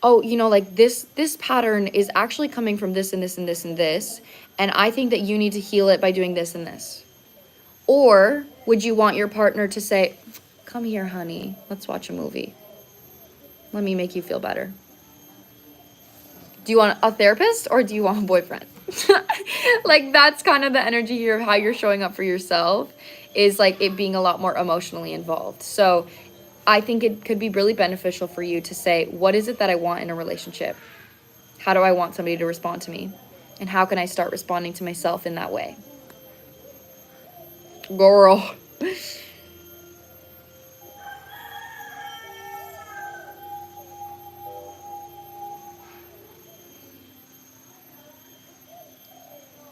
oh, you know, like this pattern is actually coming from this and this and this and this, and I think that you need to heal it by doing this and this? Or would you want your partner to say, come here, honey, let's watch a movie. Let me make you feel better. Do you want a therapist or do you want a boyfriend? Like, that's kind of the energy here of how you're showing up for yourself, is like it being a lot more emotionally involved. So I think it could be really beneficial for you to say, what is it that I want in a relationship? How do I want somebody to respond to me? And how can I start responding to myself in that way? Girl.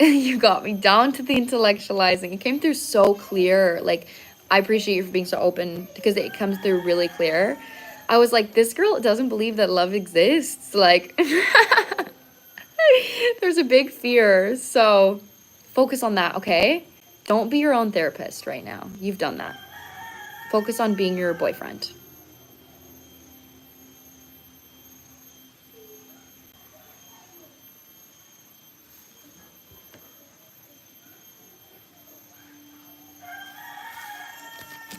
You got me down to the intellectualizing. It came through so clear. Like, I appreciate you for being so open because it comes through really clear. I was like, this girl doesn't believe that love exists. Like, there's a big fear. So focus on that, okay? Don't be your own therapist right now. You've done that. Focus on being your boyfriend.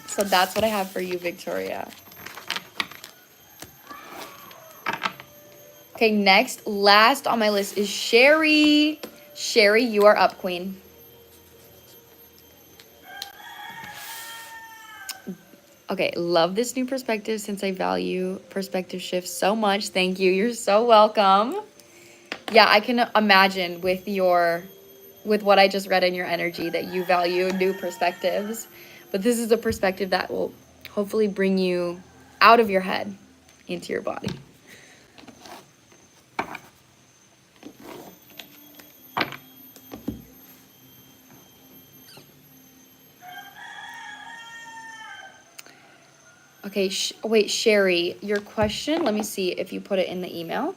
So that's what I have for you, Victoria. Okay, next, last on my list is Sherry. Sherry, you are up, queen. Okay, love this new perspective since I value perspective shifts so much. Thank you. You're so welcome. Yeah, I can imagine with what I just read in your energy that you value new perspectives. But this is a perspective that will hopefully bring you out of your head into your body. Okay, wait, Sherry, your question, let me see if you put it in the email.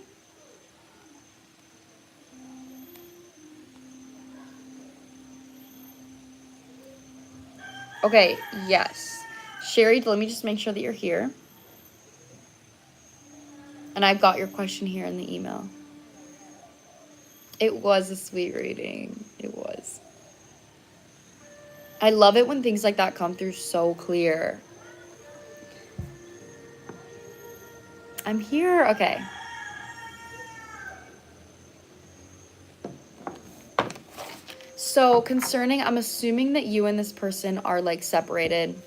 Okay, yes. Sherry, let me just make sure that you're here. And I've got your question here in the email. It was a sweet reading. It was. I love it when things like that come through so clear. I'm here. Okay. So concerning, I'm assuming that you and this person are like separated.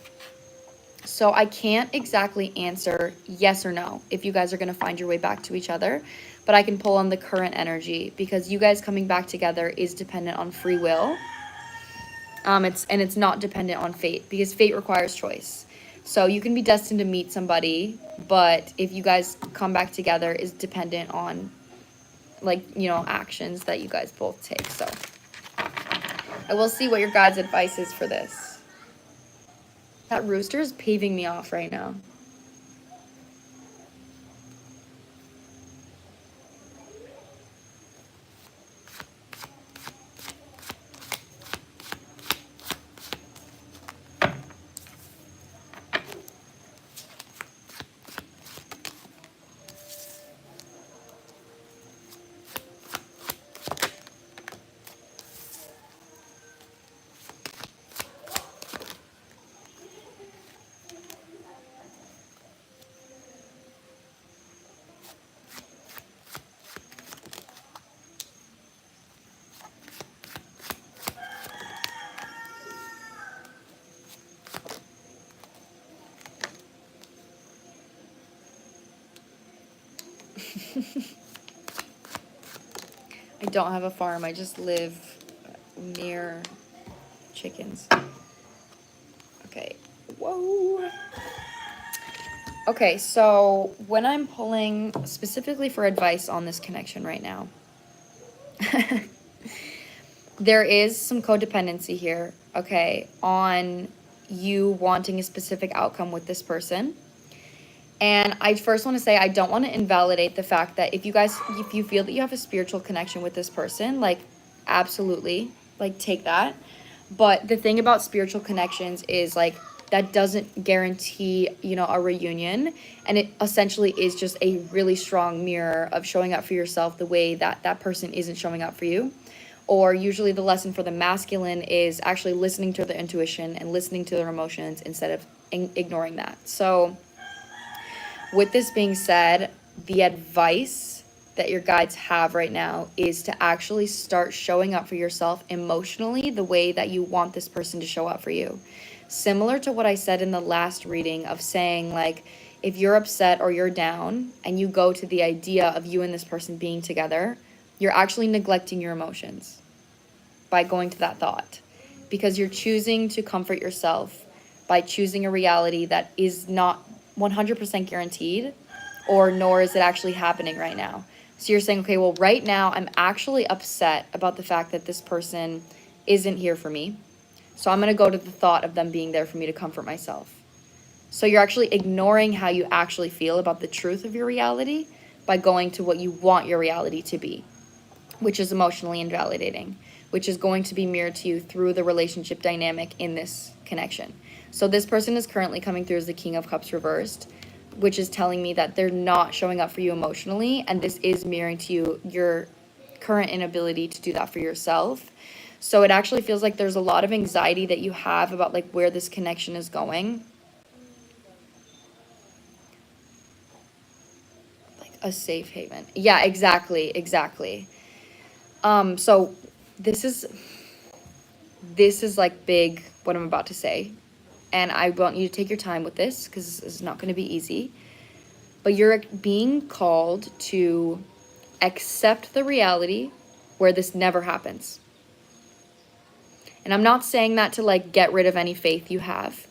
So I can't exactly answer yes or no if you guys are going to find your way back to each other, but I can pull on the current energy because you guys coming back together is dependent on free will. It's not dependent on fate because fate requires choice. So you can be destined to meet somebody, but if you guys come back together is dependent on, like, you know, actions that you guys both take. So I will see what your guys' advice is for this. That rooster is paving me off right now. I don't have a farm. I just live near chickens. Okay. Whoa. Okay, so when I'm pulling specifically for advice on this connection right now, there is some codependency here, okay, on you wanting a specific outcome with this person. And I first want to say, I don't want to invalidate the fact that if you feel that you have a spiritual connection with this person, like, absolutely, like, take that. But the thing about spiritual connections is, like, that doesn't guarantee, you know, a reunion. And it essentially is just a really strong mirror of showing up for yourself the way that that person isn't showing up for you. Or usually the lesson for the masculine is actually listening to their intuition and listening to their emotions instead of ignoring that. So with this being said, the advice that your guides have right now is to actually start showing up for yourself emotionally the way that you want this person to show up for you. Similar to what I said in the last reading of saying, like, if you're upset or you're down and you go to the idea of you and this person being together, you're actually neglecting your emotions by going to that thought, because you're choosing to comfort yourself by choosing a reality that is not 100% guaranteed, or nor is it actually happening right now. So you're saying, okay, well, right now I'm actually upset about the fact that this person isn't here for me. So I'm going to go to the thought of them being there for me to comfort myself. So you're actually ignoring how you actually feel about the truth of your reality by going to what you want your reality to be, which is emotionally invalidating, which is going to be mirrored to you through the relationship dynamic in this connection. So this person is currently coming through as the King of Cups reversed, which is telling me that they're not showing up for you emotionally, and this is mirroring to you your current inability to do that for yourself. So it actually feels like there's a lot of anxiety that you have about like where this connection is going. Like a safe haven. Yeah, exactly. So this is like big, what I'm about to say. And I want you to take your time with this because this is not going to be easy. But you're being called to accept the reality where this never happens. And I'm not saying that to like get rid of any faith you have.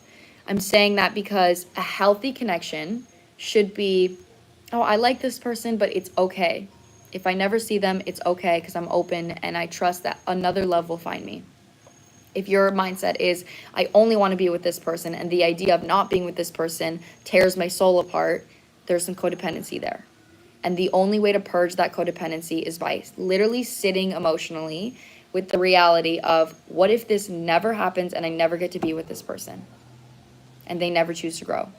I'm saying that because a healthy connection should be, oh, I like this person, but it's okay. If I never see them, it's okay because I'm open and I trust that another love will find me. If your mindset is, I only want to be with this person and the idea of not being with this person tears my soul apart, there's some codependency there. And the only way to purge that codependency is by literally sitting emotionally with the reality of, what if this never happens and I never get to be with this person and they never choose to grow?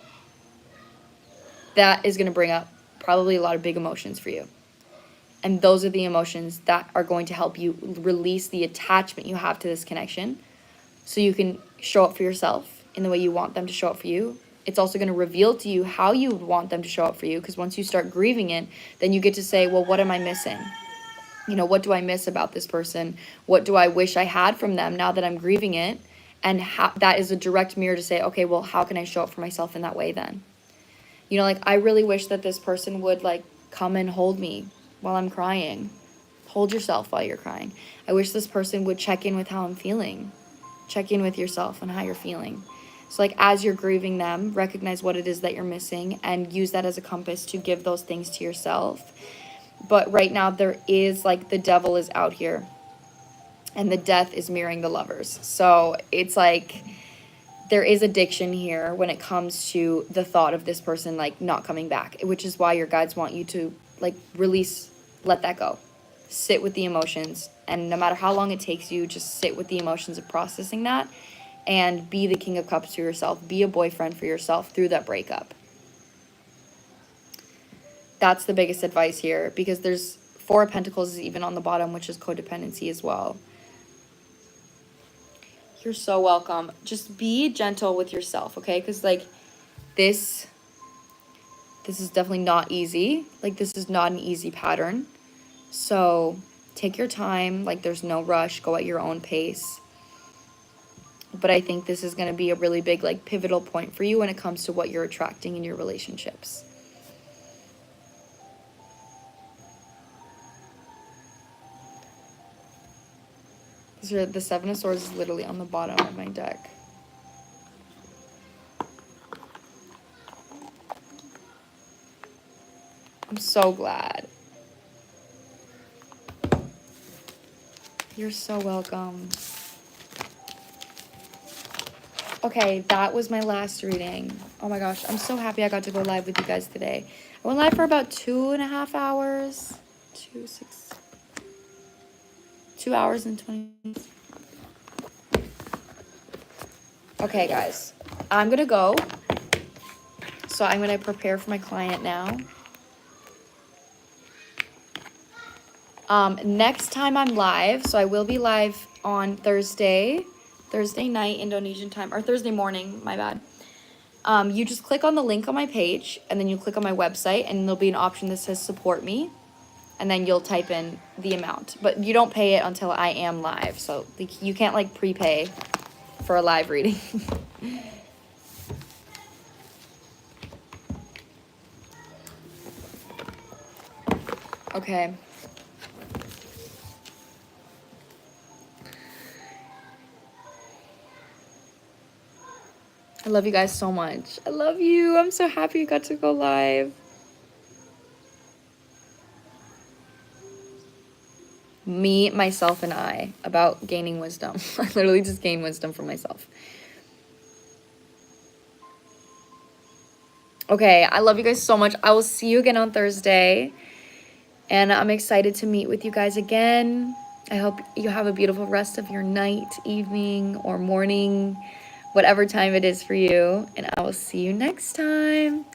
That is going to bring up probably a lot of big emotions for you. And those are the emotions that are going to help you release the attachment you have to this connection so you can show up for yourself in the way you want them to show up for you. It's also going to reveal to you how you would want them to show up for you, because once you start grieving it, then you get to say, well, what am I missing? You know, what do I miss about this person? What do I wish I had from them now that I'm grieving it? And that is a direct mirror to say, okay, well, how can I show up for myself in that way then? You know, like, I really wish that this person would like come and hold me while I'm crying. Hold yourself while you're crying. I wish this person would check in with how I'm feeling. Check in with yourself and how you're feeling. So like, as you're grieving them, recognize what it is that you're missing and use that as a compass to give those things to yourself. But right now there is like, the devil is out here and the death is mirroring the lovers. So it's like, there is addiction here when it comes to the thought of this person like not coming back, which is why your guides want you to like release, let that go, sit with the emotions. And no matter how long it takes you, just sit with the emotions of processing that and be the King of Cups to yourself. Be a boyfriend for yourself through that breakup. That's the biggest advice here, because there's Four of Pentacles even on the bottom, which is codependency as well. You're so welcome. Just be gentle with yourself, okay? Because like this is definitely not easy. Like, this is not an easy pattern. So take your time. Like, there's no rush. Go at your own pace. But I think this is going to be a really big, like, pivotal point for you when it comes to what you're attracting in your relationships. The Seven of Swords is literally on the bottom of my deck. I'm so glad. You're so welcome. Okay, that was my last reading. Oh my gosh, I'm so happy I got to go live with you guys today. I went live for about 2.5 hours. 2 hours and 20 minutes. Okay, guys. I'm gonna go. So I'm gonna prepare for my client now. Next time I'm live, so I will be live on Thursday night Indonesian time, or Thursday morning, my bad. You just click on the link on my page, and then you click on my website, and there'll be an option that says support me, and then you'll type in the amount. But you don't pay it until I am live, so you can't like prepay for a live reading. Okay. I love you guys so much. I love you. I'm so happy you got to go live. Me, myself, and I about gaining wisdom. I literally just gain wisdom from myself. Okay, I love you guys so much. I will see you again on Thursday. And I'm excited to meet with you guys again. I hope you have a beautiful rest of your night, evening, or morning, whatever time it is for you. And I will see you next time.